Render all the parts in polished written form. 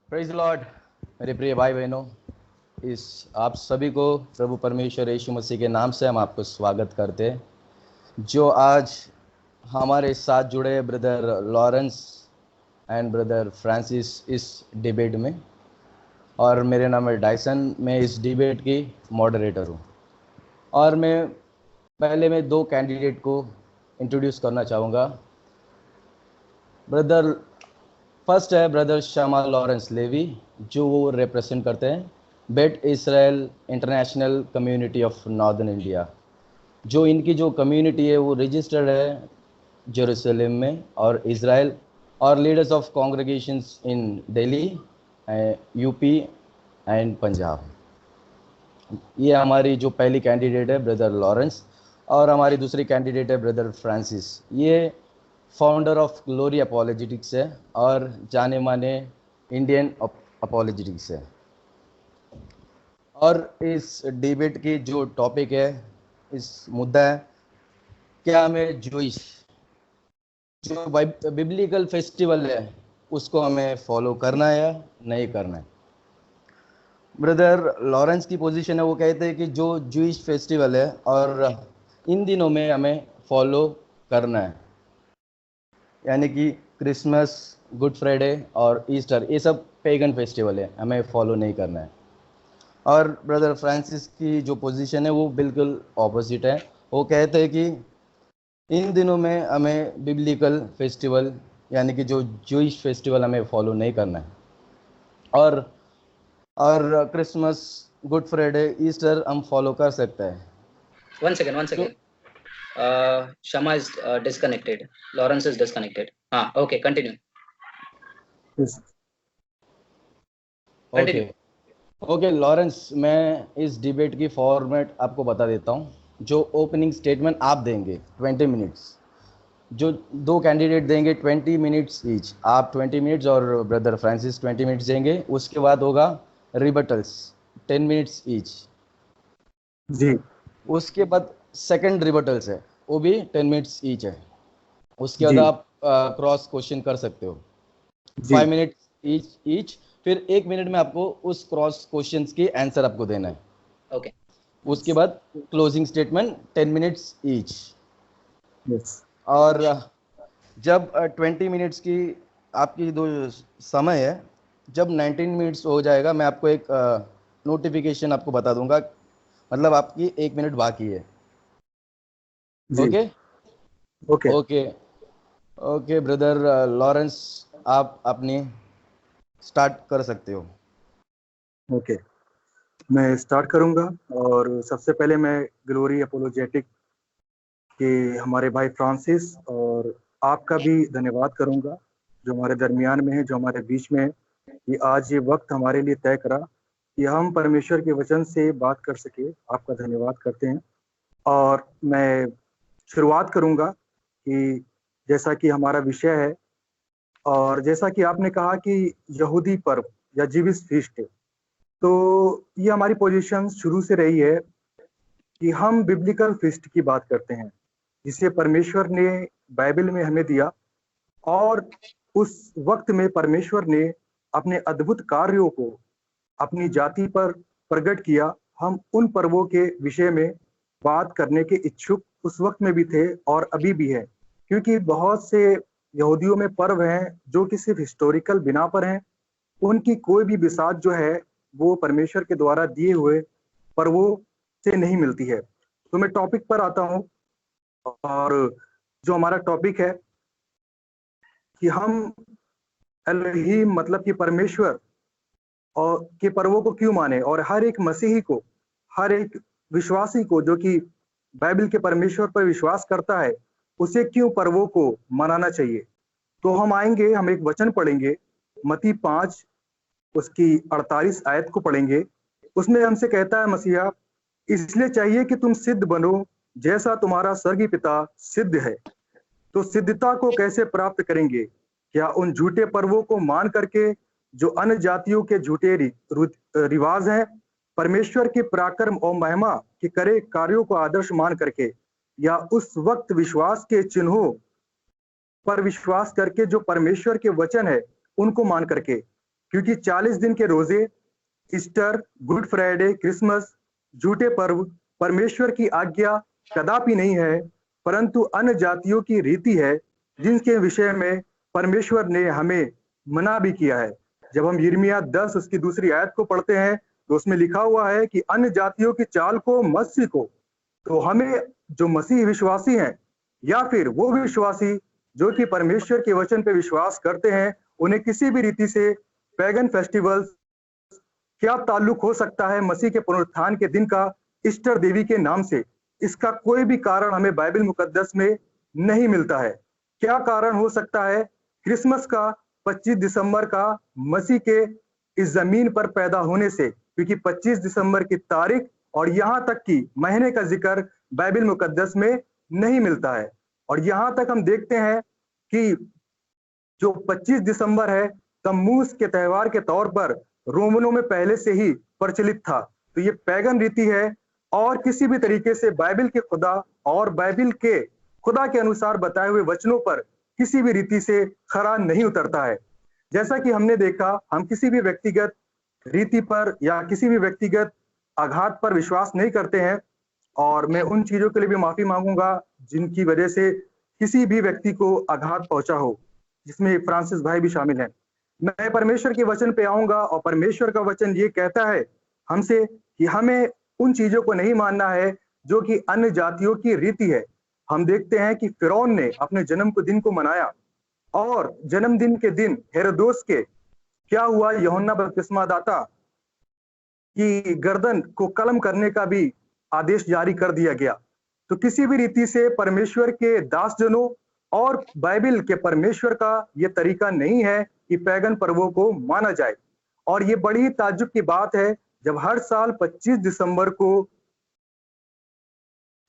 Praise Lord. मेरे प्रिय भाई बहनों, इस आप सभी को प्रभु परमेश्वर यीशु मसीह के नाम से हम आपको स्वागत करते हैं। जो आज हमारे साथ जुड़े brother Lawrence and brother Francis इस डिबेट में, और मेरे नाम है डायसन। मैं इस डिबेट की मॉडरेटर हूँ। और मैं दो कैंडिडेट को इंट्रोड्यूस करना चाहूँगा। ब्रदर फर्स्ट है ब्रदर शमा लॉरेंस लेवी, जो वो रिप्रेजेंट करते हैं Beth Israel international community of northern India. जो इनकी जो कम्युनिटी है वो रजिस्टर्ड है जेरूसलम में और इसराइल, और leaders of congregations in Delhi, UP and Punjab. ये हमारी जो पहली कैंडिडेट है ब्रदर लॉरेंस, और हमारी दूसरी कैंडिडेट है ब्रदर फ्रांसिस। ये फाउंडर ऑफ ग्लोरी अपोलोजेटिक्स है और जाने माने इंडियन अपोलोजेटिक्स है। और इस डिबेट की जो टॉपिक है, इस मुद्दा है, क्या हमें जोइश जो बिब्लिकल फेस्टिवल है उसको हमें फॉलो करना है या नहीं करना है। ब्रदर लॉरेंस की पोजीशन है, वो कहते हैं कि जो जूइश फेस्टिवल है और इन दिनों में हमें फॉलो करना है, यानी कि क्रिसमस, गुड फ्राइडे और ईस्टर, ये सब पेगन फेस्टिवल है, हमें फॉलो नहीं करना है। और ब्रदर फ्रांसिस की जो पोजीशन है वो बिल्कुल ऑपोजिट है। वो कहते हैं कि इन दिनों में हमें बिब्लिकल फेस्टिवल यानी कि जो जूइश फेस्टिवल हमें फॉलो नहीं करना है, और क्रिसमस, गुड फ्राइडे, ईस्टर हम फॉलो कर सकते हैं। One second. Shama is disconnected. Lawrence is disconnected. Okay, continue. Yes. Okay Lawrence, मैं इस डिबेट की फॉर्मेट आपको बता देता हूँ। जो ओपनिंग स्टेटमेंट आप देंगे 20 मिनट्स, जो दो कैंडिडेट देंगे 20 मिनट्स ईच, आप 20 मिनट्स और ब्रदर फ्रांसिस 20 मिनट्स देंगे। उसके बाद होगा रिबटल्स 10 मिनट्स ईच जी। उसके बाद सेकंड रिबटल्स है, वो भी 10 मिनट्स ईच है। उसके बाद जी। आप क्रॉस क्वेश्चन कर सकते हो, जी। 5 मिनट्स ईच। फिर 1 मिनट में आपको उस क्रॉस क्वेश्चंस की आंसर आपको देना है। Okay. उसके बाद closing statement 10 minutes each. Yes. और जब 20 मिनट्स की आपकी जो समय है, जब 19 मिनट्स हो जाएगा, मैं आपको एक नोटिफिकेशन आपको बता दूंगा, मतलब आपकी 1 मिनट बाकी है। जी। Okay okay. Okay okay brother Lawrence, आप अपनी स्टार्ट कर सकते हो। ओके, मैं स्टार्ट करूंगा। और सबसे पहले मैं ग्लोरी अपोलोजेटिक के हमारे भाई फ्रांसिस और आपका भी धन्यवाद करूंगा, जो हमारे दरमियान में है, जो हमारे बीच में है, कि आज ये वक्त हमारे लिए तय करा कि हम परमेश्वर के वचन से बात कर सके। आपका धन्यवाद करते हैं। और मैं शुरुआत करूंगा कि जैसा कि हमारा विषय है, और जैसा कि आपने कहा कि यहूदी पर्व या जीविस फीस्ट, तो ये हमारी पोजीशन शुरू से रही है कि हम बिब्लिकल फीस्ट की बात करते हैं, जिसे परमेश्वर ने बाइबल में हमें दिया। और उस वक्त में परमेश्वर ने अपने अद्भुत कार्यों को अपनी जाति पर प्रकट किया। हम उन पर्वों के विषय में बात करने के इच्छुक उस वक्त में भी थे और अभी भी है, क्योंकि बहुत से यहूदियों में पर्व हैं जो कि सिर्फ हिस्टोरिकल बिना पर हैं। उनकी कोई भी बिसात जो है वो परमेश्वर के द्वारा दिए हुए पर्वों से नहीं मिलती है। तो मैं टॉपिक पर आता हूं, और जो हमारा टॉपिक है कि हम एलोहीम मतलब कि परमेश्वर और के पर्वों को क्यों माने, और हर एक मसीही को, हर एक विश्वासी को जो कि बाइबल के परमेश्वर पर विश्वास करता है, उसे क्यों पर्वों को मनाना चाहिए। तो हम आएंगे, हम एक वचन पढ़ेंगे, मत्ती 5 उसकी 48 आयत को पढ़ेंगे। उसमें हमसे कहता है मसीहा, इसलिए चाहिए कि तुम सिद्ध बनो जैसा तुम्हारा स्वर्गीय पिता सिद्ध है। तो सिद्धता को कैसे प्राप्त करेंगे? क्या उन झूठे पर्वों को मान करके जो अन्य जातियों के झूठे रिवाज हैं, परमेश्वर के पराक्रम और महिमा के करे कार्यों को आदर्श मान करके, या उस वक्त विश्वास के चिन्हों पर विश्वास करके जो परमेश्वर के वचन है उनको मान करके? क्योंकि 40 दिन के रोजे, ईस्टर, गुड फ्राइडे, क्रिसमस, झूठे पर्व परमेश्वर की आज्ञा कदापि नहीं है, परंतु अन्य जातियों की रीति है, जिनके विषय में परमेश्वर ने हमें मना भी किया है। जब हम यिर्मयाह 10 उसकी दूसरी आयत को पढ़ते हैं तो उसमें लिखा हुआ है कि अन्य जातियों की चाल को मत सीखो। तो हमें जो मसीह विश्वासी हैं या फिर वो विश्वासी जो कि परमेश्वर के वचन पे विश्वास करते हैं, उन्हें किसी भी रीति से पैगन फेस्टिवल्स क्या ताल्लुक हो सकता है मसीह के पुनरुत्थान के दिन का ईस्टर देवी के नाम से, इसका कोई भी कारण हमें बाइबल मुकद्दस में नहीं मिलता है। क्या कारण हो सकता है क्रिसमस का 25 दिसंबर का मसीह के इस जमीन पर पैदा होने से, क्योंकि 25 दिसंबर की तारीख और यहाँ तक कि महीने का जिक्र बाइबल मुकद्दस में नहीं मिलता है। और यहाँ तक हम देखते हैं कि जो 25 दिसंबर है तम्मूज के त्यौहार के तौर पर रोमनों में पहले से ही प्रचलित था। तो ये पैगन रीति है और किसी भी तरीके से बाइबल के खुदा और बाइबल के खुदा के अनुसार बताए हुए वचनों पर किसी भी रीति से खरा नहीं उतरता है। जैसा कि हमने देखा, हम किसी भी व्यक्तिगत रीति पर या किसी भी व्यक्तिगत आघात पर विश्वास नहीं करते हैं, और मैं उन चीजों के लिए भी माफी मांगूंगा जिनकी वजह से किसी भी व्यक्ति को आघात पहुंचा हो, जिसमें फ्रांसिस भाई भी शामिल हैं। मैं परमेश्वर के वचन पे आऊंगा और परमेश्वर का वचन ये कहता है हमसे कि हमें उन चीजों को नहीं मानना है जो कि अन्य जातियों की रीति है। हम देखते हैं कि फिरौन ने अपने जन्म को दिन को मनाया और जन्मदिन के दिन हेरोदोस के क्या हुआ, यूहन्ना बपतिस्मा दाता की गर्दन को कलम करने का भी आदेश जारी कर दिया गया। तो किसी भी रीति से परमेश्वर के दासजनों और बाइबल के परमेश्वर का यह तरीका नहीं है कि पैगन पर्वों को माना जाए। और ये बड़ी ताज्जुब की बात है जब हर साल 25 दिसंबर को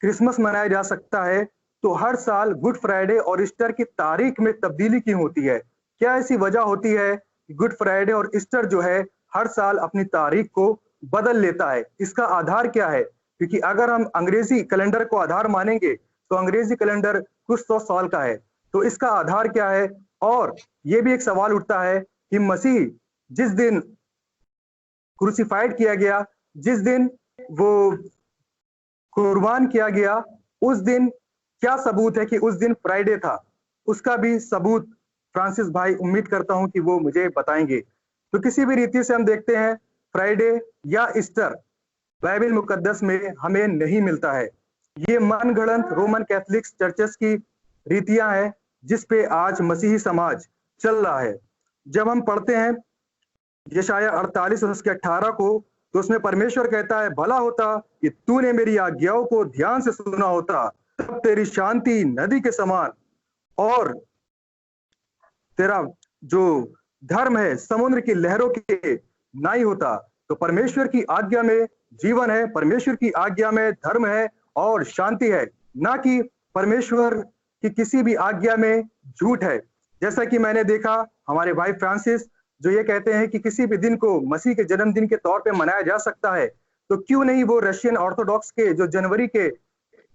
क्रिसमस मनाया जा सकता है, तो हर साल गुड फ्राइडे और ईस्टर की तारीख में तब्दीली क्यों होती है? क्या ऐसी वजह होती है कि गुड फ्राइडे और ईस्टर जो है हर साल अपनी तारीख को बदल लेता है? इसका आधार क्या है? क्योंकि अगर हम अंग्रेजी कैलेंडर को आधार मानेंगे तो अंग्रेजी कैलेंडर कुछ 100 साल का है, तो इसका आधार क्या है? और ये भी एक सवाल उठता है कि मसीह जिस दिन क्रूसिफाइड किया गया, जिस दिन वो कुर्बान किया गया, उस दिन क्या सबूत है कि उस दिन फ्राइडे था? उसका भी सबूत फ्रांसिस भाई उम्मीद करता हूं कि वो मुझे बताएंगे। तो किसी भी रीति से हम देखते हैं फ्राइडे या ईस्टर बाइबल मुकद्दस में हमें नहीं मिलता है। ये मनगढ़ंत रोमन कैथोलिक चर्चेस की रीतियां हैं जिस पे आज मसीही समाज चल रहा है। जब हम पढ़ते हैं यशाया 48 और उसके 18 को, तो उसमें परमेश्वर कहता है, भला होता कि तूने मेरी आज्ञाओं को ध्यान से सुना होता, तब तेरी शांति नदी के समान और तेरा जो धर्म है समुद्र की लहरों के नाई होता। तो परमेश्वर की आज्ञा में जीवन है, परमेश्वर की आज्ञा में धर्म है और शांति है, ना कि परमेश्वर की किसी भी आज्ञा में झूठ है। जैसा कि मैंने देखा हमारे भाई फ्रांसिस जो ये कहते हैं कि किसी भी दिन को मसीह के जन्मदिन के तौर पे मनाया जा सकता है, तो क्यों नहीं वो रशियन ऑर्थोडॉक्स के जो जनवरी के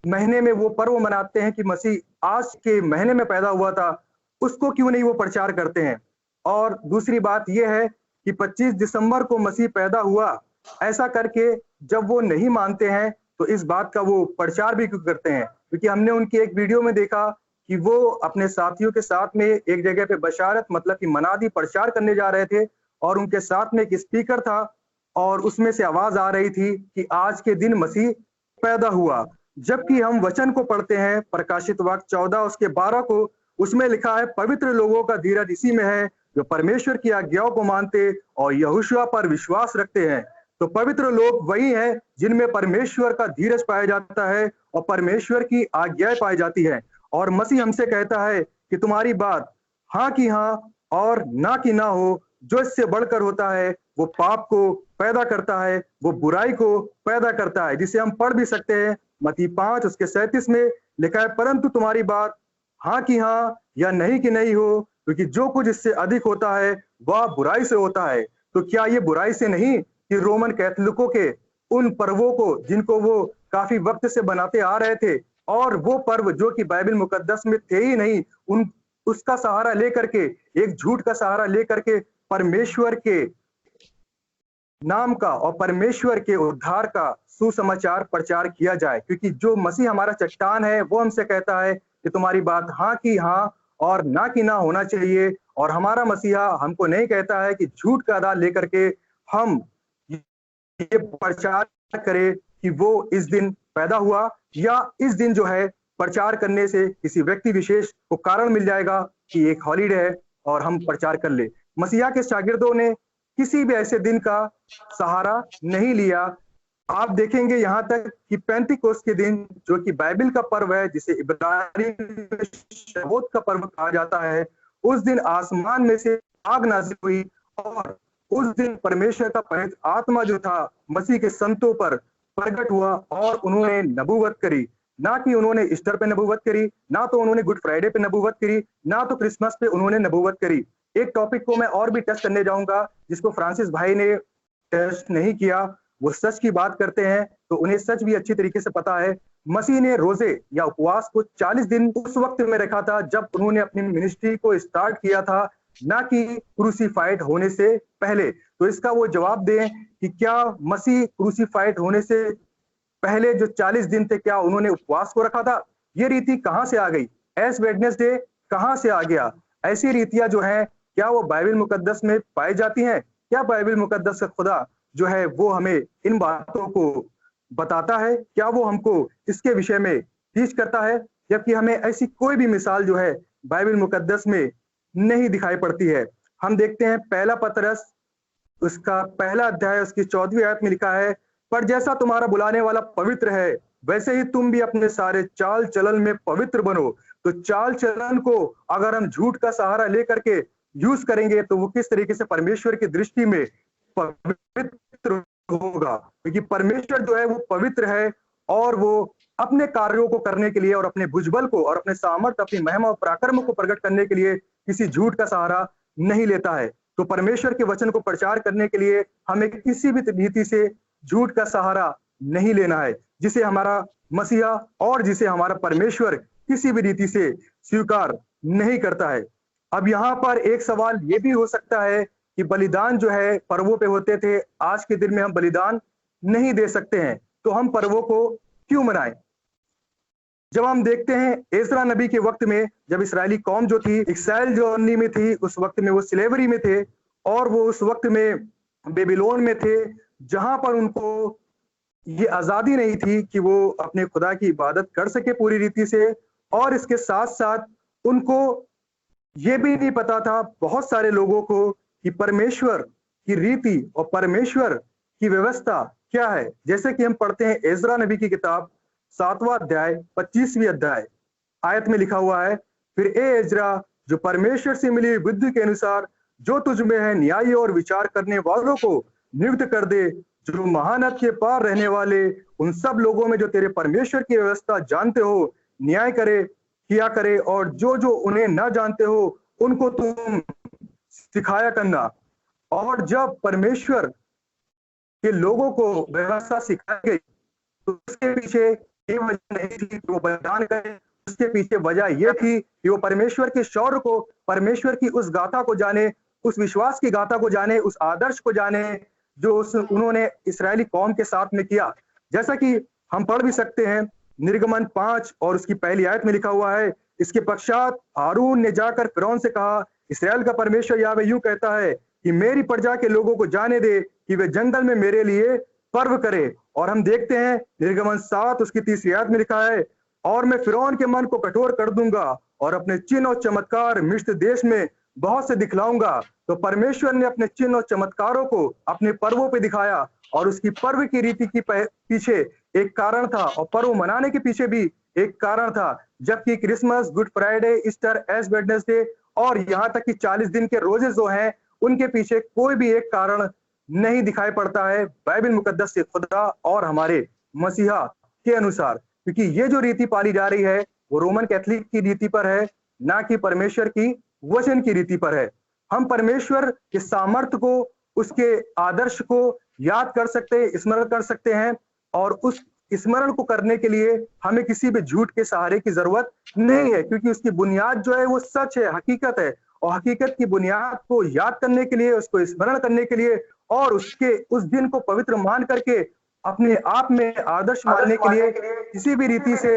महीने में वो पर्व मनाते हैं कि मसीह आज के महीने में पैदा हुआ था, उसको क्यों नहीं वो प्रचार करते हैं? और दूसरी बात यह है कि 25 दिसंबर को मसीह पैदा हुआ, ऐसा करके जब वो नहीं मानते हैं तो इस बात का वो प्रचार भी क्यों करते हैं? क्योंकि हमने उनकी एक वीडियो में देखा कि वो अपने साथियों के साथ में एक जगह पे बशारत मतलब कि मनादी प्रचार करने जा रहे थे और उनके साथ में एक स्पीकर था और उसमें से आवाज आ रही थी कि आज के दिन मसीह पैदा हुआ। जबकि हम वचन को पढ़ते हैं प्रकाशित वाक्य 14 उसके 12 को, उसमें लिखा है, पवित्र लोगों का धीरज इसी में है जो परमेश्वर की आज्ञाओं को मानते और यहोशुआ पर विश्वास रखते हैं। तो पवित्र लोग वही हैं जिनमें परमेश्वर का धीरज पाया जाता है और परमेश्वर की आज्ञाएं पाई जाती है। और मसीह हमसे कहता है कि तुम्हारी बात हाँ की हाँ और ना की ना हो, जो इससे बढ़कर होता है वो पाप को पैदा करता है, वो बुराई को पैदा करता है, जिसे हम पढ़ भी सकते हैं मत्ती 5 उसके 37 में लिखा है, परंतु तुम्हारी बात हाँ की हाँ या नहीं की नहीं हो, क्योंकि जो कुछ इससे अधिक होता है वह बुराई से होता है। तो क्या ये बुराई से नहीं कि रोमन कैथोलिकों के उन पर्वों को जिनको वो काफी वक्त से बनाते आ रहे थे और वो पर्व जो कि बाइबल मुकद्दस में थे ही नहीं, उन उसका सहारा लेकर के, एक झूठ का सहारा लेकर के परमेश्वर के नाम का और परमेश्वर के उद्धार का सुसमाचार प्रचार किया जाए, क्योंकि जो मसीह हमारा चट्टान है वो हमसे कहता है कि तुम्हारी बात हाँ की हाँ और ना की ना होना चाहिए। और हमारा मसीहा हमको नहीं कहता है कि झूठ का आधार लेकर के हम ये प्रचार करें कि वो इस दिन पैदा हुआ, या इस दिन जो है प्रचार करने से किसी व्यक्ति विशेष को कारण मिल जाएगा कि एक हॉलीडे है और हम प्रचार कर ले। मसीहा के शागिर्दों ने किसी भी ऐसे दिन का सहारा नहीं लिया। आप देखेंगे यहाँ तक कि पेंतिकोस्त के दिन, जो कि बाइबल का पर्व है, जिसे इब्रानी में शबोत का पर्व कहा जाता है, उस दिन आसमान में से आग नाजिल हुई और उस दिन परमेश्वर का पवित्र आत्मा जो था मसीह के संतों पर प्रकट हुआ और उन्होंने नबूवत करी। ना कि उन्होंने ईस्टर पे नबूवत करी, ना तो उन्होंने गुड फ्राइडे पे नबूवत करी, ना तो क्रिसमस पे उन्होंने नबूवत करी। एक टॉपिक को मैं और भी टच करने जाऊंगा जिसको फ्रांसिस भाई ने टच नहीं किया। वो सच की बात करते हैं तो उन्हें सच भी अच्छी तरीके से पता है। मसीह ने रोजे या उपवास को 40 दिन उस वक्त में रखा था जब उन्होंने अपनी मिनिस्ट्री को स्टार्ट किया था, ना कि क्रूसीफाइड होने से पहले। तो इसका वो जवाब दें कि क्या मसीह क्रूसीफाइड होने से पहले जो 40 दिन थे, क्या उन्होंने उपवास को रखा था? ये रीति कहां से आ गई? एश वेडनेसडे कहां से आ गया? ऐसी रीतियां जो हैं, क्या वो बाइबल मुकद्दस में पाई जाती हैं? क्या बाइबल मुकद्दस का खुदा जो है वो हमें इन बातों को बताता है? क्या वो हमको इसके विषय में टीच करता है? जबकि हमें ऐसी कोई भी मिसाल जो है बाइबल मुकद्दस में नहीं दिखाई पड़ती है। हम देखते हैं पहला पतरस उसका पहला अध्याय उसकी 14वीं आयत में लिखा है, पर जैसा तुम्हारा बुलाने वाला पवित्र है वैसे ही तुम भी अपने सारे चाल चलन में पवित्र बनो। तो चाल चलन को अगर हम झूठ का सहारा लेकर के यूज करेंगे तो वो किस तरीके से परमेश्वर की दृष्टि में पवित्र होगा? क्योंकि परमेश्वर जो है वो पवित्र है और वो अपने कार्यों को करने के लिए और अपने भुजबल को और अपने सामर्थ्य, अपनी महिमा और पराक्रम को प्रकट करने के लिए किसी झूठ का सहारा नहीं लेता है। तो परमेश्वर के वचन को प्रचार करने के लिए हमें किसी भी रीति से झूठ का सहारा नहीं लेना है, जिसे हमारा मसीहा और जिसे हमारा परमेश्वर किसी भी रीति से स्वीकार नहीं करता है। अब यहाँ पर एक सवाल ये भी हो सकता है कि बलिदान जो है पर्वों पे होते थे, आज के दिन में हम बलिदान नहीं दे सकते हैं, तो हम पर्वों को क्यों मनाएं? जब हम देखते हैं एजरा नबी के वक्त में, जब इस्राएली कौम जो थी एक्साइल जर्नी में थी, उस वक्त में वो स्लेवरी में थे और वो उस वक्त में बेबीलोन में थे, जहां पर उनको ये आजादी नहीं थी कि वो अपने खुदा की इबादत कर सके पूरी रीति से। और इसके साथ साथ उनको ये भी नहीं पता था, बहुत सारे लोगों को, कि परमेश्वर की रीति और परमेश्वर की व्यवस्था क्या है। जैसे कि हम पढ़ते हैं एजरा नबी की किताब 7वां अध्याय 25वीं अध्याय आयत में लिखा हुआ है, फिर ए एजरा, जो परमेश्वर से मिली बुद्धि के अनुसार जो तुझ में है न्याय और विचार करने वालों को नियुक्त कर दे, जो महानद के पार रहने वाले उन सब लोगों में जो तेरे परमेश्वर की व्यवस्था जानते हो न्याय करे किया करे, और जो जो उन्हें न जानते हो उनको तुम सिखाया करना। और जब परमेश्वर के लोगों को व्यवस्था सिखाई गई तो उसके पीछे ये वजह नहीं थी कि वो बलिदान करें, उसके पीछे वजह ये थी कि वो परमेश्वर के शौर्य को, परमेश्वर की उस गाथा को जाने, उस विश्वास की गाथा को जाने, उस आदर्श को जाने जो उन्होंने इस्राएली कौम के साथ में किया। जैसा कि हम पढ़ भी सकते हैं निर्गमन 5 और उसकी पहली आयत में लिखा हुआ है, इसके पश्चात हारून ने जाकर फिरौन से कहा, इस्राएल का परमेश्वर यावे यूं कहता है कि मेरी प्रजा के लोगों को जाने दे कि वे जंगल में मेरे लिए पर्व करे। और हम देखते हैं निर्गमन 7 उसकी 3री आयत में लिखा है, और मैं फिरौन के मन को कठोर कर दूंगा और अपने चिन्ह और चमत्कार मिस्र देश में बहुत से दिखलाऊंगा। तो परमेश्वर ने अपने चिन्ह और चमत्कारों को अपने पर्वों पे दिखाया, और उसकी पर्व की रीति की पीछे एक कारण था, और पर्व मनाने के पीछे भी एक कारण था। जबकि क्रिसमस, गुड फ्राइडे, ईस्टर, एश वेडनेसडे और यहाँ तक कि 40 दिन के रोजे जो हैं, उनके पीछे कोई भी एक कारण नहीं दिखाई पड़ता है बाइबल मुकद्दस से खुदा और हमारे मसीहा के अनुसार। क्योंकि ये जो रीति पाली जा रही है वो रोमन कैथोलिक की रीति पर है, ना कि परमेश्वर की वचन की रीति पर है। हम परमेश्वर के सामर्थ्य को, उसके आदर्श को याद कर सकते हैं, स्मरण कर सकते हैं, और उस स्मरण को करने के लिए हमें किसी भी झूठ के सहारे की जरूरत नहीं है, क्योंकि उसकी बुनियाद जो है वो सच है, हकीकत है। और हकीकत की बुनियाद को याद करने के लिए, उसको स्मरण करने के लिए और उसके उस दिन को पवित्र मान करके अपने आप में आदर्श मानने के लिए किसी भी रीति से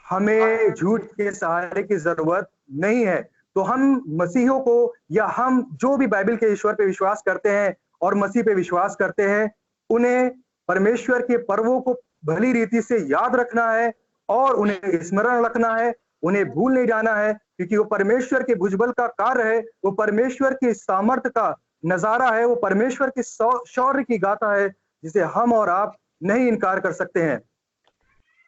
हमें झूठ के सहारे की जरूरत नहीं है। तो हम मसीहों को, या हम जो भी बाइबल के ईश्वर पे विश्वास करते हैं और मसीह पे विश्वास करते हैं, उन्हें परमेश्वर के पर्वों को भली रीति से याद रखना है और उन्हें स्मरण रखना है, उन्हें भूल नहीं जाना है, क्योंकि वो परमेश्वर के भुजबल का कार्य है, वो परमेश्वर की सामर्थ्य का नजारा है, वो परमेश्वर के शौर्य की गाथा है, जिसे हम और आप नहीं इनकार कर सकते हैं।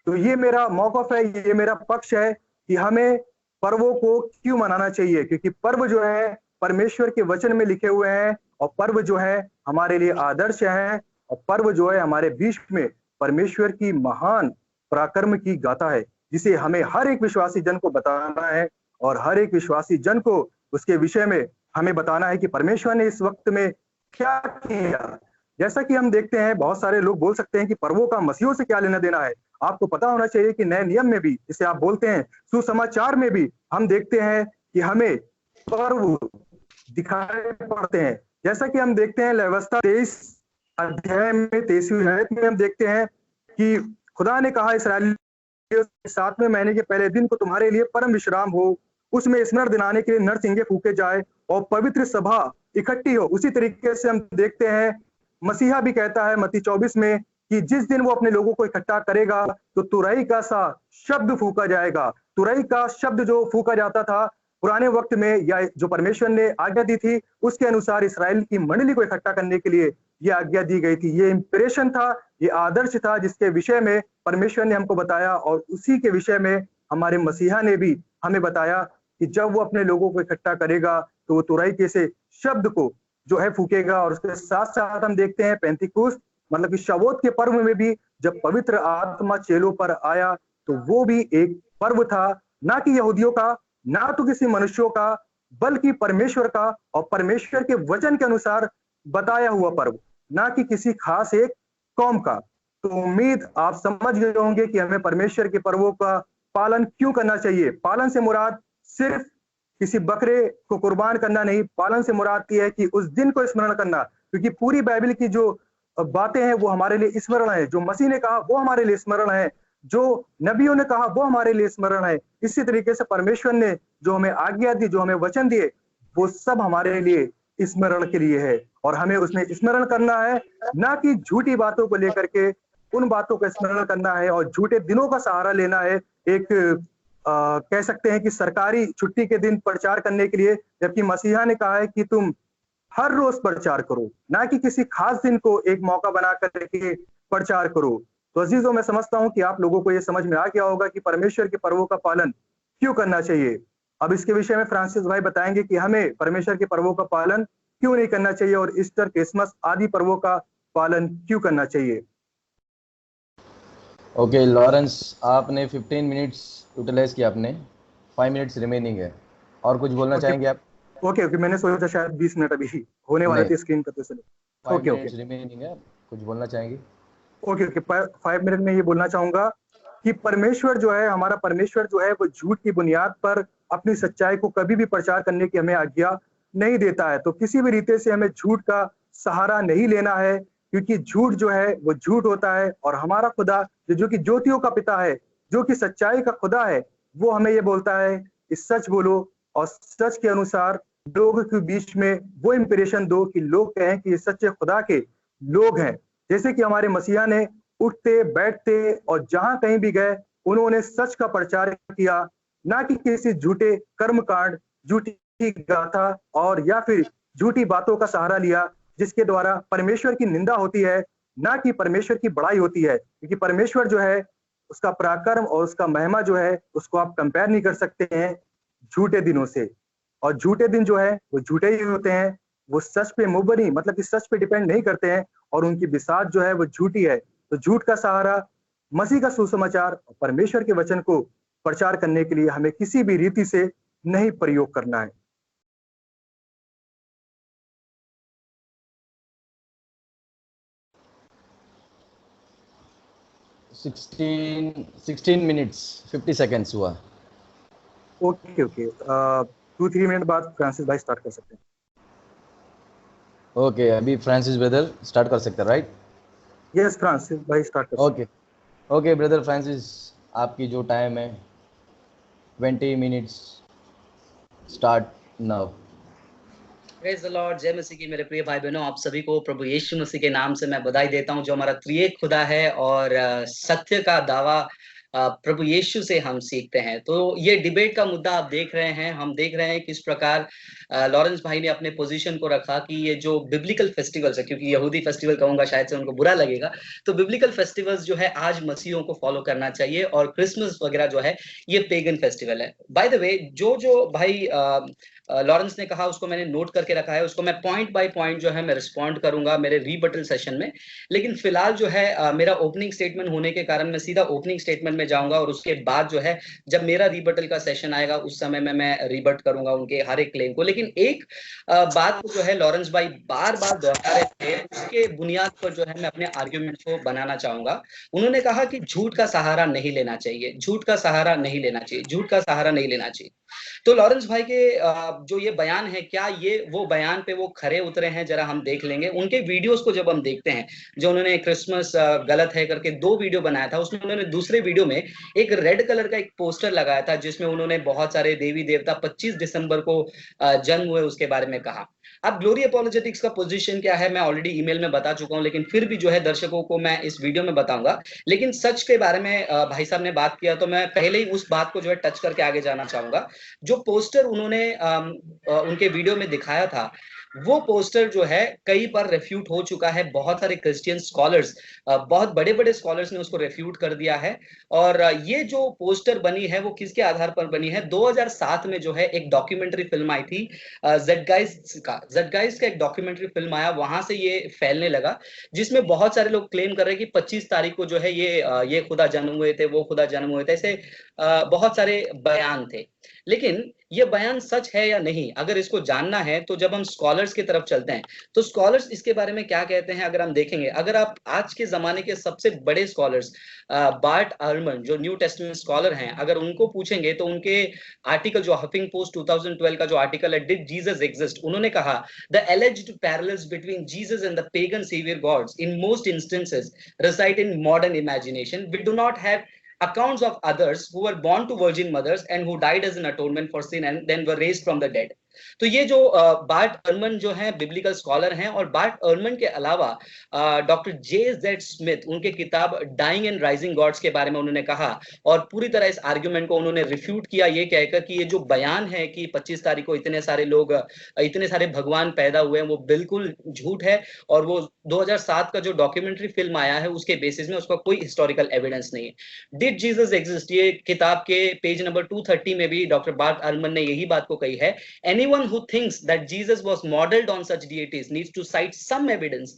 तो ये मेरा मौकफ है, ये मेरा पक्ष है कि हमें पर्वों को क्यों मनाना चाहिए, क्योंकि पर्व जो है परमेश्वर के वचन में लिखे हुए हैं और पर्व जो है हमारे लिए आदर्श हैं और पर्व जो है हमारे बीच में परमेश्वर की महान पराक्रम की गाथा है, जिसे हमें हर एक विश्वासी जन को बताना है और हर एक विश्वासी जन को उसके विषय में हमें बताना है कि परमेश्वर ने इस वक्त में क्या किया। जैसा कि हम देखते हैं, बहुत सारे लोग बोल सकते हैं कि पर्वों का मसीहों से क्या लेना देना है। आपको पता होना चाहिए कि नए नियम में भी, जिसे आप बोलते हैं सुसमाचार में भी, हम देखते हैं कि हमें पर्व दिखाई पड़ते हैं। जैसा कि हम देखते हैं व्यवस्था 23 अध्याय में 23वीं आयत में हम देखते हैं कि खुदा ने कहा इस्राएलियों से 7वें महीने के पहले दिन को तुम्हारे लिए परम विश्राम हो, उसमें स्मरण दिलाने के लिए नरसिंगे फूके जाए और पवित्र सभा इकट्ठी हो। उसी तरीके से हम देखते हैं मसीहा भी कहता है मत्ती 24 में कि जिस दिन वो अपने लोगों को इकट्ठा करेगा तो तुरई का सा शब्द फूका जाएगा। तुरई का शब्द जो फूका जाता था पुराने वक्त में, या जो परमेश्वर ने आज्ञा दी थी उसके अनुसार इस्राएल की मंडली को इकट्ठा करने के लिए ये आज्ञा दी गई थी। ये इंस्पिरेशन था, ये आदर्श था, जिसके विषय में परमेश्वर ने हमको बताया और उसी के विषय में हमारे मसीहा ने भी हमें बताया कि जब वो अपने लोगों को इकट्ठा करेगा तो वो तुरई के से शब्द को जो है फूकेगा। और उसके साथ साथ हम देखते हैं पेंतीकोस्त मतलब कि शवोत के पर्व में भी जब पवित्र आत्मा चेलों पर आया तो वो भी एक पर्व था, ना कि यहूदियों का, ना तो किसी मनुष्यों का, बल्कि परमेश्वर का और परमेश्वर के वचन के अनुसार बताया हुआ पर्व, ना कि किसी खास एक कौम का। तो उम्मीद आप समझ गए होंगे कि हमें परमेश्वर के पर्वों का पालन क्यों करना चाहिए। पालन से मुराद सिर्फ किसी बकरे को कुर्बान करना नहीं, पालन से मुराद ये है कि उस दिन को स्मरण करना, क्योंकि पूरी बाइबल की जो बातें हैं वो हमारे लिए स्मरण है। जो मसीह ने कहा वो हमारे लिए स्मरण है, जो नबियों ने कहा वो हमारे लिए स्मरण है। इसी तरीके से परमेश्वर ने जो हमें आज्ञा दी, जो हमें वचन दिए, वो सब हमारे लिए स्मरण के लिए है और हमें उसमें स्मरण करना है, ना कि झूठी बातों को लेकर के उन बातों का स्मरण करना है और झूठे दिनों का सहारा लेना है। एक कह सकते हैं कि सरकारी छुट्टी के दिन प्रचार करने के लिए, जबकि मसीहा ने कहा है कि तुम हर रोज प्रचार करो, ना कि किसी खास दिन को एक मौका बना करके प्रचार करो। तो अजीजों, मैं समझता हूं कि आप लोगों को यह समझ में आ गया होगा कि परमेश्वर के पर्वों का पालन क्यों करना चाहिए। अब इसके विषय में फ्रांसिस भाई बताएंगे कि हमें परमेश्वर के पर्वों का पालन क्यों नहीं करना चाहिए और ईस्टर, क्रिसमस आदि पर्वों का पालन क्यों करना चाहिए। ओके लॉरेंस, आपने 15 मिनट्स यूटिलाइज किया, आपने 5 मिनट्स रिमेनिंग है, और कुछ बोलना चाहेंगे आप? ओके ओके, मैंने सोचा शायद 20 मिनट अभी होने वाले थे स्क्रीन पर, तो चलो 5 मिनट्स रिमेनिंग है, कुछ बोलना चाहेंगे? ओके ओके, 5 मिनट में ये बोलना चाहूंगा कि परमेश्वर जो है, हमारा परमेश्वर जो है, वो झूठ की बुनियाद पर अपनी सच्चाई को कभी भी प्रचार करने की हमें आज्ञा नहीं देता है। तो किसी भी रीते से हमें झूठ का सहारा नहीं लेना है, क्योंकि झूठ जो है वो झूठ होता है और हमारा खुदा जो कि ज्योतियों का पिता है, जो कि सच्चाई का खुदा है, वो हमें ये बोलता है कि सच बोलो और सच के अनुसार लोगों के बीच में वो इंप्रेशन दो कि लोग कहें कि ये सच्चे खुदा के लोग हैं। जैसे कि हमारे मसीहा ने उठते बैठते और जहां कहीं भी गए उन्होंने सच का प्रचार किया, ना कि किसी झूठे कर्मकांड, झूठी गाथा और या फिर झूठी बातों का सहारा लिया, जिसके द्वारा परमेश्वर की निंदा होती है, ना कि परमेश्वर की बड़ाई होती है। क्योंकि परमेश्वर जो है, उसका पराक्रम और उसका महिमा जो है, उसको आप कंपेयर नहीं कर सकते हैं झूठे दिनों से। और झूठे दिन जो है वो झूठे ही होते हैं, वो सच पे मुबनी मतलब कि सच पे डिपेंड नहीं करते हैं और उनकी बिसात जो है वो झूठी है। तो झूठ का सहारा मसीह का सुसमाचार और परमेश्वर के वचन को प्रचार करने के लिए हमें किसी भी रीति से नहीं प्रयोग करना है। सिक्सटीन मिनट्स 50 सेकेंड्स हुआ। ओके ओके, 2-3 मिनट बाद फ्रांसिस भाई स्टार्ट कर सकते हैं। ओके, अभी फ्रांसिस ब्रदर स्टार्ट कर सकते हैं, राइट? यस, फ्रांसिस भाई स्टार्ट कर सकते ओके ओके ब्रदर फ्रांसिस, आपकी जो टाइम है 20 minutes start now. Praise the Lord, जय मसीह की। मेरे प्रिय भाई बहनों, आप सभी को प्रभु यीशु मसीह के नाम से मैं बधाई देता हूं। जो हमारा त्रिएक खुदा है और सत्य का दावा प्रभु यीशु से हम सीखते हैं। तो ये डिबेट का मुद्दा आप देख रहे हैं, हम देख रहे हैं किस प्रकार लॉरेंस भाई ने अपने पोजीशन को रखा कि ये जो बिब्लिकल फेस्टिवल्स है, क्योंकि यहूदी फेस्टिवल कहूंगा शायद से उनको बुरा लगेगा, तो बिब्लिकल फेस्टिवल्स जो है आज मसीहों को फॉलो करना चाहिए, और क्रिसमस वगैरह जो है ये पेगन फेस्टिवल है। बाय द वे, जो भाई लॉरेंस ने कहा उसको मैंने नोट करके रखा है, उसको मैं पॉइंट बाय पॉइंट जो है मैं रिस्पॉन्ड करूंगा मेरे रीबटल सेशन में। लेकिन फिलहाल जो है मेरा ओपनिंग स्टेटमेंट होने के कारण मैं सीधा ओपनिंग स्टेटमेंट में जाऊंगा, और उसके बाद जो है जब मेरा रीबटल का सेशन आएगा उस समय में मैं रीबट करूंगा उनके हर एक क्लेम को। लेकिन एक बात को जो है लॉरेंस भाई बार बार दोहरा रहे थे, उसके बुनियाद पर जो है मैं अपने आर्ग्यूमेंट को बनाना चाहूंगा। उन्होंने कहा कि झूठ का सहारा नहीं लेना चाहिए, झूठ का सहारा नहीं लेना चाहिए, झूठ का सहारा नहीं लेना चाहिए। तो लॉरेंस भाई के जो ये बयान है, क्या ये वो बयान पे वो खरे उतरे हैं, जरा हम देख लेंगे। उनके वीडियोस को जब हम देखते हैं, जो उन्होंने क्रिसमस गलत है करके 2 वीडियो बनाया था, उसमें उन्होंने दूसरे वीडियो में एक रेड कलर का एक पोस्टर लगाया था जिसमें उन्होंने बहुत सारे देवी देवता 25 दिसंबर को जन्म हुए उसके बारे में कहा। अब ग्लोरी अपोलोजेटिक्स का पोजीशन क्या है मैं ऑलरेडी ईमेल में बता चुका हूं, लेकिन फिर भी जो है दर्शकों को मैं इस वीडियो में बताऊंगा। लेकिन सच के बारे में भाई साहब ने बात किया, तो मैं पहले ही उस बात को जो है टच करके आगे जाना चाहूंगा। जो पोस्टर उन्होंने उनके वीडियो में दिखाया था, वो पोस्टर जो है कई बार रेफ्यूट हो चुका है। बहुत सारे क्रिश्चियन स्कॉलर्स, बहुत बड़े बड़े स्कॉलर्स ने उसको रेफ्यूट कर दिया है। और ये जो पोस्टर बनी है वो किसके आधार पर बनी है? 2007 में जो है एक डॉक्यूमेंट्री फिल्म आई थी जेडगाइज का एक डॉक्यूमेंट्री फिल्म आया, वहां से ये फैलने लगा, जिसमें बहुत सारे लोग क्लेम कर रहे हैं कि 25 तारीख को जो है ये खुदा जन्म हुए थे, वो खुदा जन्म हुए थे, ऐसे बहुत सारे बयान थे। लेकिन ये बयान सच है या नहीं, अगर इसको जानना है तो जब हम स्कॉलर्स की तरफ चलते हैं तो स्कॉलर्स इसके बारे में क्या कहते हैं अगर हम देखेंगे। अगर आप आज के जमाने के सबसे बड़े स्कॉलर्स बार्ट अर्मन, जो न्यू टेस्टमेंट स्कॉलर हैं, अगर उनको पूछेंगे तो उनके आर्टिकल, जो हफिंग पोस्ट 2012 का जो आर्टिकल है, डिड जीसस एग्जिस्ट, उन्होंने कहा the alleged parallels between Jesus and the pagan saviour gods in most instances reside in modern imagination. We do not have accounts of others who were born to virgin mothers and who died as an atonement for sin and then were raised from the dead. तो ये जो BART Arman जो है biblical scholar हैं, और BART Arman के अलावा doctor जे.जेड. Smith, उनके किताब डाइंग एंड राइजिंग गॉड्स के बारे में उन्होंने कहा, और पूरी तरह इस आर्ग्यूमेंट को उन्होंने रिफ्यूट किया ये कहकर कि ये जो बयान है कि 25 तारीख को इतने सारे लोग, इतने सारे भगवान पैदा हुए हैं, वो बिल्कुल झूठ है। और वो 2007 का जो डॉक्यूमेंट्री फिल्म आया है उसके बेसिस में उसका कोई हिस्टोरिकल एविडेंस नहीं है। डिड जीसस एग्जिस्ट, ये किताब के पेज नंबर 230 में भी डॉक्टर बार्ट अर्मन ने यही बात को कही है। Anyone who thinks that Jesus was modeled on such deities needs to cite some evidence,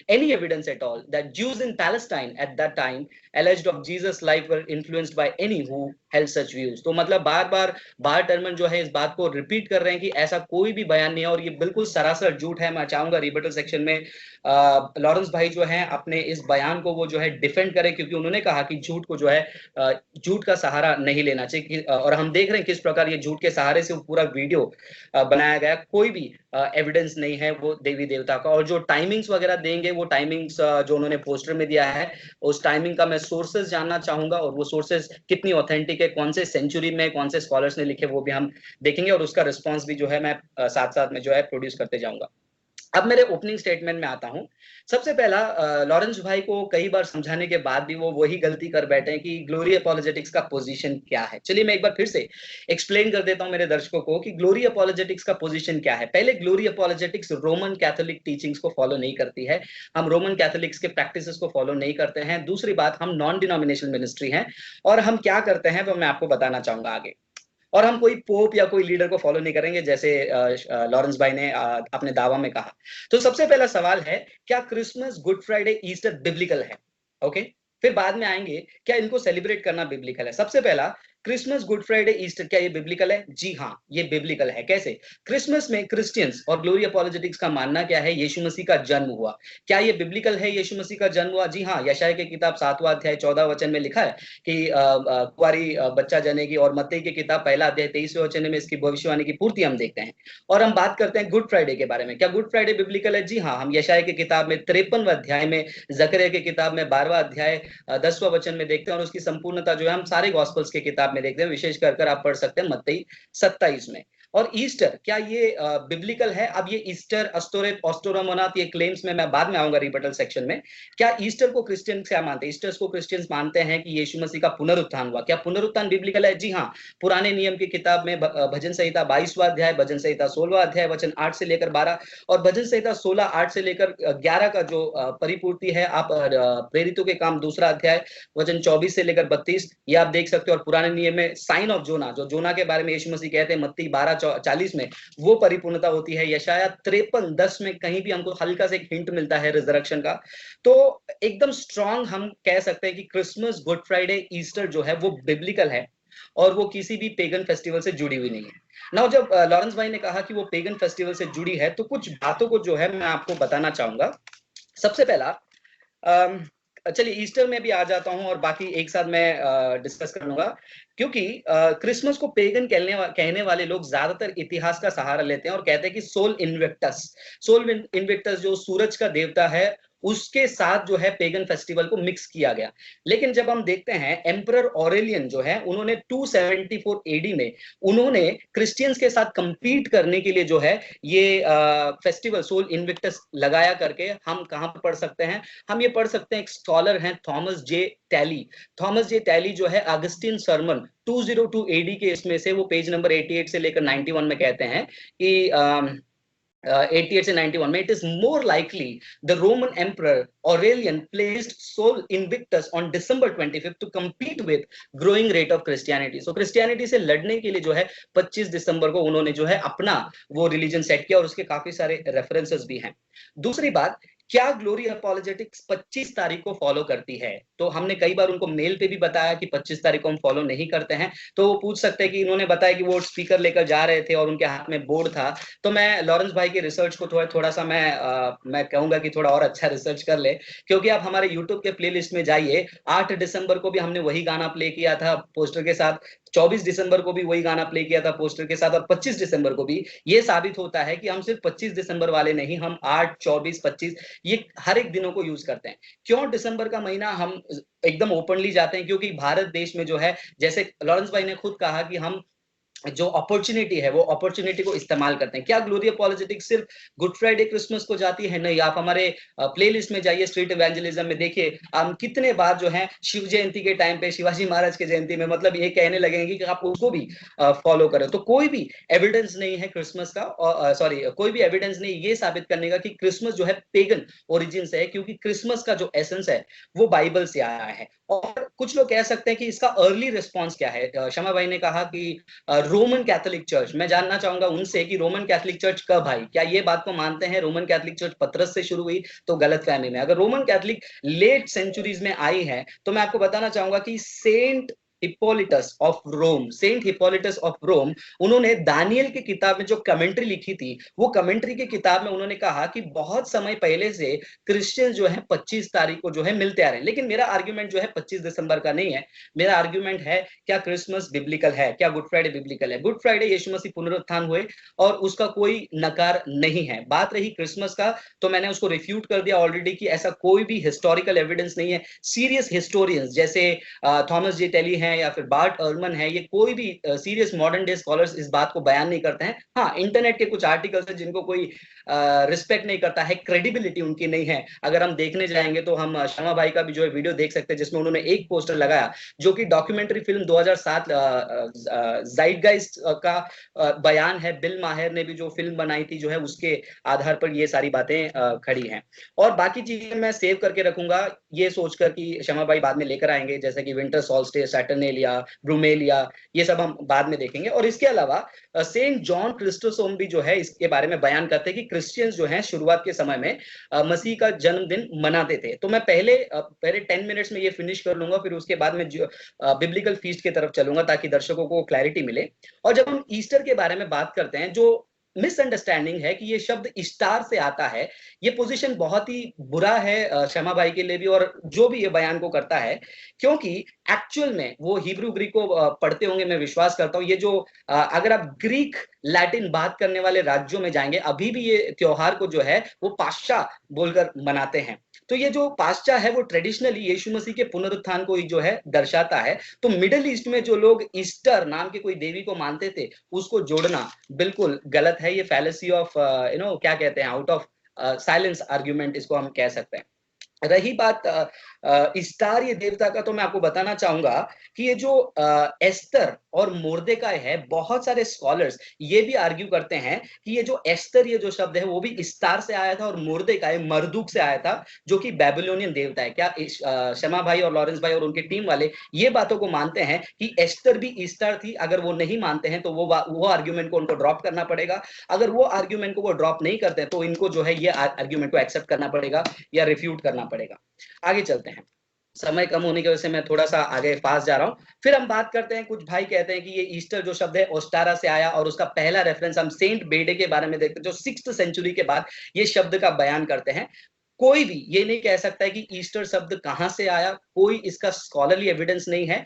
any evidence at all, that Jews in Palestine at that time alleged of Jesus' life were influenced by any who held such views. तो मतलब बार बार BART Arman जो है इस बात को repeat कर रहे हैं कि ऐसा कोई भी बयान नहीं है और ये बिल्कुल सरासर झूठ है। मैं चाहूंगा रिबटल सेक्शन में लॉरेंस भाई जो है अपने इस बयान को वो जो है डिफेंड करें, क्योंकि उन्होंने कहा कि झूठ को जो है झूठ का सहारा नहीं लेना चाहिए। और हम देख रहे हैं किस प्रकार ये झूठ के सहारे से वो पूरा वीडियो बनाया गया, कोई भी एविडेंस नहीं है वो देवी देवता का। और जो टाइमिंग्स वगैरह देंगे, वो टाइमिंग्स जो उन्होंने पोस्टर में दिया है, उस टाइमिंग का मैं सोर्सेज जानना चाहूंगा, और वो सोर्सेज कितनी ऑथेंटिक है, कौन से सेंचुरी में कौन से स्कॉलर्स ने लिखे, वो भी हम देखेंगे, और उसका रिस्पॉन्स भी जो है मैं साथ साथ में जो है प्रोड्यूस करते जाऊंगा। अब मेरे ओपनिंग स्टेटमेंट में आता हूं। सबसे पहला, लॉरेंस भाई को कई बार समझाने के बाद भी वो वही गलती कर बैठे हैं कि ग्लोरी अपोलोजेटिक्स का पोजीशन क्या है। चलिए मैं एक बार फिर से एक्सप्लेन कर देता हूं मेरे दर्शकों को कि ग्लोरी अपोलोजेटिक्स का पोजीशन क्या है। पहले, glory apologetics Roman Catholic teachings को फॉलो नहीं करती है, हम रोमन कैथोलिक्स के प्रैक्टिसेस को फॉलो नहीं करते हैं। दूसरी बात, हम नॉन डिनोमिनेशनल मिनिस्ट्री हैं, और हम क्या करते हैं वो मैं आपको बताना चाहूंगा आगे। और हम कोई पोप या कोई लीडर को फॉलो नहीं करेंगे, जैसे लॉरेंस भाई ने अपने दावा में कहा। तो सबसे पहला सवाल है, क्या Christmas, good Friday, Easter biblical है? ओके, फिर बाद में आएंगे क्या इनको सेलिब्रेट करना बिब्लिकल है। सबसे पहला, क्रिसमस, गुड फ्राइडे, ईस्टर क्या ये बिब्लिकल है? जी हाँ, ये बिब्लिकल है। कैसे? क्रिसमस में क्रिश्चियंस और ग्लोरी अपोलोजेटिक्स का मानना क्या है? यीशु मसीह का जन्म हुआ। क्या ये बिब्लिकल है यीशु मसीह का जन्म हुआ? जी हाँ, यशायाह की किताब 7वां अध्याय 14 वचन में लिखा है कि कुंवारी बच्चा जनेगी, और मत्ती की किताब 1 अध्याय 23वें वचन में इसकी भविष्यवाणी की पूर्ति हम देखते हैं। और हम बात करते हैं गुड फ्राइडे के बारे में। क्या गुड फ्राइडे बिब्लिकल है? जी हाँ, हम यशायाह की किताब में 53वें अध्याय में, जकरिया की किताब में 12वां अध्याय 10वां वचन में देखते हैं, और उसकी संपूर्णता जो है हम सारे गॉस्पेल्स की किताब में देखते हैं। विशेष कर आप पढ़ सकते हैं मत्ती 27 में। और ईस्टर क्या ये बिब्लिकल है? अब ये ईस्टर, अस्तोरेत, ऑस्टोरोमोनात, ये क्लेम्स में मैं बाद में आऊंगा रिबटल सेक्शन में। क्या ईस्टर को क्रिश्चियन क्या मानते हैं? ईस्टर को क्रिश्चियंस मानते हैं कि यीशु मसीह का पुनरुत्थान हुआ। क्या पुनरुत्थान बिब्लिकल है? जी हाँ, पुराने नियम की किताब में भजन संहिता 22वां अध्याय, भजन संहिता 16वां अध्याय वचन 8 से लेकर 12, और भजन संहिता 16 8 से लेकर 11 का जो परिपूर्ति है, आप प्रेरितों के काम 2रा अध्याय वचन 24 से लेकर 32 ये आप देख सकते हो। और पुराने नियम में साइन ऑफ जोना, जो जोना के बारे में यीशु मसीह कहते हैं मत्ती 12:40 में, वो परिपूर्णता होती है। यशायाह 53:10 में कहीं भी हमको हल्का से एक हिंट मिलता है रिजरेक्शन का। तो एकदम स्ट्रांग हम कह सकते हैं कि क्रिसमस, गुड फ्राइडे, ईस्टर जो है वो बिब्लिकल है, और वो किसी भी पेगन फेस्टिवल से जुड़ी हुई नहीं है। नाउ जब लॉरेंस भाई ने कहा कि वो पेगन फेस्टिवल से जुड़ी है, तो कुछ बातों को जो है मैं आपको बताना चाहूंगा। सबसे पहला, चलिए ईस्टर में भी आ जाता हूं, और बाकी एक साथ मैं डिस्कस करूंगा, क्योंकि क्रिसमस को पेगन कहने वाले लोग ज्यादातर इतिहास का सहारा लेते हैं और कहते हैं कि सोल इन्विक्टस जो सूरज का देवता है, उसके साथ जो है पेगन फेस्टिवल को मिक्स किया गया। लेकिन जब हम देखते हैं एम्परर ऑरेलियन जो है, उन्होंने 274 एडी में उन्होंने क्रिश्चियंस के साथ कंपीट करने के लिए जो है ये फेस्टिवल सोल इन्विक्टस लगाया करके हम कहां पर पढ़ सकते हैं? हम ये पढ़ सकते हैं, एक स्कॉलर हैं थॉमस जे टैली जो है अगस्टिन सरमन 202 एडी के इसमें से, वो पेज नंबर 88 से लेकर 91 में कहते हैं कि 88 से 91 में, it is more likely the Roman emperor Aurelian placed Sol Invictus on December 25 to compete with growing rate of Christianity. So Christianity से लड़ने के लिए जो है 25 दिसंबर को उन्होंने जो है अपना वो रिलीजन सेट किया, और उसके काफी सारे रेफरेंसेस भी हैं। दूसरी बात, क्या ग्लोरी अपोलोजेटिक्स 25 तारीख को फॉलो करती है? तो हमने कई बार उनको मेल पे भी बताया कि 25 तारीख को हम फॉलो नहीं करते हैं। तो वो पूछ सकते हैं कि इन्होंने बताया कि वो स्पीकर लेकर जा रहे थे और उनके हाथ में बोर्ड था। तो मैं लॉरेंस भाई की रिसर्च को थोड़ा सा मैं कहूंगा कि थोड़ा और अच्छा रिसर्च कर ले, क्योंकि आप हमारे यूट्यूब के प्लेलिस्ट में जाइए, 8 दिसंबर को भी हमने वही गाना प्ले किया था पोस्टर के साथ, 24 दिसंबर को भी वही गाना प्ले किया था पोस्टर के साथ, और 25 दिसंबर को भी। ये साबित होता है कि हम सिर्फ 25 दिसंबर वाले नहीं, हम 8, 24, 25 ये हर एक दिनों को यूज करते हैं। क्यों दिसंबर का महीना हम एकदम ओपनली जाते हैं? क्योंकि भारत देश में जो है, जैसे लॉरेंस भाई ने खुद कहा कि हम जो अपॉर्चुनिटी है वो अपॉर्चुनिटी को इस्तेमाल करते हैं। क्या ग्लोरी अपोलोजेटिक्स सिर्फ गुड फ्राइडे क्रिसमस को जाती है? नहीं, आप हमारे प्लेलिस्ट में जाइए, स्ट्रीट इवेंजलिज्म में देखिए, हम कितने बार जो है शिव जयंती के टाइम पे, शिवाजी महाराज के जयंती में, मतलब ये कहने लगेंगे कि आप उसको भी फॉलो करें। तो कोई भी एविडेंस नहीं है क्रिसमस का, सॉरी, कोई भी एविडेंस नहीं ये साबित करने का कि क्रिसमस जो है पेगन ओरिजिन से है, क्योंकि क्रिसमस का जो एसेंस है वो बाइबल से आया है। और कुछ लोग कह सकते हैं कि इसका अर्ली रिस्पॉन्स क्या है। शमा भाई ने कहा कि रोमन कैथोलिक चर्च, मैं जानना चाहूंगा उनसे कि रोमन कैथोलिक चर्च कब आई? क्या ये बात को मानते हैं रोमन कैथोलिक चर्च पतरस से शुरू हुई? तो गलत फहमी में। अगर रोमन कैथोलिक लेट सेंचुरीज में आई है, तो मैं आपको बताना चाहूंगा कि सेंट हिप्पोलिटस ऑफ रोम, उन्होंने दानियल की किताब में जो कमेंट्री लिखी थी, वो कमेंट्री की किताब में उन्होंने कहा कि बहुत समय पहले से क्रिश्चियन जो है 25 तारीख को जो है मिलते आ रहे हैं। लेकिन मेरा आर्ग्यूमेंट जो है 25 दिसंबर का नहीं है। मेरा आर्ग्यूमेंट है, क्या क्रिसमस बिब्लिकल है? क्या गुड फ्राइडे बिब्लिकल है? गुड फ्राइडे यीशु मसीह पुनरुत्थान हुए और उसका कोई नकार नहीं है। बात रही क्रिसमस का, तो मैंने उसको रिफ्यूट कर दिया ऑलरेडी कि ऐसा कोई भी हिस्टोरिकल एविडेंस नहीं है। सीरियस हिस्टोरियंस जैसे थॉमस जे टेली है या फिर बार्ट अर्मन है, ये कोई भी सीरियस मॉडर्न डे स्कॉलर्स इस बात को बयान नहीं करते हैं। हाँ, इंटरनेट के कुछ आर्टिकल्स हैं जिनको कोई रिस्पेक्ट नहीं करता है, क्रेडिबिलिटी उनकी नहीं है। अगर हम देखने जाएंगे तो हम शर्मा भाई का भी जो है वीडियो देख सकते हैं, जिसमें उन्होंने एक पोस्टर लगाया जो कि डॉक्यूमेंट्री फिल्म 2007 ज़ाइटगाइस्ट का बयान है। बिल माहिर ने भी जो फिल्म बनाई थी जो है, उसके आधार पर ये सारी बातें खड़ी हैं। और बाकी चीजें मैं सेव करके रखूंगा, ये सोचकर कि शमा भाई बाद में लेकर आएंगे, जैसे कि विंटर सॉल्स्टिस, सैटर्न सैटर्नेलिया, ब्रूमेलिया, ये सब हम बाद में देखेंगे। और इसके अलावा सेंट जॉन क्रिस्टोसोम भी जो है इसके बारे में बयान करते हैं कि क्रिश्चियंस जो हैं शुरुआत के समय में मसीह का जन्मदिन मनाते थे। तो मैं पहले 10 मिनट्स में ये फिनिश कर लूंगा, फिर उसके बाद में बिब्लिकल फीस्ट की तरफ चलूंगा ताकि दर्शकों को क्लैरिटी मिले। और जब हम ईस्टर के बारे में बात करते हैं, जो मिसअंडरस्टैंडिंग है कि ये शब्द स्टार से आता है, ये पोजीशन बहुत ही बुरा है शमा भाई के लिए भी और जो भी ये बयान को करता है, क्योंकि एक्चुअल में वो हिब्रू ग्रीक को पढ़ते होंगे, मैं विश्वास करता हूँ। ये जो अगर आप ग्रीक लैटिन बात करने वाले राज्यों में जाएंगे, अभी भी ये त्योहार को जो है वो पाश्चा बोलकर मनाते हैं। तो ये जो पाश्चा है वो ट्रेडिशनली यीशु मसीह के पुनरुत्थान को ही जो है दर्शाता है। तो मिडिल ईस्ट में जो लोग ईस्टर नाम के कोई देवी को मानते थे, उसको जोड़ना बिल्कुल गलत है। ये फैलेसी ऑफ क्या कहते हैं, आउट ऑफ साइलेंस आर्ग्यूमेंट इसको हम कह सकते हैं। रही बात स्टार ये देवता का, तो मैं आपको बताना चाहूंगा कि ये जो एस्तर और मोर्देकाई है, बहुत सारे स्कॉलर्स ये भी आर्ग्यू करते हैं कि ये जो एस्तर ये जो शब्द है वो भी स्टार से आया था और मोर्देकाई मरदूक से आया था, जो कि बेबीलोनियन देवता है। क्या शमा भाई और लॉरेंस भाई और उनके टीम वाले ये बातों को मानते हैं कि एस्तर भी स्टार थी? अगर वो नहीं मानते हैं तो वो आर्ग्यूमेंट को उनको ड्रॉप करना पड़ेगा। अगर वो आर्ग्यूमेंट को वो ड्रॉप नहीं करते हैं तो इनको जो है ये आर्ग्यूमेंट को एक्सेप्ट करना पड़ेगा या रिफ्यूट करना पड़ेगा। आगे चलते हैं, समय कम होने की वजह से मैं थोड़ा सा आगे पास जा रहा हूं। फिर हम बात करते हैं, कुछ भाई कहते हैं कि ये ईस्टर जो शब्द है ओस्टारा से आया और उसका पहला रेफरेंस हम सेंट बेडे के बारे में देखते हैं, जो 6th सेंचुरी के बाद ये शब्द का बयान करते हैं। कोई भी ये नहीं कह सकता है कि ईस्टर शब्द कहां से आया, कोई इसका स्कॉलरली एविडेंस नहीं है।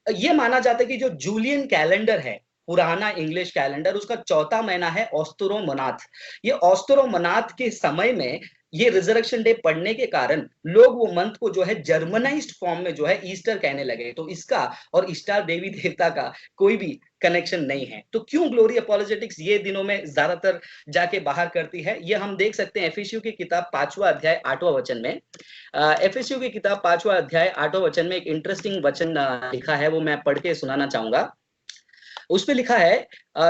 ये माना जाता है कि जो जूलियन कैलेंडर है, पुराना इंग्लिश कैलेंडर, उसका चौथा महीना है ऑस्ट्रोमनाथ। ये ऑस्ट्रोमनाथ के समय में ये रिजरेक्शन डे पढ़ने के कारण लोग वो मंथ को जो है जर्मनाइज्ड फॉर्म में जो है ईस्टर कहने लगे। तो इसका और ईस्टर देवी देवता का कोई भी कनेक्शन नहीं है। तो क्यों ग्लोरी अपोलोजेटिक्स ये दिनों में ज्यादातर जाके बाहर करती है, ये हम देख सकते हैं एफएसयू की किताब 5वां अध्याय 8वां वचन में। एफएसयू की किताब 5वां अध्याय 8वां वचन में एक इंटरेस्टिंग वचन लिखा है, वो मैं पढ़ के सुनाना चाहूंगा। उसमें लिखा है,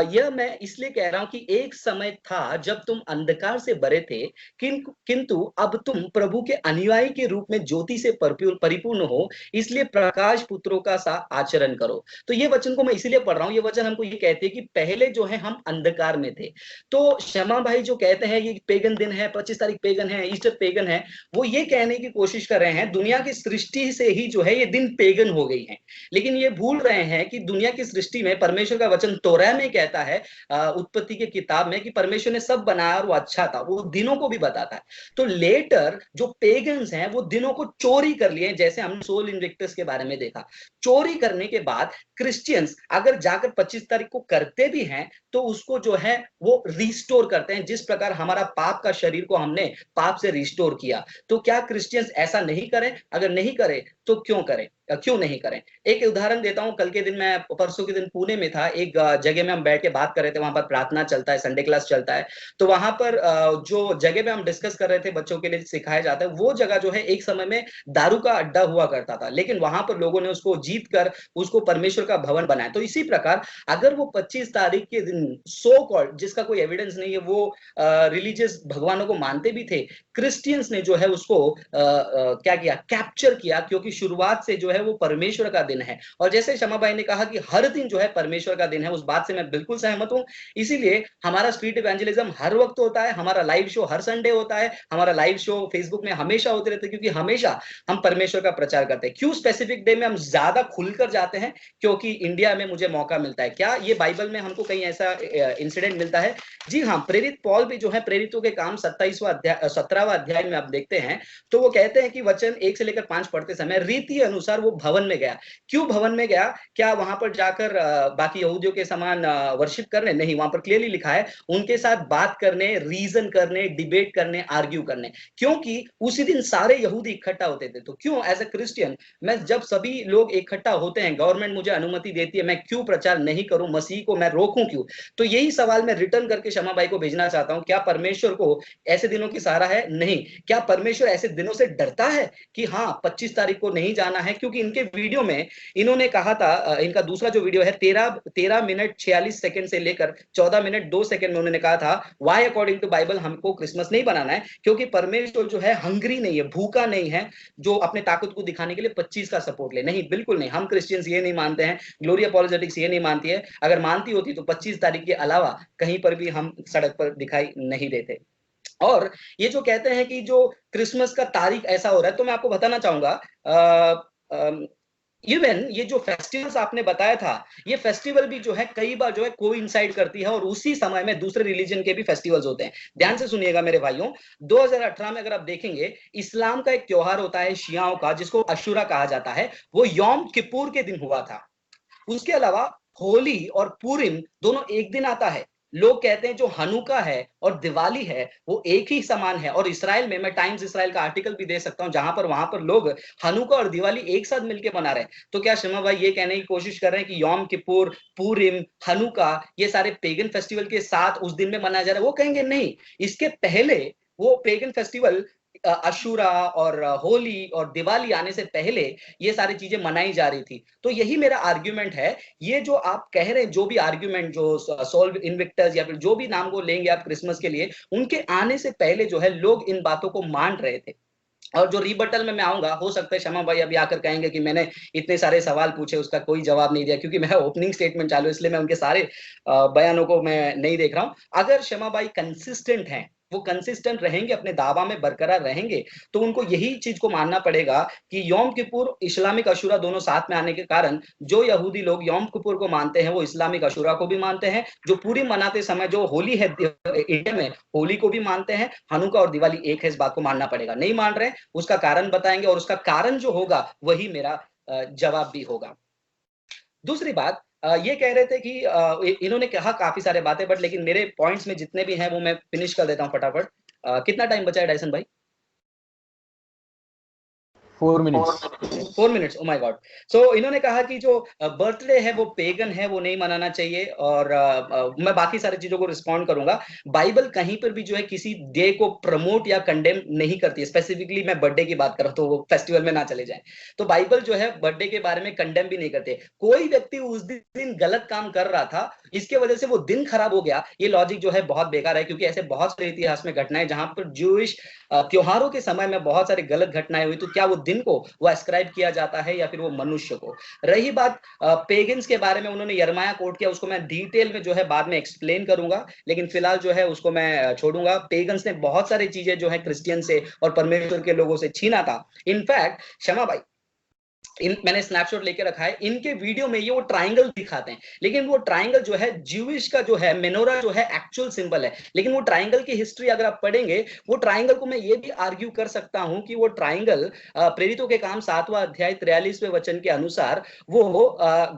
यह मैं इसलिए कह रहा हूं कि एक समय था जब तुम अंधकार से भरे थे, किंतु अब तुम प्रभु के अनुयायी के रूप में ज्योति से परिपूर्ण हो, इसलिए प्रकाश पुत्रों का सा आचरण करो। तो ये वचन को मैं इसीलिए पढ़ रहा हूं, ये वचन हमको ये कहते हैं कि पहले जो है हम अंधकार में थे। तो शमा भाई जो कहते हैं ये पेगन दिन है, 25 तारीख पेगन है, ईस्टर पेगन है, वो ये कहने की कोशिश कर रहे हैं दुनिया की सृष्टि से ही जो है ये दिन पेगन हो गई है। लेकिन ये भूल रहे हैं कि दुनिया की सृष्टि में परमेश्वर का वचन तोरा में कहता है, उत्पत्ति की किताब में, कि परमेश्वर ने सब बनाया और वो अच्छा था, वो दिनों को भी बताता है। तो लेटर जो पेगन्स हैं वो दिनों को चोरी कर लिए, जैसे हमने सोल इन्विक्टस के बारे में देखा। चोरी करने के बाद क्रिश्चियंस अगर जाकर 25 तारीख को करते भी हैं तो उसको जो है वो रिस्टोर करते हैं, जिस प्रकार हमारा पाप का शरीर को हमने पाप से रिस्टोर किया। तो क्या क्रिश्चियंस ऐसा नहीं करें? अगर नहीं करें तो क्यों नहीं करें? एक उदाहरण देता हूं। कल के दिन मैं परसों के दिन पुणे में था, एक जगह में हम बैठ के बात कर रहे थे, वहां पर प्रार्थना चलता है, संडे क्लास चलता है। तो वहां पर जो जगह पे हम डिस्कस कर रहे थे, बच्चों के लिए सिखाया जाता है, वो जगह जो है एक समय में दारू का अड्डा हुआ करता था, लेकिन वहां पर लोगों ने उसको जीत कर उसको परमेश्वर का भवन बनाया। तो इसी प्रकार अगर वो 25 तारीख के दिन सो कॉल्ड, जिसका कोई एविडेंस नहीं है, वो रिलीजियस भगवानों को मानते भी थे, क्रिश्चियंस ने जो है उसको क्या किया, कैप्चर किया, क्योंकि शुरुआत से जो है वो परमेश्वर का दिन है। और जैसे शमा भाई ने कहा कि हर दिन जो है परमेश्वर का दिन है, उस बात से मैं बिल्कुल सहमत हूं। इसीलिए हमारा स्ट्रीट इवेंजलिज्म हर वक्त होता है, हमारा लाइव शो हर संडे होता है, हमारा लाइव शो फेसबुक में हमेशा होते रहते हैं, क्योंकि हमेशा हम परमेश्वर का प्रचार करते हैं। क्यों स्पेसिफिक डे में हम ज्यादा खुलकर जाते हैं? क्योंकि इंडिया में मुझे मौका मिलता है। क्या ये बाइबल में हमको कहीं ऐसा इंसिडेंट मिलता है? जी हाँ, प्रेरित पॉल भी जो है प्रेरितों के काम 17वां अध्याय में आप देखते हैं तो वो कहते हैं कि वचन 1 से लेकर 5 पढ़ते समय रीति अनुसार वो भवन में गया। क्यों भवन में गया? क्या वहां पर जाकर बाकी यहूदियों के समान वर्शिप करने? नहीं, वहां पर क्लियरली लिखा है उनके साथ बात करने, रीजन करने, डिबेट करने, आर्ग्यू करने, क्योंकि उसी दिन सारे यहूदी इकट्ठा होते थे। तो क्यों एज ए क्रिश्चियन मैं, जब सभी लोग इकट्ठा होते हैं, गवर्नमेंट मुझे अनुमति देती है, मैं क्यों प्रचार नहीं करूं? मसीह को मैं रोकूं क्यों? तो यही सवाल मैं रिटर्न करके शमा भाई को भेजना चाहता हूं। क्या परमेश्वर को ऐसे दिनों की सहारा है? नहीं। क्या परमेश्वर ऐसे दिनों से डरता है कि हाँ 25 तारीख को नहीं जाना है? क्योंकि क्योंकि इनके वीडियो में इन्होंने कहा था, इनका दूसरा जो वीडियो है 13 मिनट 46 सेकंड से लेकर 14 मिनट 2 सेकंड में उन्होंने कहा था व्हाई अकॉर्डिंग टू बाइबल हमको क्रिसमस नहीं बनाना है, क्योंकि परमेश्वर जो है हंग्री नहीं है, भूखा नहीं है जो अपने ताकत को दिखाने के लिए 25 का सपोर्ट ले। नहीं, बिल्कुल नहीं, हम क्रिश्चियंस ये नहीं मानते हैं, ग्लोरी अपॉलोजेटिक्स ये नहीं मानती है। अगर मानती होती तो 25 तारीख के अलावा कहीं पर भी हम सड़क पर दिखाई नहीं देते। और ये जो कहते हैं कि जो क्रिसमस का तारीख ऐसा हो रहा है, तो मैं आपको बताना चाहूंगा इवन ये जो फेस्टिवल्स आपने बताया था, ये फेस्टिवल भी जो है कई बार जो है कोइंसाइड करती है और उसी समय में दूसरे रिलीजन के भी फेस्टिवल्स होते हैं। ध्यान से सुनिएगा मेरे भाइयों, 2018 में अगर आप देखेंगे, इस्लाम का एक त्योहार होता है शियाओं का जिसको अशूरा कहा जाता है, वो यौम किपुर के दिन हुआ था। उसके अलावा होली और पूरिम दोनों एक दिन आता है। लोग कहते हैं जो हनुका है और दिवाली है वो एक ही समान है, और इसराइल में, मैं टाइम्स इसराइल का आर्टिकल भी दे सकता हूं जहां पर वहां पर लोग हनुका और दिवाली एक साथ मिलकर मना रहे हैं। तो क्या शर्मा भाई ये कहने की कोशिश कर रहे हैं कि यौम किपुर, पूरिम, हनुका ये सारे पेगन फेस्टिवल के साथ उस दिन में मनाया जा रहा है? वो कहेंगे नहीं, इसके पहले वो पेगन फेस्टिवल अशूरा और होली और दिवाली आने से पहले ये सारी चीजें मनाई जा रही थी। तो यही मेरा आर्ग्यूमेंट है। ये जो आप कह रहे हैं, जो भी आर्ग्यूमेंट, जो सोल इन्विक्टस या फिर जो भी नाम को लेंगे आप क्रिसमस के लिए, उनके आने से पहले जो है लोग इन बातों को मान रहे थे। और जो रिबटल में मैं आऊंगा, हो सकता है शमा भाई अभी आकर कहेंगे कि मैंने इतने सारे सवाल पूछे उसका कोई जवाब नहीं दिया, क्योंकि मैं ओपनिंग स्टेटमेंट चालू, इसलिए मैं उनके सारे बयानों को मैं नहीं देख रहा हूं। अगर शमा भाई कंसिस्टेंट हैं, वो कंसिस्टेंट रहेंगे, अपने दावा में बरकरार रहेंगे, तो उनको यही चीज को मानना पड़ेगा कि यौम किपुर, इस्लामिक अशूरा दोनों साथ में आने के कारण जो यहूदी लोग यौम किपुर को मानते हैं वो इस्लामिक अशूरा को भी मानते हैं। जो पूरी मनाते समय जो होली है इंडिया में, होली को भी मानते हैं। हनुका और दिवाली एक है, इस बात को मानना पड़ेगा। नहीं मान रहे, उसका कारण बताएंगे, और उसका कारण जो होगा वही मेरा जवाब भी होगा। दूसरी बात, ये कह रहे थे कि इन्होंने कहा काफी सारे बातें, बट लेकिन मेरे पॉइंट्स में जितने भी हैं वो मैं फिनिश कर देता हूं फटाफट। कितना टाइम बचा है डायसन भाई? 4 minutes. 4 minutes, oh my god. So इन्होंने कहा कि जो बर्थडे है वो पेगन है, वो नहीं मनाना चाहिए, और मैं बाकी सारी चीजों को रिस्पॉन्ड करूंगा। बाइबल कहीं पर भी जो है किसी डे को प्रमोट या कंडेम नहीं करती है। स्पेसिफिकली मैं बर्थडे की बात कर रहा हूं, तो वो फेस्टिवल में ना चले जाए। तो बाइबल जो है बर्थडे के बारे में कंडेम भी नहीं करते। कोई व्यक्ति उस दिन गलत काम कर रहा था, इसके वजह से वो दिन खराब हो गया, ये लॉजिक जो है बहुत बेकार है, क्योंकि ऐसे बहुत सारे इतिहास में घटनाएं जहां पर ज्यूइश त्योहारों के समय में बहुत सारी गलत घटनाएं हुई, तो क्या वो दिन को वो एस्क्राइब किया जाता है या फिर वो मनुष्य को? रही बात पेगन्स के बारे में, उन्होंने यिर्मयाह कोट किया, उसको मैं डिटेल में जो है बाद में एक्सप्लेन करूंगा, लेकिन फिलहाल जो है उसको मैं छोड़ूंगा। पेगन्स ने बहुत सारी चीजें जो है क्रिश्चियन से और परमेश्वर के लोगों से छीना था। इनफैक्ट शमा भाई, मैंने स्नैपशॉट लेके रखा है, इनके वीडियो में ये वो ट्रायंगल दिखाते हैं, लेकिन वो ट्रायंगल जो है ज्यूइश का जो है मेनोरा जो है एक्चुअल सिंबल है। लेकिन वो ट्रायंगल की हिस्ट्री अगर आप पढ़ेंगे, वो ट्रायंगल को मैं ये भी आर्ग्यू कर सकता हूं कि वो ट्रायंगल प्रेरितों के काम 7वां अध्याय 43वें वचन के अनुसार वो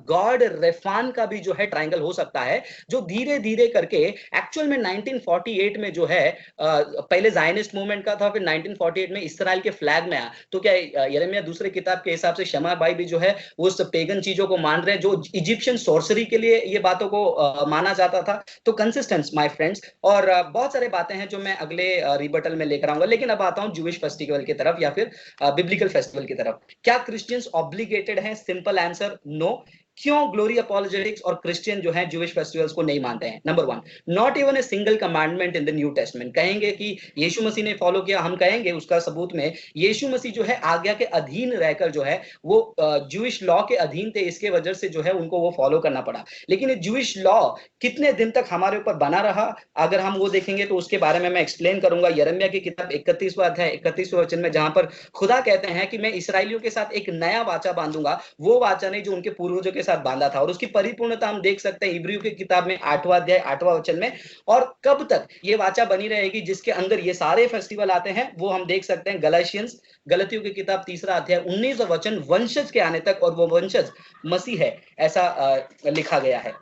गॉड रेफान का भी जो है ट्रायंगल हो सकता है, जो धीरे धीरे करके एक्चुअल में 1948 में जो है पहले जायनिस्ट मूवमेंट का था, फिर 1948 में इसराइल के फ्लैग में आया। तो क्या यिर्मयाह दूसरे किताब के हिसाब से भाई भी जो है उस पेगन चीजों को मान रहे हैं, जो इजिप्शियन सॉर्सरी के लिए ये बातों को माना जाता था? तो कंसिस्टेंस माय फ्रेंड्स, और बहुत सारे बातें हैं जो मैं अगले रिबटल में लेकर आऊंगा। लेकिन अब आता हूं ज्यूइश फेस्टिवल की तरफ या फिर बिब्लिकल फेस्टिवल की तरफ। क्या क्रिश्चियंस ऑब्लिगेटेड हैं? Simple answer, no. क्यों ग्लोरी अपॉलोजेटिक्स और क्रिश्चियन जो है ज्यूइश फेस्टिवल्स को नहीं मानते हैं? Number 1, not even a single commandment in the new testament. कहेंगे कि यीशु मसीह ने फॉलो किया, हम कहेंगे उसका सबूत में यीशु मसीह जो है आज्ञा के अधीन रहकर जो है वो ज्यूइश लॉ के अधीन थे, इसके वजह से जो है उनको वो फॉलो करना पड़ा। लेकिन ये ज्यूइश लॉ कितने दिन तक हमारे ऊपर बना रहा, अगर हम वो देखेंगे तो उसके बारे में मैं एक्सप्लेन करूंगा। यिर्मयाह की किताब 31वां अध्याय 31वें वचन में, जहां पर खुदा कहते हैं कि मैं इसराइलियों के साथ एक नया वाचा बांधूंगा, वो वाचा नहीं जो उनके पूर्वजों के साथ बांधा था। और उसकी परिपूर्णता हम देख सकते हैं इब्रियों की किताब में 8वां अध्याय 8वां वचन में। और कब तक ये वाचा बनी रहेगी जिसके अंदर ये सारे फेस्टिवल आते हैं, वो हम देख सकते हैं गलातियंस, गलतियों की किताब 3 अध्याय 19वां वचन, वंशज के आने तक, और वो वंशज मसीह है, ऐसा लिखा गया है।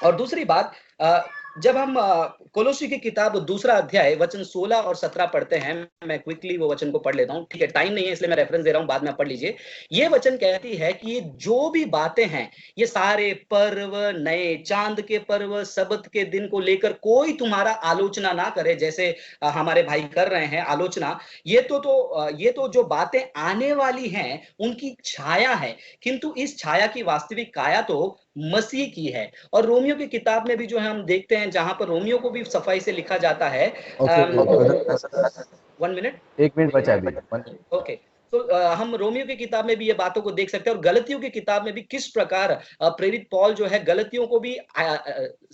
और दूसरी बात, जब हम कोलोसी की किताब दूसरा अध्याय वचन 16 और 17 पढ़ते हैं, मैं क्विकली वो वचन को पढ़ लेता हूँ, ठीक है, टाइम नहीं है इसलिए मैं रेफरेंस दे रहा हूँ, बाद में आप पढ़ लीजिए। ये वचन कहती है कि ये जो भी बातें हैं, ये सारे पर्व, नए चांद के पर्व, सबत के दिन को लेकर कोई तुम्हारा आलोचना ना करे, जैसे हमारे भाई कर रहे हैं आलोचना। ये तो जो बातें आने वाली हैं उनकी छाया है, किंतु इस छाया की वास्तविक काया तो मसीह की है। और रोमियो की किताब में भी जो है हम देखते हैं, जहां पर रोमियो को भी सफाई से लिखा जाता है। Okay brother, 1 minute. 1 मिनट बचा अभी। ओके, तो हम रोमियो की किताब में भी ये बातों को देख सकते हैं, और गलतियों की किताब में भी किस प्रकार प्रेरित पौल जो है गलतियों को भी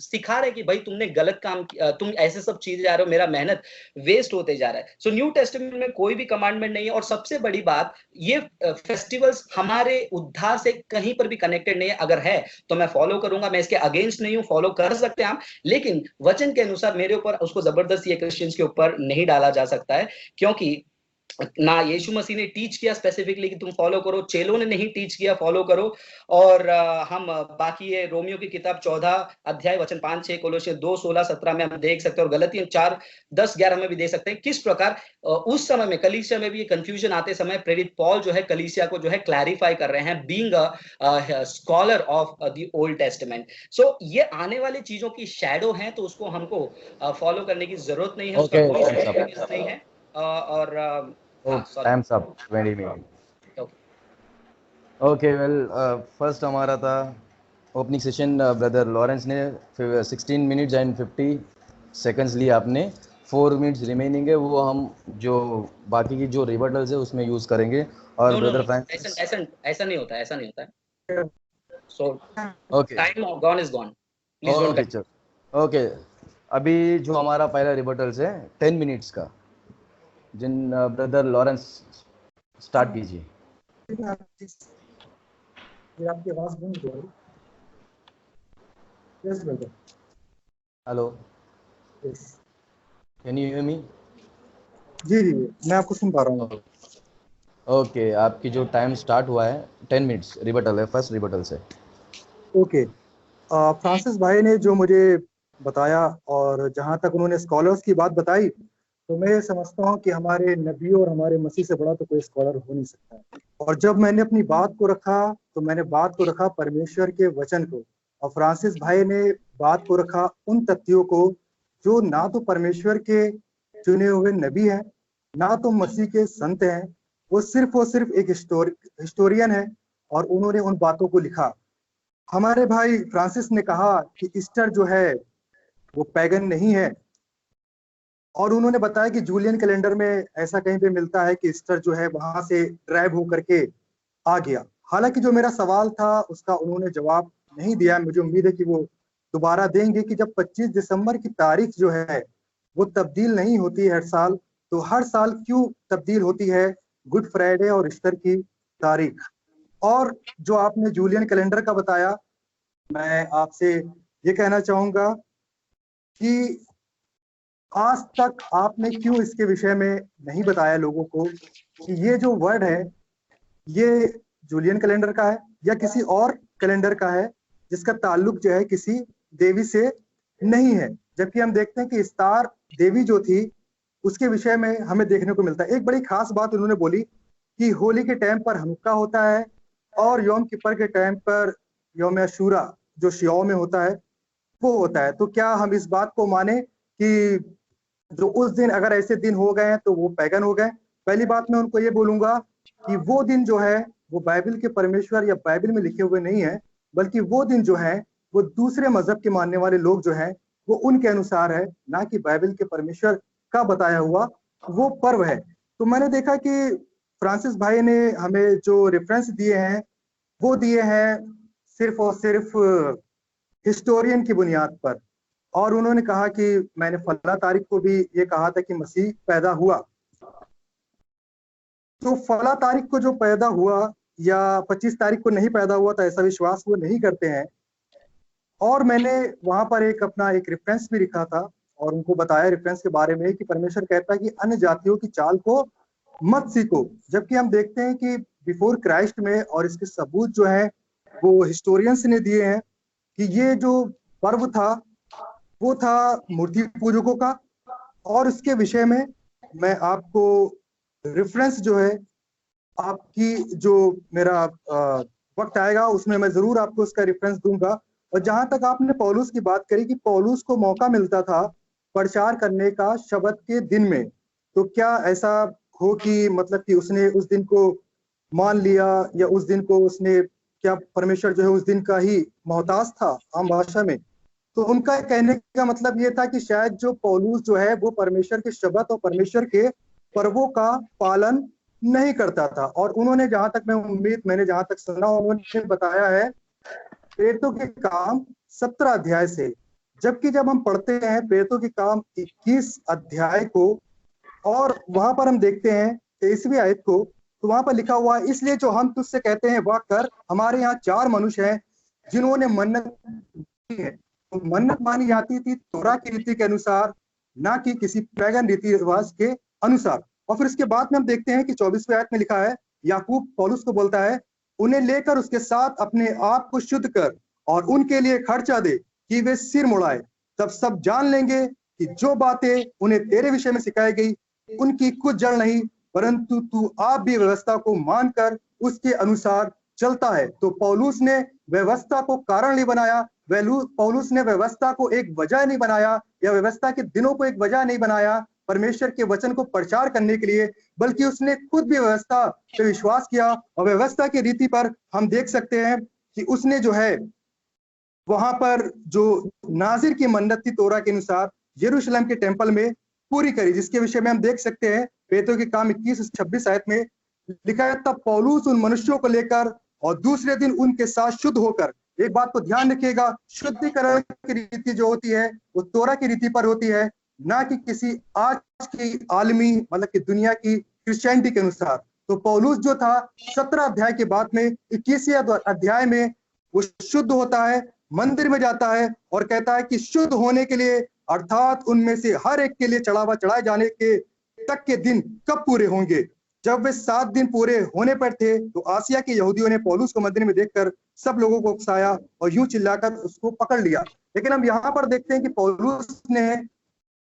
सिखा रहे कि भाई तुमने गलत काम किया, तुम ऐसे सब चीजें जा रहे हो, मेरा मेहनत वेस्ट होते जा रहा है। सो न्यू टेस्टामेंट में कोई भी कमांडमेंट नहीं है, और सबसे बड़ी बात, ये फेस्टिवल्स हमारे उद्धार से कहीं पर भी कनेक्टेड नहीं है। अगर है तो मैं फॉलो करूंगा, मैं इसके अगेंस्ट नहीं हूं, फॉलो कर सकते हैं हम, लेकिन वचन के अनुसार मेरे ऊपर उसको जबरदस्ती क्रिश्चियंस के ऊपर नहीं डाला जा सकता है, क्योंकि ना यीशु मसीह ने टीच किया स्पेसिफिकली कि तुम फॉलो करो, चेलों ने नहीं टीच किया फॉलो करो। और हम बाकी ये रोमियो की किताब 14 अध्याय वचन 5-6, कोलोसियन 2:16-17 में हम देख सकते हैं, और गलतियां 4:10-11 में भी देख सकते हैं किस प्रकार उस समय में कलीसिया में भी ये कंफ्यूजन आते समय प्रेरित पौल जो है कलीसिया को जो है क्लैरिफाई कर रहे हैं, being a scholar of the old testament. So ये आने वाली चीजों की शैडो है, तो उसको हमको फॉलो करने की जरूरत नहीं है, उसका ओके, कोई टाइम्स significance नहीं है। और हाँ, sorry. Times up 20 minute. Okay, okay well, first हमारा था ओपनिंग सेशन, ब्रदर लॉरेंस ने 16 मिनट्स एंड 50 सेकंड्स लिए आपने। 4 मिनट्स रिमेनिंग है, वो हम जो बाकी की जो रिबटल्स है उसमें यूज़ करेंगे। और no no brother no, Francis, ऐसा नहीं होता, ऐसा नहीं होता है। So okay time gone is gone, please don't okay cut. चल, ओके। अभी जो हमारा पहला रिबटल्स है 10 मिनट्स का, जिन ब्रदर लॉरेंस स्टार्ट कीजिए। आपकी आवाज बंद हो गई। Yes brother, hello, yes. Can you hear me? जी जी, मैं आपको सुन पा रहा हूँ। ओके, आपकी जो टाइम स्टार्ट हुआ है 10 मिनट्स रिबटल है, फर्स्ट रिबटल से। ओके, फ्रांसिस भाई ने जो मुझे बताया, और जहाँ तक उन्होंने स्कॉलर्स की बात बताई, तो मैं ये समझता हूँ कि हमारे नबियों और हमारे मसीह से बड़ा तो कोई स्कॉलर हो नहीं सकता। और जब मैंने अपनी बात को रखा, तो मैंने बात को रखा परमेश्वर के वचन को, और फ्रांसिस भाई ने बात को रखा उन तथ्यों को जो ना तो परमेश्वर के चुने हुए नबी हैं, ना तो मसीह के संत हैं। वो सिर्फ एक हिस्टोरियन है, और उन्होंने उन बातों को लिखा। हमारे भाई फ्रांसिस ने कहा कि ईस्टर जो है वो पैगन नहीं है, और उन्होंने बताया कि जूलियन कैलेंडर में ऐसा कहीं पे मिलता है कि ईस्टर जो है वहां से ड्राइव होकर के आ गया। हालांकि जो मेरा सवाल था उसका उन्होंने जवाब नहीं दिया। मुझे उम्मीद है कि वो दोबारा देंगे कि जब 25 दिसंबर की तारीख जो है वो तब्दील नहीं होती हर साल, तो हर साल क्यों तब्दील होती है गुड फ्राइडे और ईस्टर की तारीख। और जो आपने जूलियन कैलेंडर का बताया, मैं आपसे ये कहना चाहूंगा कि आज तक आपने क्यों इसके विषय में नहीं बताया लोगों को कि ये जो वर्ड है ये जूलियन कैलेंडर का है या किसी और कैलेंडर का है, जिसका ताल्लुक जो है किसी देवी से नहीं है। जबकि हम देखते हैं कि स्टार देवी जो थी उसके विषय में हमें देखने को मिलता है। एक बड़ी खास बात उन्होंने बोली कि होली के टाइम पर हनुक्का होता है, और योम किपर के टाइम पर योम अशूरा जो शियाओं में होता है वो होता है। तो क्या हम इस बात को माने कि जो उस दिन अगर ऐसे दिन हो गए हैं तो वो पैगन हो गए? पहली बात मैं उनको ये बोलूंगा कि वो दिन जो है वो बाइबल के परमेश्वर या बाइबल में लिखे हुए नहीं है, बल्कि वो दिन जो है वो दूसरे मजहब के मानने वाले लोग जो है वो उनके अनुसार है, ना कि बाइबल के परमेश्वर का बताया हुआ वो पर्व है। तो मैंने देखा कि फ्रांसिस भाई ने हमें जो रेफरेंस दिए हैं वो दिए हैं सिर्फ और सिर्फ हिस्टोरियन की बुनियाद पर। और उन्होंने कहा कि मैंने फला तारीख को भी ये कहा था कि मसीह पैदा हुआ। तो फला तारीख को जो पैदा हुआ या 25 तारीख को नहीं पैदा हुआ, तो ऐसा विश्वास वो नहीं करते हैं। और मैंने वहां पर एक रेफरेंस भी लिखा था, और उनको बताया रेफरेंस के बारे में कि परमेश्वर कहता है कि अन्य जातियों की चाल को मत सीखो। जबकि हम देखते हैं कि बिफोर क्राइस्ट में, और इसके सबूत जो है वो हिस्टोरियंस ने दिए हैं कि ये जो पर्व था वो था मूर्ति पूजकों का। और इसके विषय में मैं आपको रेफरेंस जो है, आपकी जो मेरा वक्त आएगा उसमें मैं जरूर आपको उसका रेफरेंस दूंगा। और जहां तक आपने पौलुस की बात करी कि पौलुस को मौका मिलता था प्रचार करने का शबत के दिन में, तो क्या ऐसा हो कि मतलब कि उसने उस दिन को मान लिया, या उस दिन को उसने, क्या परमेश्वर जो है उस दिन का ही मोहताज था आम भाषा में? तो उनका कहने का मतलब ये था कि शायद जो पौलुस जो है वो परमेश्वर के शब्द और परमेश्वर के पर्वों का पालन नहीं करता था। और उन्होंने, जहां तक मैंने जहां तक सुना, उन्होंने बताया है प्रेरितों के काम 17 अध्याय से। जबकि जब हम पढ़ते हैं प्रेरितों के काम 21 अध्याय को, और वहां पर हम देखते हैं 23वीं आयत को, तो वहां पर लिखा हुआ है, इसलिए जो हम तुझसे कहते हैं वह कर। हमारे यहाँ 4 मनुष्य हैं जिन्होंने मन्नत की है। तो मन्नत मानी जाती थी तोरा की रीति के अनुसार, ना कि किसी पैगन रीति रिवाज के अनुसार। और फिर इसके बाद में हम देखते हैं कि 24वीं आयत में लिखा है, याकूब पौलुस को बोलता है, उन्हें लेकर उसके साथ अपने आप को शुद्ध कर और उनके लिए खर्चा दे कि वे सिर मुड़ाए। तब सब जान लेंगे कि जो बातें उन्हें तेरे विषय में सिखाई गई उनकी कुछ जड़ नहीं, परंतु तू आप भी व्यवस्था को मानकर उसके अनुसार चलता है। तो पौलुस ने व्यवस्था को कारण नहीं बनाया, पौलुस ने व्यवस्था को एक वजह नहीं बनाया, या व्यवस्था के दिनों को एक वजह नहीं बनाया परमेश्वर के वचन को प्रचार करने के लिए, बल्कि उसने खुद भी व्यवस्था पे विश्वास किया। और व्यवस्था की रीति पर हम देख सकते हैं कि उसने जो है वहां पर जो नाजिर की मन्नत थी तोरा के अनुसार यरूशलेम के टेंपल में पूरी करी, जिसके विषय में हम देख सकते हैं प्रेरितों के काम 21-26 आयत में लिखा है, तब पौलुस उन मनुष्यों को लेकर और दूसरे दिन उनके साथ शुद्ध होकर, एक बात को ध्यान रखिएगा, शुद्धिकरण की रीति जो होती है वो तोरा की रीति पर होती है, ना कि किसी आज की आलमी मतलब की दुनिया की क्रिश्चियनिटी के अनुसार। तो पौलुस जो था 17 अध्याय के बाद में 21वें अध्याय में वो शुद्ध होता है, मंदिर में जाता है और कहता है कि शुद्ध होने के लिए, अर्थात उनमें से हर एक के लिए चढ़ावा चढ़ाए जाने के तक के दिन कब पूरे होंगे। जब वे 7 दिन पूरे होने पर थे तो आसिया के यहूदियों ने पौलुस को मंदिर में देखकर सब लोगों को उकसाया और यूं चिल्लाकर उसको पकड़ लिया। लेकिन हम यहाँ पर देखते हैं कि पौलुस ने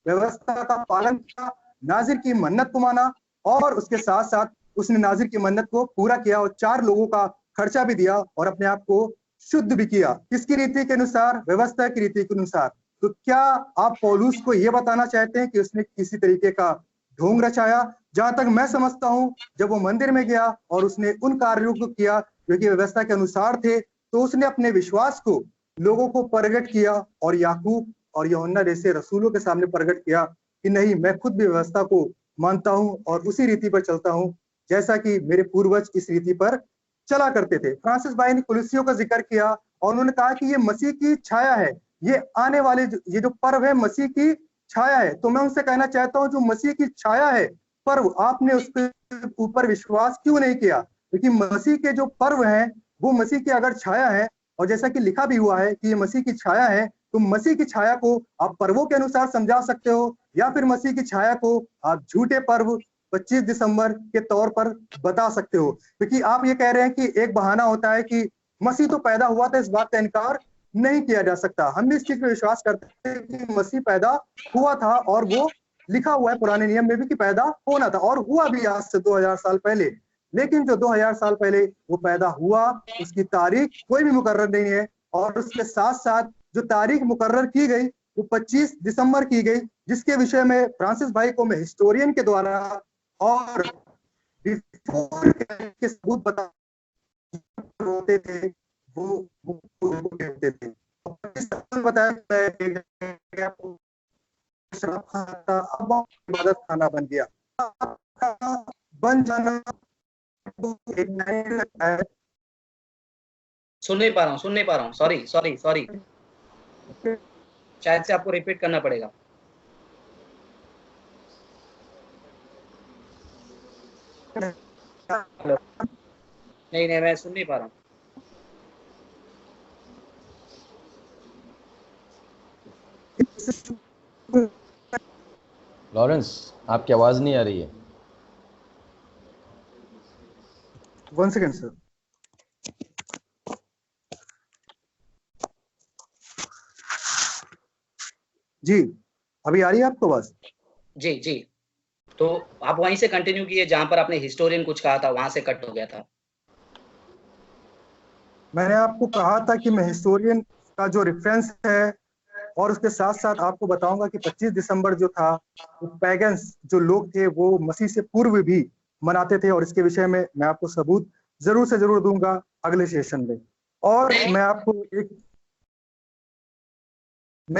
व्यवस्था का पालन किया, नाजिर की मन्नत को माना, और उसके साथ साथ उसने नाजिर की मन्नत को पूरा किया और 4 लोगों का खर्चा भी दिया और अपने आप को शुद्ध भी किया। किसकी रीति के अनुसार? व्यवस्था की रीति के अनुसार। तो क्या आप पौलुस को यह बताना चाहते हैं कि उसने किसी तरीके का ढोंग रचाया? जहां तक मैं समझता हूं, जब वो मंदिर में गया और उसने उन कार्यों को किया जो कि व्यवस्था के अनुसार थे, तो उसने अपने विश्वास को लोगों को प्रकट किया और याकूब और यूहन्ना जैसे रसूलों के सामने प्रकट किया कि नहीं, मैं खुद भी व्यवस्था को मानता हूं और उसी रीति पर चलता हूं जैसा कि मेरे पूर्वज इस रीति पर चला करते थे। फ्रांसिस भाई ने कुलुसियों का जिक्र किया और उन्होंने कहा कि ये मसीह की छाया है, ये आने वाले ये जो पर्व है मसीह की छाया है। तो मैं उनसे कहना चाहता हूँ, जो मसीह की छाया है पर्व, आपने उसके ऊपर विश्वास क्यों नहीं किया? क्योंकि मसीह के जो पर्व हैं वो मसीह की अगर छाया है, और जैसा कि लिखा भी हुआ है कि ये मसीह की छाया है, तो मसीह की छाया को आप पर्वों के अनुसार समझा सकते हो, या फिर मसीह की छाया को आप झूठे पर्व 25 दिसंबर के तौर पर बता सकते हो। क्योंकि आप ये कह रहे हैं कि एक बहाना होता है कि मसीह तो पैदा हुआ था, इस बात का इनकार नहीं किया जा सकता। हम भी इस चीज पे विश्वास करते हैं कि मसीह पैदा हुआ था, और वो लिखा हुआ है पुराने नियम में भी कि पैदा होना था, और हुआ भी आज से 2000 साल पहले। लेकिन जो 2000 साल पहले वो पैदा हुआ, उसकी तारीख कोई भी मुकर्रर नहीं है। और उसके साथ साथ जो तारीख मुकर्रर की गई वो 25 दिसंबर की गई, जिसके विषय में फ्रांसिस भाई को मैं हिस्टोरियन के द्वारा और बिफोर के सबूत बता होते थे, वो कहते थे। बताया शराब खाना था, अब इबादत खाना बन गया। बन जाना एक नया सुन नहीं पा रहा हूँ, सॉरी सॉरी सॉरी, शायद से आपको रिपीट करना पड़ेगा। नहीं, मैं सुन नहीं पा रहा हूँ। लॉरेंस, आपकी आवाज नहीं आ रही है। 1 सेकंड सर। जी, अभी आ रही है आपको आवाज? जी जी। तो आप वहीं से कंटिन्यू किए जहां पर आपने हिस्टोरियन कुछ कहा था, वहां से कट हो गया था। मैंने आपको कहा था कि मैं हिस्टोरियन का जो रेफरेंस है, और उसके साथ साथ आपको बताऊंगा कि 25 दिसंबर जो था, वो पैगन्स जो लोग थे वो मसीह से पूर्व भी मनाते थे, और इसके विषय में मैं आपको सबूत जरूर से जरूर दूंगा अगले सेशन में। और मैं आपको एक गुड गुड।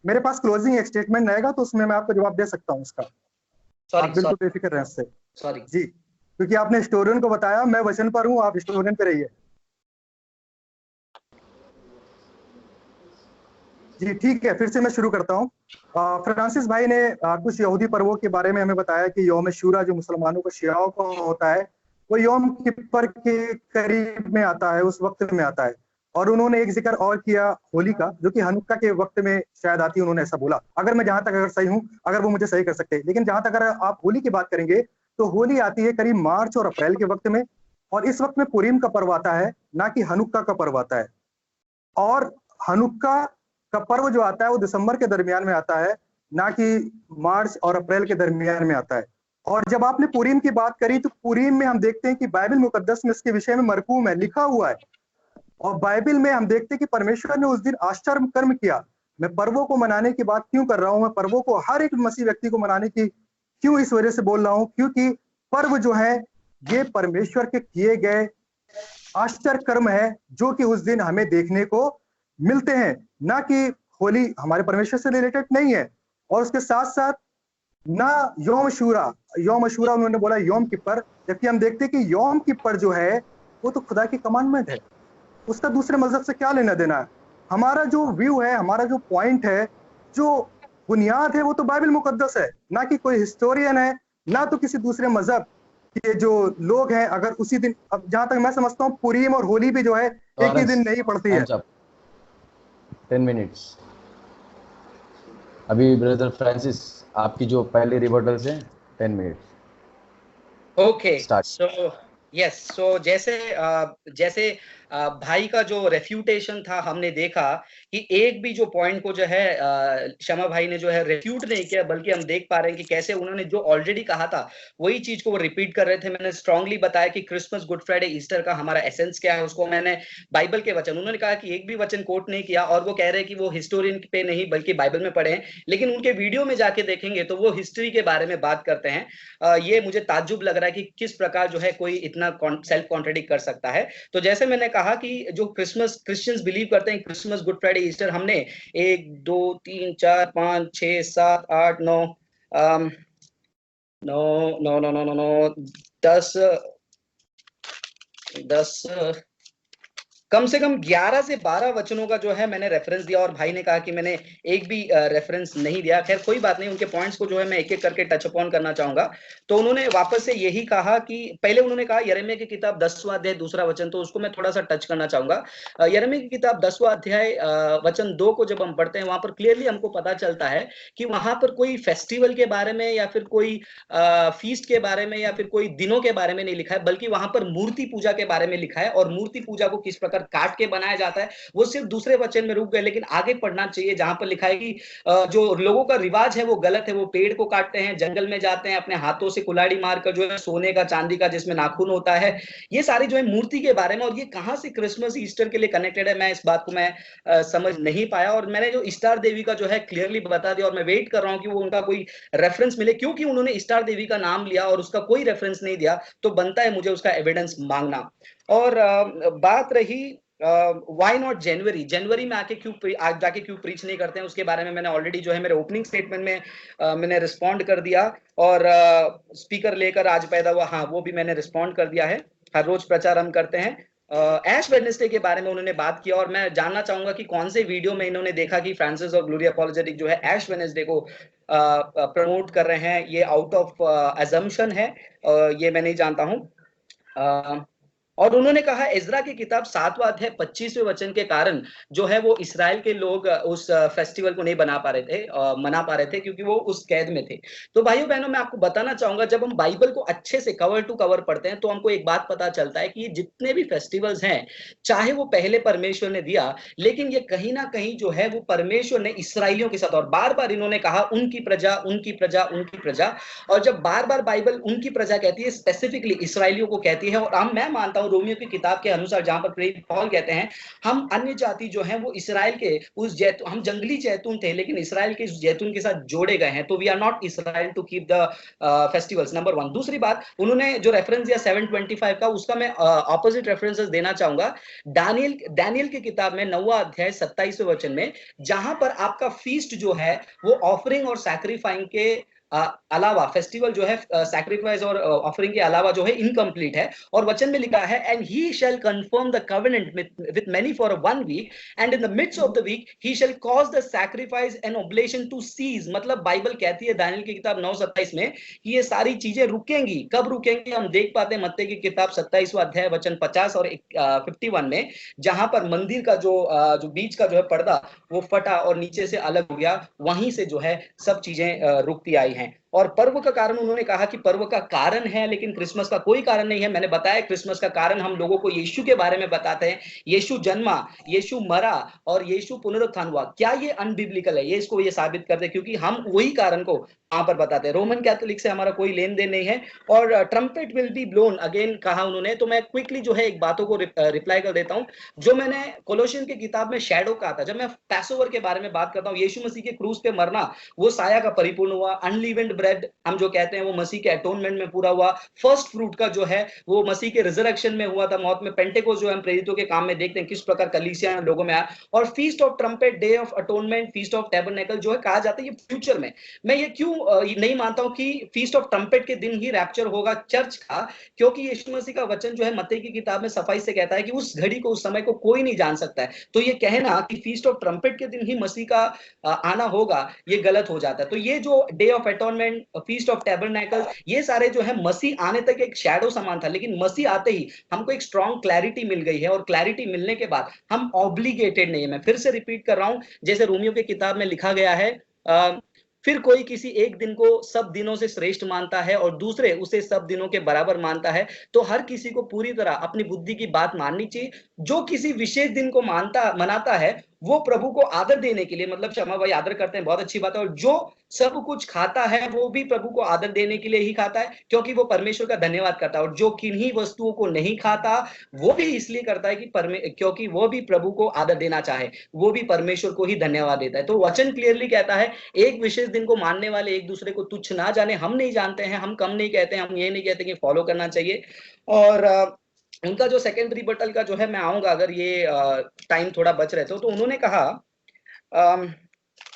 मेरे पास क्लोजिंग स्टेटमेंट रहेगा, तो उसमें मैं आपको जवाब दे सकता हूँ उसका। आप सॉरी बिल्कुल सॉरी बेफिक्र रहें उससे। सॉरी। जी, क्योंकि आपने हिस्टोरियन को बताया, मैं वचन पर हूँ, आप हिस्टोरियन पे रहिए। जी ठीक है, फिर से मैं शुरू करता हूँ। फ्रांसिस भाई ने कुछ यहूदी पर्वों के बारे में हमें बताया कि यौम शूरा जो मुसलमानों को शियाओं को होता है, वो यौम किपर के करीब में आता है, उस वक्त में आता है। और उन्होंने एक जिक्र और किया होली का, जो कि हनुक्का के वक्त में शायद आती है, उन्होंने ऐसा बोला। अगर मैं जहां तक अगर सही हूँ, अगर वो मुझे सही कर सकते हैं, लेकिन जहां तक अगर आप होली की बात करेंगे, तो होली आती है करीब मार्च और अप्रैल के वक्त में। और इस वक्त में पुरीम का पर्व आता है, ना कि हनुक्का का पर्व आता है। और हनुक्का का पर्व जो आता है वो दिसंबर के दरमियान में आता है, ना कि मार्च और अप्रैल के दरमियान में आता है। और जब आपने पुरीम की बात करी, तो पुरीम में हम देखते हैं कि बाइबल मुकद्दस में इसके विषय में मरकूम है, लिखा हुआ है। और बाइबल में हम देखते हैं कि परमेश्वर ने उस दिन आश्चर्य कर्म किया। मैं पर्वों को मनाने की बात क्यों कर रहा हूं? मैं पर्वों को हर एक मसीह व्यक्ति को मनाने की क्यों इस वजह से बोल रहा हूं? क्योंकि पर्व जो है, ये परमेश्वर के किए गए आश्चर्य कर्म है, जो कि उस दिन हमें देखने को मिलते हैं, ना कि होली हमारे परमेश्वर से रिलेटेड नहीं है। और उसके साथ साथ ना यौम अशूरा उन्होंने बोला यौम किपर, जबकि हम देखते हैं कि यौम किपर जो है, वो तो खुदा की कमांडमेंट है, उसका दूसरे मजहब से क्या लेना देना है। हमारा जो व्यू है, हमारा जो पॉइंट है, जो बुनियाद है, वो तो बाइबल मुकद्दस है, ना कि कोई हिस्टोरियन है, ना तो किसी दूसरे मजहब के जो लोग हैं। अगर उसी दिन, अब जहां तक मैं समझता हूँ, पुरीम और होली भी जो है एक ही दिन नहीं पड़ती है। 10 मिनट्स। अभी ब्रदर फ्रांसिस, आपकी जो पहले रिबर्टल्स हैं, 10 minute okay start. So yes, so जैसे भाई का जो रेफ्यूटेशन था, हमने देखा कि एक भी जो पॉइंट को जो है शमा भाई ने जो है रेफ्यूट नहीं किया, बल्कि हम देख पा रहे हैं कि कैसे उन्होंने जो ऑलरेडी कहा था वही चीज को वो रिपीट कर रहे थे। मैंने स्ट्रांगली बताया कि क्रिसमस, गुड फ्राइडे, ईस्टर का हमारा एसेंस क्या है, उसको मैंने बाइबल के वचन, उन्होंने कहा कि एक भी वचन कोट नहीं किया, और वो कह रहे हैं कि वो हिस्टोरियन पे नहीं बल्कि बाइबल में पढ़े हैं। लेकिन उनके वीडियो में जाके देखेंगे तो वो हिस्ट्री के बारे में बात करते हैं। ये मुझे ताज्जुब लग रहा है कि किस प्रकार जो है कोई इतना सेल्फ कॉन्ट्रडिक्ट कर सकता है। तो जैसे मैंने कहा कि जो क्रिश्चियंस बिलीव करते हैं क्रिसमस, गुड फ्राइडे, ईस्टर, हमने 1 2 3 4 5 6 7 8 9 9 9 9 9 9 10 10 कम से कम 11 से 12 वचनों का जो है मैंने रेफरेंस दिया, और भाई ने कहा कि मैंने एक भी रेफरेंस नहीं दिया। खैर कोई बात नहीं, उनके पॉइंट्स को जो है मैं एक एक करके टच अपॉन करना चाहूंगा। तो उन्होंने वापस से यही कहा कि पहले उन्होंने कहा यिर्मयाह की किताब 10वां अध्याय 2रा वचन, तो उसको मैं थोड़ा सा टच करना चाहूंगा। यिर्मयाह की किताब 10वां अध्याय वचन 2 को जब हम पढ़ते हैं, वहां पर क्लियरली हमको पता चलता है कि वहां पर कोई फेस्टिवल के बारे में या फिर कोई फीस्ट के बारे में या फिर कोई दिनों के बारे में नहीं लिखा है, बल्कि वहां पर मूर्ति पूजा के बारे में लिखा है। और मूर्ति पूजा को किस प्रकार काट के बनाया जाता है, वो सिर्फ दूसरे वचन में रुक गए, लेकिन आगे पढ़ना चाहिए जहां पर लिखा है कि जो लोगों का रिवाज है वो गलत है। वो पेड़ को काटते हैं, जंगल में जाते हैं, अपने हाथों से कुल्हाड़ी मारकर जो है सोने का, चांदी का, जिसमें नाखून होता है, ये सारी जो है मूर्ति के बारे में। और ये कहां से क्रिसमस, ईस्टर के लिए कनेक्टेड है, मैं इस बात को मैं समझ नहीं पाया। और मैंने जो स्टार देवी का जो है क्लियरली बता दिया, और मैं वेट कर रहा हूं कि वो उनका कोई रेफरेंस मिले, क्योंकि उन्होंने स्टार देवी का नाम लिया और उसका कोई रेफरेंस नहीं दिया, तो बनता है मुझे उसका एविडेंस मांगना। और बात रही व्हाई नॉट जनवरी में आके क्यों प्रीच नहीं करते हैं, उसके बारे में मैंने ऑलरेडी जो है मेरे ओपनिंग स्टेटमेंट में मैंने रिस्पॉन्ड कर दिया। और स्पीकर लेकर आज पैदा हुआ, हाँ वो भी मैंने रिस्पॉन्ड कर दिया है। हर रोज प्रचार हम करते हैं। ऐश वेडनेसडे के बारे में उन्होंने बात किया, और मैं जानना चाहूंगा कि कौन से वीडियो में इन्होंने देखा कि फ्रांसिस और ग्लोरिया अपॉलोजेटिक जो है ऐश वेडनेसडे को प्रमोट कर रहे हैं। ये आउट ऑफ अजम्पशन है, ये मैं नहीं जानता हूँ। और उन्होंने कहा इज़रा की किताब 7वां अध्याय 25वें वचन के कारण जो है वो इस्राएल के लोग उस फेस्टिवल को नहीं मना पा रहे थे क्योंकि वो उस कैद में थे। तो भाइयों बहनों, मैं आपको बताना चाहूंगा, जब हम बाइबल को अच्छे से कवर टू कवर पढ़ते हैं तो हमको एक बात पता चलता है कि ये जितने भी फेस्टिवल्स हैं, चाहे वो पहले परमेश्वर ने दिया, लेकिन ये कहीं ना कहीं जो है वो परमेश्वर ने इसराइलियों के साथ, और बार बार इन्होंने कहा उनकी प्रजा, उनकी प्रजा, उनकी प्रजा। और जब बार बार बाइबल उनकी प्रजा कहती है, स्पेसिफिकली इसराइलियों को कहती है, और मैं मानता हूं रोमियो की किताब के अनुसार जहां पर प्रेरित पौल कहते हैं हम अन्य जाति जो है वो इसराइल के उस जैतून, हम जंगली जैतून थे लेकिन इसराइल के उस जैतून के साथ जोड़े गए हैं, तो we are not Israel to keep the festivals, number 1। दूसरी बात, उन्होंने जो रेफरेंस दिया 725 का, उसका मैं ऑपोजिट रेफरेंसेस देना चाहूंगा। दानियल की किताब में 9वां अध्याय 27वें वचन में, जहां पर आपका फीस्ट जो है वो ऑफरिंग और सैक्रिफाइंग के अलावा, फेस्टिवल जो है सैक्रिफाइस और ऑफरिंग के अलावा जो है इनकम्प्लीट है। और वचन में लिखा है and he shall confirm the covenant with many for 1 week and in the midst of the week he shall cause the sacrifice and oblation to cease. मतलब बाइबल कहती है दानियल की किताब 9:27 में कि ये सारी चीजें रुकेंगी। कब रुकेंगी? हम देख पाते हैं मत्ती की किताब 27वां अध्याय वचन 50 और 51 में, जहां पर मंदिर का जो बीच का जो है पर्दा वो फटा और नीचे से अलग हो गया, वहीं से जो है सब चीजें रुकती आई हैं। और पर्व का कारण उन्होंने कहा कि पर्व का कारण है लेकिन क्रिसमस का कोई कारण नहीं है। मैंने बताया क्रिसमस का कारण हम लोगों को यीशु के बारे में बताते हैं, यीशु जन्मा, यीशु मरा और यीशु पुनरुत्थान हुआ। क्या ये अनबिब्लिकल है? ये साबित करते हैं, क्योंकि हम वही कारण को वहां पर बताते हैं। रोमन कैथोलिक से हमारा कोई लेन देन नहीं है। और trumpet will be blown again कहा उन्होंने, तो मैं क्विकली जो है एक बातों को रिप्लाई कर देता हूं। जो मैंने कोलोसियन की किताब में शैडो कहा था, जब मैं पैसओवर के बारे में बात करता हूं, यीशु मसीह के क्रूस पे मरना वो साया का परिपूर्ण हुआ। अनलीवेंड ब्रेड हम जो कहते हैं वो मसीह के अटोनमेंट में पूरा हुआ। फर्स्ट फ्रूट का जो है वो मसीह के रिजरेक्शन में हुआ था, मौत में। पेंटेकोस्ट जो हम प्रेरितों के काम में देखते हैं किस प्रकार कलीसिया लोगों में आया। और feast of trumpet, day of atonement, feast of tabernacle जो है कहा जाता है ये फ्यूचर में। मैं ये क्यों नहीं मानता हूं कि फीस्ट ऑफ ट्रम्पेट के दिन ही रैप्चर होगा चर्च का, क्योंकि यीशु मसीह का वचन जो है मत्ती की किताब में सफाई से कहता है कि उस घड़ी को, उस समय को कोई नहीं जान सकता है। तो ये कहना कि फीस्ट ऑफ ट्रम्पेट के दिन ही मसीह का आना होगा, ये गलत हो जाता है। तो ये जो day of atonement, feast of tabernacle, ये सारे जो है मसीह आने तक एक शैडो समान था, लेकिन मसीह आते ही हमको एक स्ट्रॉन्ग क्लैरिटी मिल गई है। और क्लैरिटी मिलने के बाद हम ऑब्लिगेटेड नहीं है। मैं फिर से रिपीट कर रहा हूं, जैसे रोमियो की किताब में लिखा गया है, फिर कोई किसी एक दिन को सब दिनों से श्रेष्ठ मानता है और दूसरे उसे सब दिनों के बराबर मानता है, तो हर किसी को पूरी तरह अपनी बुद्धि की बात माननी चाहिए। जो किसी विशेष दिन को मनाता है वो प्रभु को आदर देने के लिए, मतलब शर्मा भाई आदर करते हैं, बहुत अच्छी बात है। और जो सब कुछ खाता है वो भी प्रभु को आदर देने के लिए ही खाता है, क्योंकि वो परमेश्वर का धन्यवाद करता है। और जो किन्हीं वस्तुओं को नहीं खाता वो भी इसलिए करता है कि क्योंकि वो भी प्रभु को आदर देना चाहे, वो भी परमेश्वर को ही धन्यवाद देता है। तो वचन क्लियरली कहता है एक विशेष दिन को मानने वाले एक दूसरे को तुच्छ ना जाने। हम नहीं जानते हैं, हम कम नहीं कहते हैं, हम ये नहीं कहते कि फॉलो करना चाहिए। और उनका जो सेकेंड रिबटल का जो है, मैं आऊंगा अगर ये टाइम थोड़ा बच रहे तो उन्होंने कहा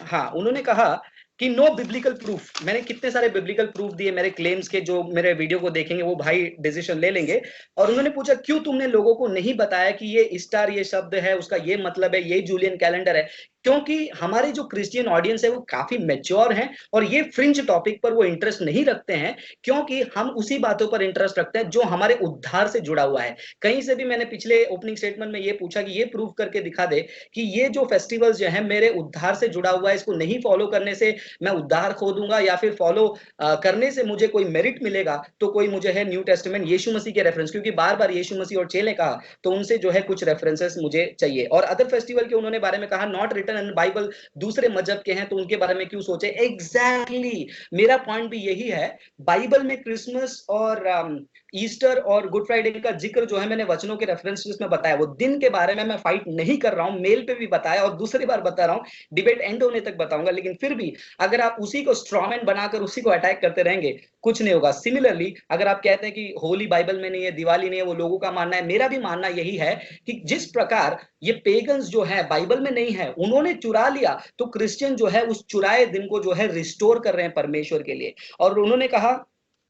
हाँ, उन्होंने कहा कि नो बिब्लिकल प्रूफ। मैंने कितने सारे बिब्लिकल प्रूफ दिए मेरे क्लेम्स के, जो मेरे वीडियो को देखेंगे वो भाई डिसीजन ले लेंगे। और उन्होंने पूछा क्यों तुमने लोगों को नहीं बताया कि ये स्टार, ये शब्द है, उसका ये मतलब है, ये जूलियन कैलेंडर है। क्योंकि हमारे जो क्रिश्चियन ऑडियंस है वो काफी मैच्योर हैं और ये फ्रिंज टॉपिक पर वो इंटरेस्ट नहीं रखते हैं, क्योंकि हम उसी बातों पर इंटरेस्ट रखते हैं जो हमारे उद्धार से जुड़ा हुआ है। कहीं से भी मैंने पिछले ओपनिंग स्टेटमेंट में ये पूछा कि ये प्रूफ करके दिखा दे कि ये जो फेस्टिवल्स जो है मेरे उद्धार से जुड़ा हुआ है, इसको नहीं फॉलो करने से मैं उद्धार खो दूंगा, या फिर फॉलो करने से मुझे कोई मेरिट मिलेगा, तो कोई मुझे है न्यू टेस्टामेंट यीशु मसीह के रेफरेंस, क्योंकि बार बार यीशु मसीह और चेले कहा, तो उनसे जो है कुछ रेफरेंसेस मुझे चाहिए। और अदर फेस्टिवल के उन्होंने बारे में कहा नॉट रिटन इन बाइबल, दूसरे मजहब के हैं तो उनके बारे में क्यों सोचे। एग्जैक्टली मेरा पॉइंट भी यही है। बाइबल में क्रिसमस और ईस्टर और गुड फ्राइडे का जिक्र जो है मैंने वचनों के रेफरेंसेस में बताया, वो दिन के बारे में मैं फाइट नहीं कर रहा हूं, मेल पे भी बताया और दूसरी बार बता रहा हूं, डिबेट एंड होने तक बताऊंगा। लेकिन फिर भी अगर आप उसी को स्ट्रॉमैन बनाकर उसी को अटैक करते रहेंगे, कुछ नहीं होगा। सिमिलरली अगर आप कहते हैं कि होली बाइबल में नहीं है, दिवाली नहीं है, वो लोगों का मानना है, मेरा भी मानना यही है कि जिस प्रकार ये पेगन्स जो है बाइबल में नहीं है, उन्होंने चुरा लिया, तो क्रिश्चियन जो है उस चुराए दिन को जो है रिस्टोर कर रहे हैं परमेश्वर के लिए। और उन्होंने कहा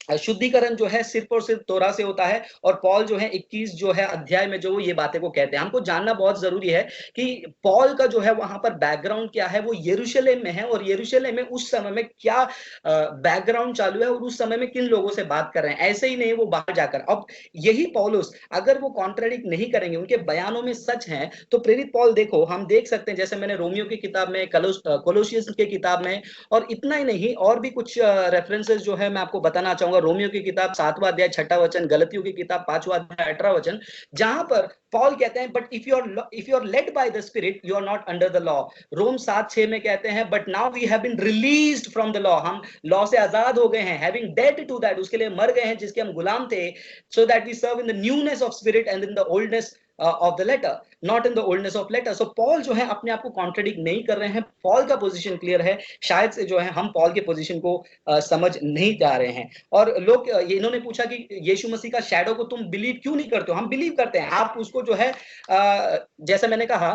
शुद्धिकरण जो है सिर्फ और सिर्फ तोरा से होता है। और पॉल जो है 21 जो है अध्याय में जो वो ये बातें को कहते हैं। हमको जानना बहुत जरूरी है कि पॉल का जो है वहां पर बैकग्राउंड क्या है, वो यरूशलेम में है, और यरूशलेम में उस समय में क्या बैकग्राउंड चालू है, और उस समय में किन लोगों से बात कर रहे हैं। ऐसे ही नहीं वो बाहर जाकर, अब यही पौलुस अगर वो कॉन्ट्राडिक्ट नहीं करेंगे, उनके बयानों में सच है, तो प्रेरित पॉल देखो हम देख सकते हैं, जैसे मैंने रोमियो की किताब में, कोलोसियस की किताब में, और इतना ही नहीं और भी कुछ रेफरेंसेस जो है मैं आपको बताना चाहूंगा। रोमियो की किताब 7वां अध्याय 6वां वचन, गलतियों की किताब 5वां अध्याय 18वां वचन, जहां पर पॉल कहते हैं but if you are led by the spirit you are not under the law. Rome 7:6 में कहते हैं but now we have been released from the law, हम लॉ से आजाद हो गए हैं, हैविंग डेड टू दैट, उसके लिए मर गए हैं जिसके हम गुलाम थे, so that we serve in the newness of spirit and in the oldness of the letter, not in the oldness of letter. So Paul जो है अपने आप को कॉन्ट्रडिक्ट नहीं कर रहे हैं, पॉल का पोजीशन क्लियर है। शायद से जो है हम पॉल के पोजीशन को समझ नहीं जा रहे हैं। और लोग ये इन्होंने पूछा कि यीशु मसीह का शैडो को तुम बिलीव क्यों नहीं करते हो। हम बिलीव करते हैं। आप उसको जो है जैसा मैंने कहा,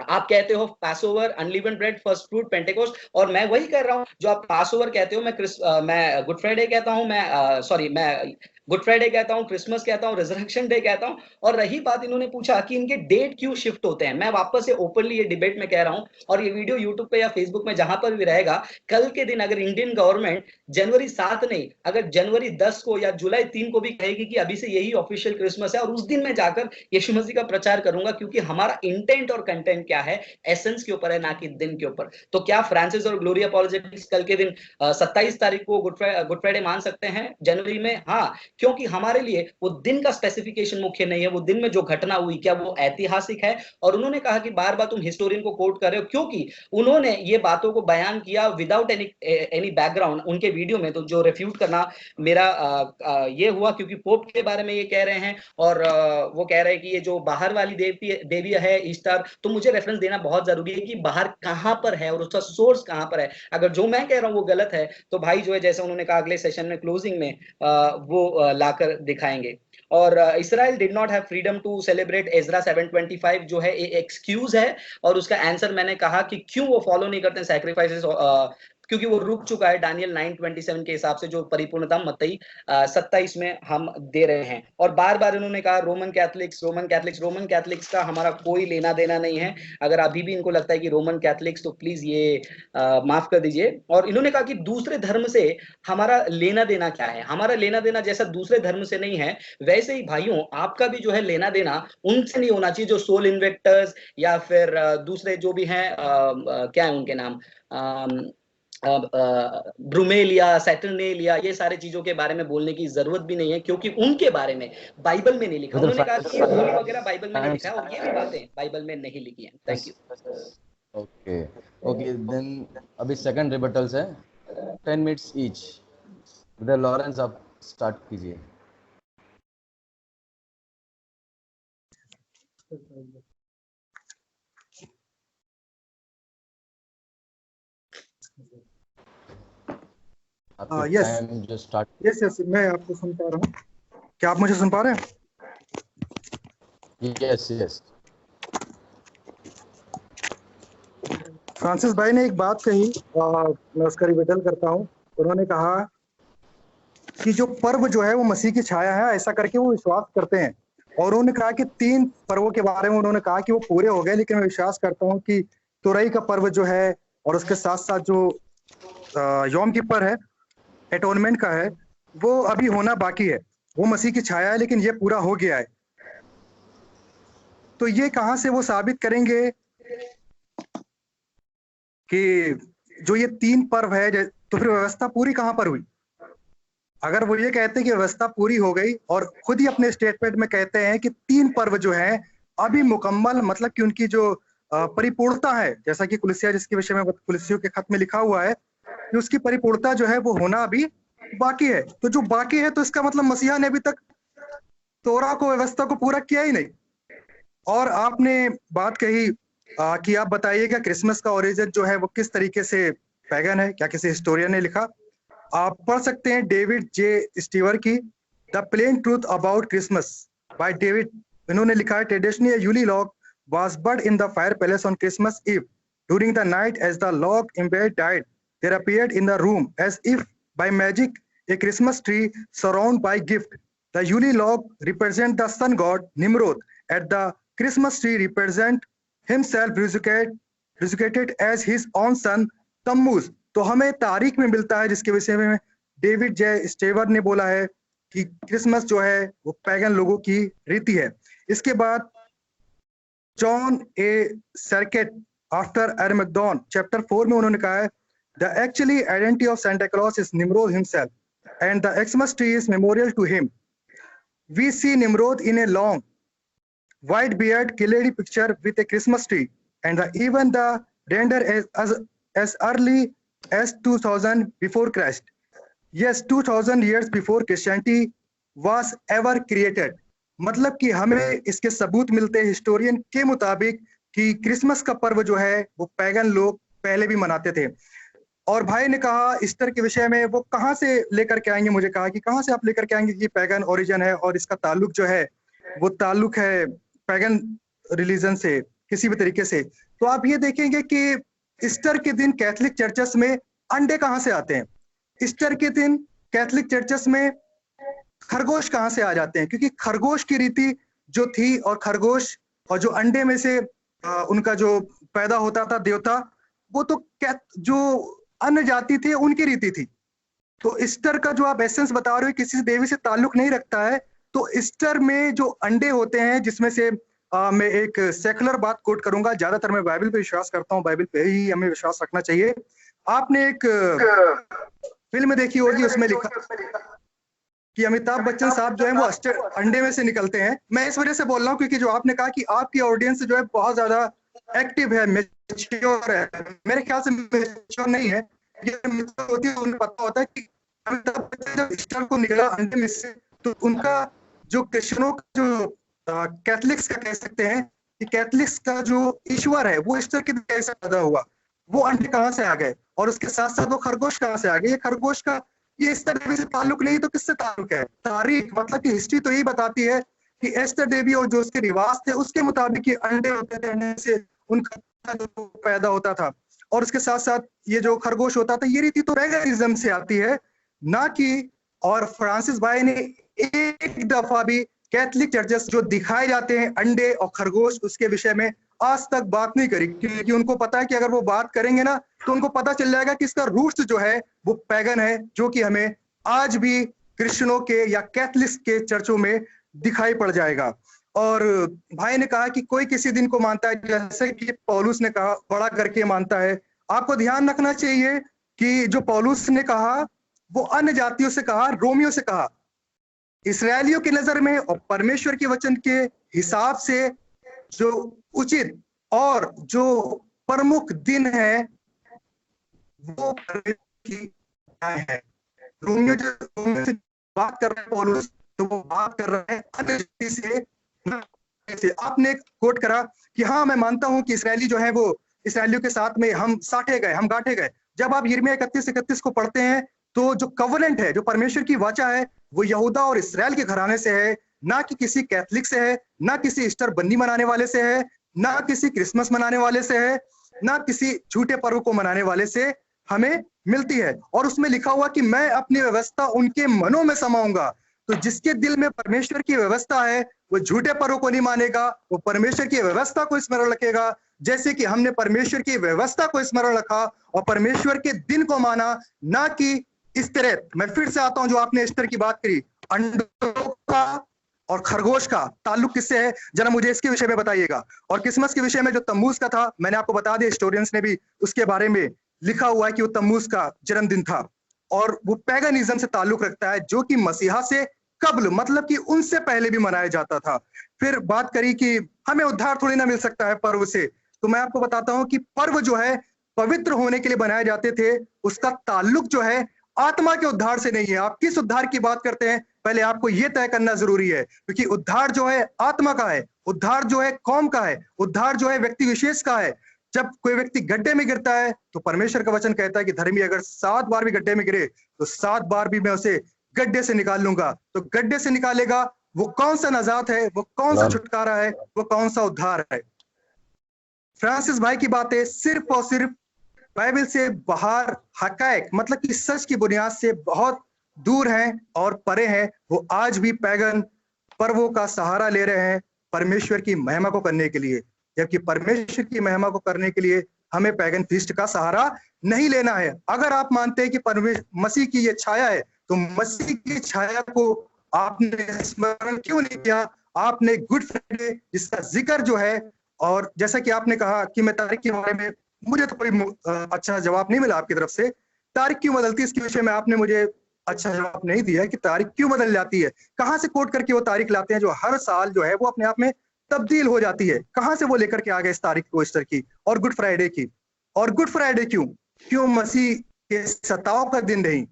आप कहते हो Passover, unleavened bread, first fruit, Pentecost, और मैं वही कर रहा हूं जो आप पासओवर कहते हो, मैं गुड फ्राइडे कहता हूं, मैं गुड फ्राइडे कहता हूं, क्रिसमस कहता हूं, रिजरेक्शन डे कहता हूं। और रही बात, इन्होंने पूछा कि इनके डेट क्यों शिफ्ट होते हैं, मैं वापस से ओपनली ये डिबेट में कह रहा हूं, और ये वीडियो यूट्यूब पे या फेसबुक में जहां पर भी रहेगा, कल के दिन अगर इंडियन गवर्नमेंट जनवरी 7 नहीं, अगर जनवरी 10 को या जुलाई 3 को भी कहेगी कि अभी से यही ऑफिशियल क्रिसमस है, और उस दिन मैं जाकर यीशु मसीह का प्रचार करूंगा, क्योंकि हमारा इंटेंट और कंटेंट क्या है, एसेंस के ऊपर है, ना कि दिन के ऊपर। तो क्या फ्रांसिस और ग्लोरिया अपॉलोजेटिक्स कल के दिन 27 तारीख को गुड फ्राइडे मान सकते हैं जनवरी में? हाँ, क्योंकि हमारे लिए वो दिन का स्पेसिफिकेशन मुख्य नहीं है, वो दिन में जो घटना हुई क्या वो ऐतिहासिक है। और उन्होंने कहा कि बार बार तुम हिस्टोरियन को कोट कर रहे हो, क्योंकि उन्होंने ये बातों को बयान किया विदाउट एनी बैकग्राउंड उनके वीडियो में। तो जो रिफ्यूट करना मेरा ये हुआ, क्योंकि पोप के बारे में ये कह रहे हैं, और वो कह रहे हैं कि ये जो बाहर वाली देवी है ईस्टर, तो मुझे रेफरेंस देना बहुत जरूरी है कि बाहर कहां पर है और उसका सोर्स कहां पर है। अगर जो मैं कह रहा हूं वो गलत है, तो भाई जो है, जैसे उन्होंने कहा अगले सेशन में क्लोजिंग में वो लाकर दिखाएंगे। और Israel did not have freedom to celebrate Ezra 725 जो है एक्सक्यूज है। और उसका आंसर मैंने कहा कि क्यों वो फॉलो नहीं करते सैक्रिफाइसेस, क्योंकि वो रुक चुका है दानियल 9:27 के हिसाब से, जो परिपूर्णता मत्ती 27 में हम दे रहे हैं। और बार बार इन्होंने कहा रोमन कैथलिक्स का हमारा कोई लेना देना नहीं है। अगर अभी भी इनको लगता है कि रोमन कैथलिक्स, तो प्लीज ये माफ कर दीजिए। और इन्होंने कहा कि दूसरे धर्म से हमारा लेना देना क्या है, हमारा लेना देना जैसा दूसरे धर्म से नहीं है, वैसे ही भाइयों आपका भी जो है लेना देना उनसे नहीं होना चाहिए जो सोल इन्वेक्टर्स या फिर दूसरे जो भी हैं, क्या है उनके नाम, ब्रूमेलिया, सैटर्नेलिया, ये सारे चीजों के बारे में बोलने की जरूरत भी नहीं है, क्योंकि उनके बारे में बाइबल में नहीं लिखा। उन्होंने कहा कि ये होली वगैरह बाइबल में नहीं लिखा है, और ये भी बातें बाइबल में नहीं लिखी हैं। Thank you. ओके देन अभी सेकंड रिबटल्स है 10 मिनट्स ईच। ब्रदर लॉरेंस आप स्टार्ट कीजिए। यस मैं आपको सुन पा रहा हूँ। क्या आप मुझे सुन पा रहे हैं? यस। फ्रांसिस भाई ने एक बात कही, मैं उसका रिबेटल करता हूँ। उन्होंने कहा कि जो पर्व जो है वो मसीह की छाया है, ऐसा करके वो विश्वास करते हैं। और उन्होंने कहा कि 3 पर्वों के बारे में उन्होंने कहा कि वो पूरे हो गए, लेकिन मैं विश्वास करता हूँ कि तुरई का पर्व जो है, और उसके साथ साथ जो यौम किपर है, एटोनमेंट का है, वो अभी होना बाकी है। वो मसीह की छाया है, लेकिन ये पूरा हो गया है। तो ये कहां से वो साबित करेंगे कि जो ये 3 पर्व है, तो फिर व्यवस्था पूरी कहां पर हुई? अगर वो ये कहते हैं कि व्यवस्था पूरी हो गई, और खुद ही अपने स्टेटमेंट में कहते हैं कि 3 पर्व जो हैं अभी मुकम्मल, मतलब कि उनकी जो परिपूर्णता है, जैसा कि कुलिसिया जिसके विषय में कुलिसियों के खत में लिखा हुआ है कि उसकी परिपूर्णता जो है वो होना अभी बाकी है। तो जो बाकी है, तो इसका मतलब मसीहा ने अभी तक तोरा को, व्यवस्था को पूरा किया ही नहीं। और आपने बात कही कि आप बताइएगा क्रिसमस का ओरिजिन जो है वो किस तरीके से पैगन है, क्या किसी हिस्टोरियन ने लिखा? आप पढ़ सकते हैं डेविड जे स्टीवर की the plain truth about Christmas by David. इन्होंने लिखा है traditionally Yule log was burned in the fire palace on Christmas Eve. During the night, as the log embedded died, there appeared in the room, as if by magic, a Christmas tree surrounded by gift. The Yule log represent the sun god Nimrod. At the Christmas tree represent himself resurrected as his own son Tammuz. तो हमें तारीख में मिलता है जिसके विषय में David जे स्टेवर ने बोला है कि क्रिसमस जो है वो पैगन लोगों की रीति है। इसके बाद John A Sarkett after Armageddon chapter 4 में उन्होंने कहा है the actually identity of Santa Claus is Nimrod himself and the Xmas tree is memorial to him. We see Nimrod in a long white beard Kiledi picture with a Christmas tree and even the render as early as 2000 before Christ. Yes, 2000 years before Christianity was ever created. मतलब कि हमें इसके सबूत मिलते हैं historian के मुताबिक कि क्रिसमस का पर्व जो है वो पैगन लोग पहले भी मनाते थे। और भाई ने कहा ईस्टर के विषय में वो कहाँ से लेकर के आएंगे, मुझे कहा कि कहाँ से आप लेकर के आएंगे कि पैगन ओरिजिन है और इसका ताल्लुक जो है वो ताल्लुक है पैगन रिलीजन से किसी भी तरीके से। तो आप ये देखेंगे कि ईस्टर के दिन कैथोलिक चर्चेस में अंडे कहाँ से आते हैं, ईस्टर के दिन कैथोलिक चर्चेस में खरगोश कहाँ से आ जाते हैं, क्योंकि खरगोश की रीति जो थी और खरगोश और जो अंडे में से उनका जो पैदा होता था देवता, वो तो जो अन्य जाति थे उनकी रीति थी। तो ईस्टर का जो आप एसेंस बता रहे हो किसी देवी से ताल्लुक नहीं रखता है। तो ईस्टर में जो अंडे होते हैं जिसमें से मैं एक सेकुलर बात कोट करूंगा, ज्यादातर मैं बाइबल पे विश्वास करता हूँ, बाइबल पे ही हमें विश्वास रखना चाहिए। आपने एक फिल्म देखी होगी, उसमें लिखा कि अमिताभ बच्चन साहब जो है वो अंडे में से निकलते हैं। मैं इस वजह से बोल रहा हूँ क्योंकि जो आपने कहा कि आपकी ऑडियंस जो है बहुत ज्यादा एक्टिव है, मैच्योर है, मेरे ख्याल से मैच्योर नहीं है, ये होती है, उन्हें पता होता है कि अमिताभ बच्चन जब ईस्टर को निकला अंडे में से तो उनका जो क्रिश्चियनों का जो कैथलिक्स का कह सकते हैं कि कैथलिक्स का जो ईश्वर है वो ईस्टर के दिन कैसे पैदा हुआ, वो अंडे कहाँ से आ गए, और उसके साथ साथ वो खरगोश कहाँ से आ गए। ये खरगोश का ये ईस्टर देवी से ताल्लुक नहीं तो किससे ताल्लुक है? तारीख मतलब कि हिस्ट्री तो यही बताती है कि ईस्टर देवी और जो उसके रिवाज थे उसके मुताबिक ये अंडे होते थे, अंडे से उनका जो पैदा होता था। और उसके साथ साथ ये जो खरगोश होता था ये रीति तो पैगनिज्म से आती है ना कि। और फ्रांसिस भाई ने एक दफा भी कैथलिक चर्चेस जो दिखाए जाते हैं अंडे और खरगोश उसके विषय में आज तक बात नहीं करी, क्योंकि उनको पता है कि अगर वो बात करेंगे ना तो उनको पता चल जाएगा कि इसका रूट्स जो है वो पैगन है, जो कि हमें आज भी क्रिश्चियनों के या कैथलिक्स के चर्चों में दिखाई पड़ जाएगा। और भाई ने कहा कि कोई किसी दिन को मानता है, जैसे कि पौलुस ने कहा बड़ा करके मानता है। आपको ध्यान रखना चाहिए कि जो पौलुस ने कहा वो अन्य जातियों से कहा, रोमियो से कहा, इसराइलियों की नजर में और परमेश्वर के वचन के हिसाब से जो उचित और जो प्रमुख दिन है वो परमेश्वर की न्याय है। रोमियो से बात कर रहे हैं पौलुस, तो वो बात कर रहे हैं अन्य जाति से। आपने कोट करा कि हाँ मैं मानता हूं कि इसराइली जो है वो इसराइलियों के साथ में हम साटे गए, हम गांठे गए। जब आप यिर्मयाह 31-31 को पढ़ते हैं तो जो कवनेंट है, जो परमेश्वर की वाचा है, वो यहूदा और इस्राएल के घराने से है, ना कि किसी कैथलिक से है, ना किसी ईस्टर बन्नी मनाने वाले से है, ना किसी क्रिसमस मनाने वाले से है, ना किसी झूठे पर्व को मनाने वाले से हमें मिलती है। और उसमें लिखा हुआ कि मैं अपनी व्यवस्था उनके मनों में समाऊंगा। तो जिसके दिल में परमेश्वर की व्यवस्था है वो झूठे पर्व को नहीं मानेगा, वो परमेश्वर की व्यवस्था को स्मरण रखेगा, जैसे कि हमने परमेश्वर की व्यवस्था को स्मरण रखा और परमेश्वर के दिन को माना, ना कि इस तरह। मैं फिर से आता हूं, जो आपने ईस्टर की बात करी, अंडों का और खरगोश का ताल्लुक किससे है, जरा मुझे इसके विषय में बताइएगा। और क्रिसमस के विषय में जो तम्मूज का था, मैंने आपको बता दिया, हिस्टोरियंस ने भी उसके बारे में लिखा हुआ है कि वो तम्मूज का जन्मदिन था और वो पैगनिज्म से ताल्लुक रखता है, जो कि मसीहा से कब्ल मतलब कि उनसे पहले भी मनाया जाता था। फिर बात करी कि हमें उद्धार थोड़ी ना मिल सकता है पर्व से, तो मैं आपको बताता हूं कि पर्व जो है पवित्र होने के लिए बनाए जाते थे, उसका ताल्लुक जो है आत्मा के उद्धार से नहीं है। आप किस उद्धार की बात करते हैं पहले आपको यह तय करना जरूरी है, क्योंकि उद्धार जो है आत्मा का है, उद्धार जो है कौम का है, उद्धार जो है व्यक्ति विशेष का है। जब कोई व्यक्ति गड्ढे में गिरता है तो परमेश्वर का वचन कहता है कि धर्मी अगर 7 बार भी गड्ढे में गिरे तो 7 बार भी मैं उसे गड्ढे से निकाल लूंगा। तो गड्ढे से निकालेगा वो कौन सा नजात है, वो कौन सा छुटकारा है, वो कौन सा उद्धार है। फ्रांसिस भाई की बातें सिर्फ और सिर्फ बाइबल से बाहर हकायक मतलब कि सच की बुनियाद से बहुत दूर हैं और परे हैं, वो आज भी पैगन पर्वों का सहारा ले रहे हैं परमेश्वर की महिमा को करने के लिए, जबकि परमेश्वर की महिमा को करने के लिए हमें पैगन फीस्ट का सहारा नहीं लेना है। अगर आप मानते हैं कि परमेश्वर मसीह की ये छाया है, तो मसीह की छाया को आपने स्मरण क्यों नहीं किया? आपने गुड फ्राइडे जिसका जिक्र जो है, और जैसा कि आपने कहा कि मैं तारीख के बारे में, मुझे तो कोई अच्छा जवाब नहीं मिला आपकी तरफ से। तारीख क्यों बदलती है इसके विषय में आपने मुझे अच्छा जवाब नहीं दिया कि तारीख क्यों बदल जाती है। कहां से कोट करके वो तारीख लाते हैं जो हर साल जो है वो अपने आप में तब्दील हो जाती है? कहां से वो लेकर के आ गए इस तारीख को, ईस्टर की और गुड फ्राइडे की? और गुड फ्राइडे क्यों? क्यों मसीह के सताव का दिन नहीं?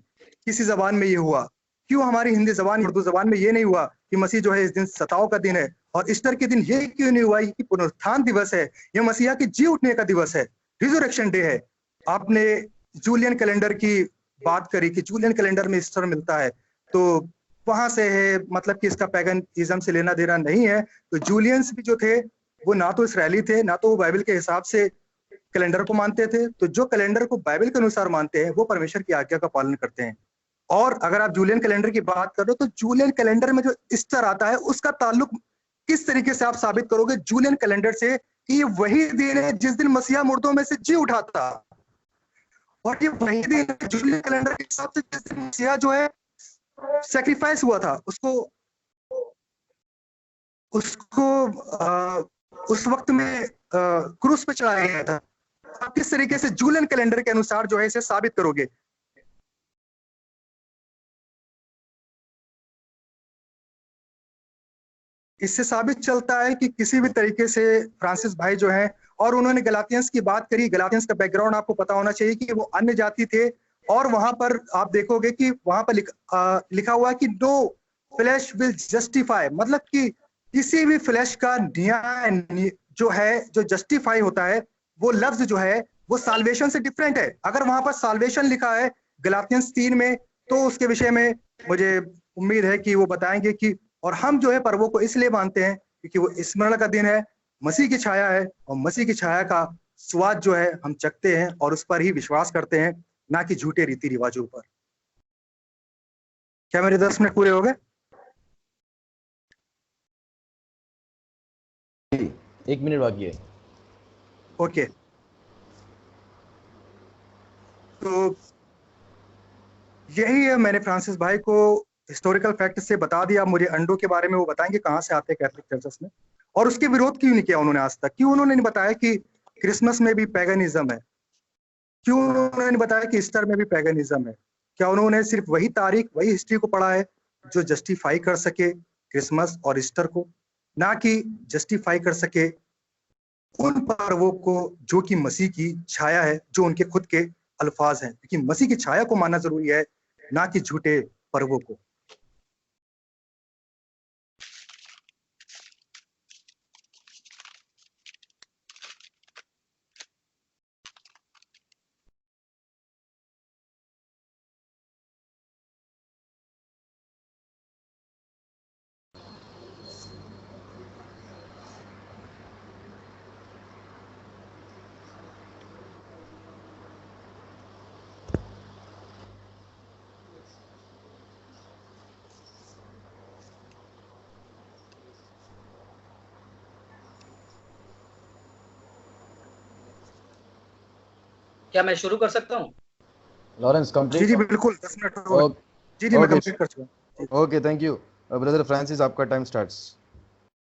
किसी जबान में ये हुआ? क्यों हमारी हिंदी जबान, उर्दू जबान में ये नहीं हुआ कि मसीह जो है इस दिन सताव का दिन है? और ईस्टर के दिन ये क्यों नहीं हुआ कि पुनरुत्थान दिवस है, ये मसीहा के जी उठने का दिवस है, रिजरेक्शन डे है? आपने जूलियन कैलेंडर की बात करी कि जूलियन कैलेंडर में ईस्टर मिलता है, तो वहां से है, मतलब कि इसका पैगनिज्म से लेना देना नहीं है। तो जूलियंस भी जो थे वो ना तो इसराइली थे, ना तो वो बाइबल के हिसाब से कैलेंडर को मानते थे। तो जो कैलेंडर को बाइबल के अनुसार मानते हैं वो परमेश्वर की आज्ञा का पालन करते हैं। और अगर आप जूलियन कैलेंडर की बात करो तो जूलियन कैलेंडर में जो ईस्टर आता है उसका ताल्लुक किस तरीके से आप साबित करोगे जूलियन कैलेंडर से कि ये वही दिन है जिस दिन मसीहा मुर्दों में से जी उठा था? और ये वही दिन है जूलियन कैलेंडर के हिसाब से जिस दिन मसीहा जो है सेक्रीफाइस हुआ था, उसको उसको उस वक्त में क्रूस पे चढ़ाया गया था। आप किस तरीके से जूलियन कैलेंडर के अनुसार जो है इसे साबित करोगे? इससे साबित चलता है कि किसी भी तरीके से फ्रांसिस भाई जो हैं, और उन्होंने गलातियंस की बात करी, गलातियंस का बैकग्राउंड आपको पता होना चाहिए कि वो अन्य जाति थे। और वहां पर आप देखोगे कि वहां पर लिखा हुआ है कि नो फ्लैश विल जस्टिफाई, मतलब कि किसी भी फ्लैश का न्याय जो है, जो जस्टिफाई होता है, वो लफ्ज जो है वो साल्वेशन से डिफरेंट है। अगर वहां पर साल्वेशन लिखा है गलातियंस 3 में, तो उसके विषय में मुझे उम्मीद है कि वो बताएंगे कि, और हम जो है पर्वों को इसलिए मानते हैं क्योंकि वो स्मरण का दिन है, मसीह की छाया है, और मसीह की छाया का स्वाद जो है हम चखते हैं और उस पर ही विश्वास करते हैं, ना कि झूठे रीति रिवाजों पर। क्या मेरे 10 मिनट पूरे हो गए? 1 मिनट बाकी है। ओके, तो यही है, मैंने फ्रांसिस भाई को हिस्टोरिकल फैक्ट से बता दिया। मुझे अंडों के बारे में वो बताएंगे कहाँ से आते हैं कैथोलिक चर्चेस में, और उसके विरोध क्यों नहीं किया उन्होंने आज तक? क्यों उन्होंने नहीं बताया कि क्रिसमस में भी पैगनिज्म है? क्यों उन्होंने नहीं बताया कि ईस्टर में भी पैगनिज्म है? क्या उन्होंने सिर्फ वही तारीख, वही हिस्ट्री को पढ़ा है जो जस्टिफाई कर सके क्रिसमस और ईस्टर को, ना कि जस्टिफाई कर सके उन पर्वों को जो कि मसीह की छाया है, जो उनके खुद के अल्फाज हैं? क्योंकि मसीह की छाया को मानना जरूरी है, ना कि झूठे पर्वों को। क्या मैं शुरू कर सकता हूँ? Lawrence complete. जी बिल्कुल, 10 मिनट हो गए। जी मैं कंप्लीट कर चुका हूँ। Okay, thank you brother Francis, आपका टाइम स्टार्ट्स।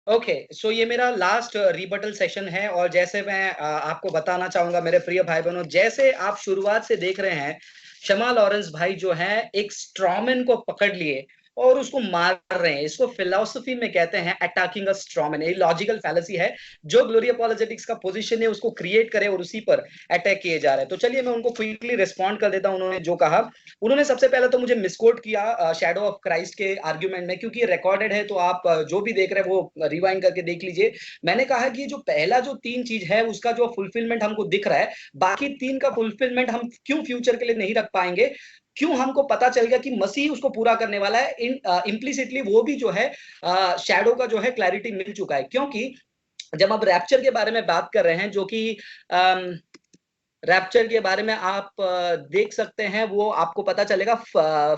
ओके, सो ये मेरा लास्ट रिबटल सेशन है, और जैसे मैं आपको बताना चाहूंगा मेरे प्रिय भाई बहनों, जैसे आप शुरुआत से देख रहे हैं, शमा लॉरेंस भाई जो है एक स्ट्रॉमैन को पकड़ लिए और उसको मार रहे हैं। इसको फिलॉसफी में कहते हैं अटैकिंग अ स्ट्रॉमैन। ये लॉजिकल फैलेसी है, जो ग्लोरी अपॉलोजेटिक्स का पोजीशन है उसको क्रिएट करे और उसी पर अटैक किए जा रहे हैं। तो चलिए मैं उनको क्विकली रिस्पॉन्ड कर देता हूं। उन्होंने जो कहा, उन्होंने सबसे पहले तो मुझे मिसकोट किया शैडो ऑफ क्राइस्ट के आर्ग्यूमेंट में, क्योंकि रिकॉर्डेड है, तो आप जो भी देख रहे हैं वो रिवाइंड करके देख लीजिए। मैंने कहा कि जो पहला जो 3 चीज है उसका जो फुलफिलमेंट हमको दिख रहा है, बाकी 3 का फुलफिलमेंट हम क्यों फ्यूचर के लिए नहीं रख पाएंगे? क्यों हमको पता चल गया कि मसीह उसको पूरा करने वाला है? इम्प्लिसिटली वो भी जो है शैडो का जो है क्लैरिटी मिल चुका है। क्योंकि जब आप रैप्चर के बारे में बात कर रहे हैं, जो कि रैप्चर के बारे में आप देख सकते हैं, वो आपको पता चलेगा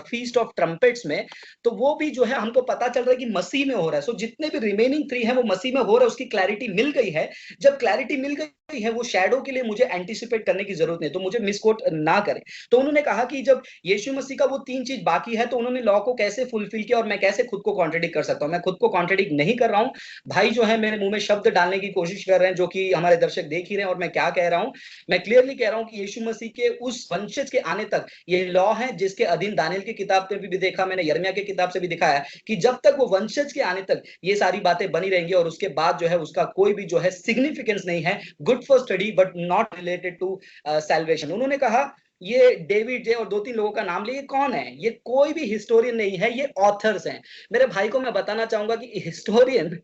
फीस्ट ऑफ ट्रम्पेट्स में। तो वो भी जो है हमको पता चल रहा है कि मसीह में हो रहा है। सो जितने भी रिमेनिंग 3 हैं वो मसीह में हो रहा है, उसकी क्लैरिटी मिल गई है। जब क्लैरिटी मिल गई है, वो शैडो के लिए मुझे एंटिसिपेट करने की जरूरत नहीं, तो मुझे मिसकोट ना करें। तो उन्होंने कहा कि जब यीशु मसीह का वो 3 चीज बाकी है, तो उन्होंने लॉ को कैसे फुलफिल किया और मैं कैसे खुद को कॉन्ट्रडिक्ट कर सकता हूं। मैं खुद को कॉन्ट्रडिक्ट नहीं कर रहा हूं। भाई जो है मेरे मुंह में शब्द डालने की कोशिश कर रहे हैं, जो कि हमारे दर्शक देख ही रहे हैं। और मैं क्या कह रहा हूं, मैं क्लियरली कह रहा हूं कि यीशु मसीह के उस वंशज के आने तक ये लॉ है, जिसके अधीन दानियल की किताब में भी देखा मैंने, यिर्मयाह की किताब से भी दिखाया कि जब तक वो वंशज के आने तक ये सारी बातें बनी रहेंगी, और उसके बाद जो है उसका कोई भी जो है सिग्निफिकेंस नहीं है। Good for study but not related to salvation. उन्होंने कहा ये डेविड जे और 2-3 लोगों का नाम लिए, कौन है ये? कोई भी हिस्टोरियन नहीं है, ये ऑथर्स हैं। मेरे भाई को मैं बताना चाहूंगा कि हिस्टोरियन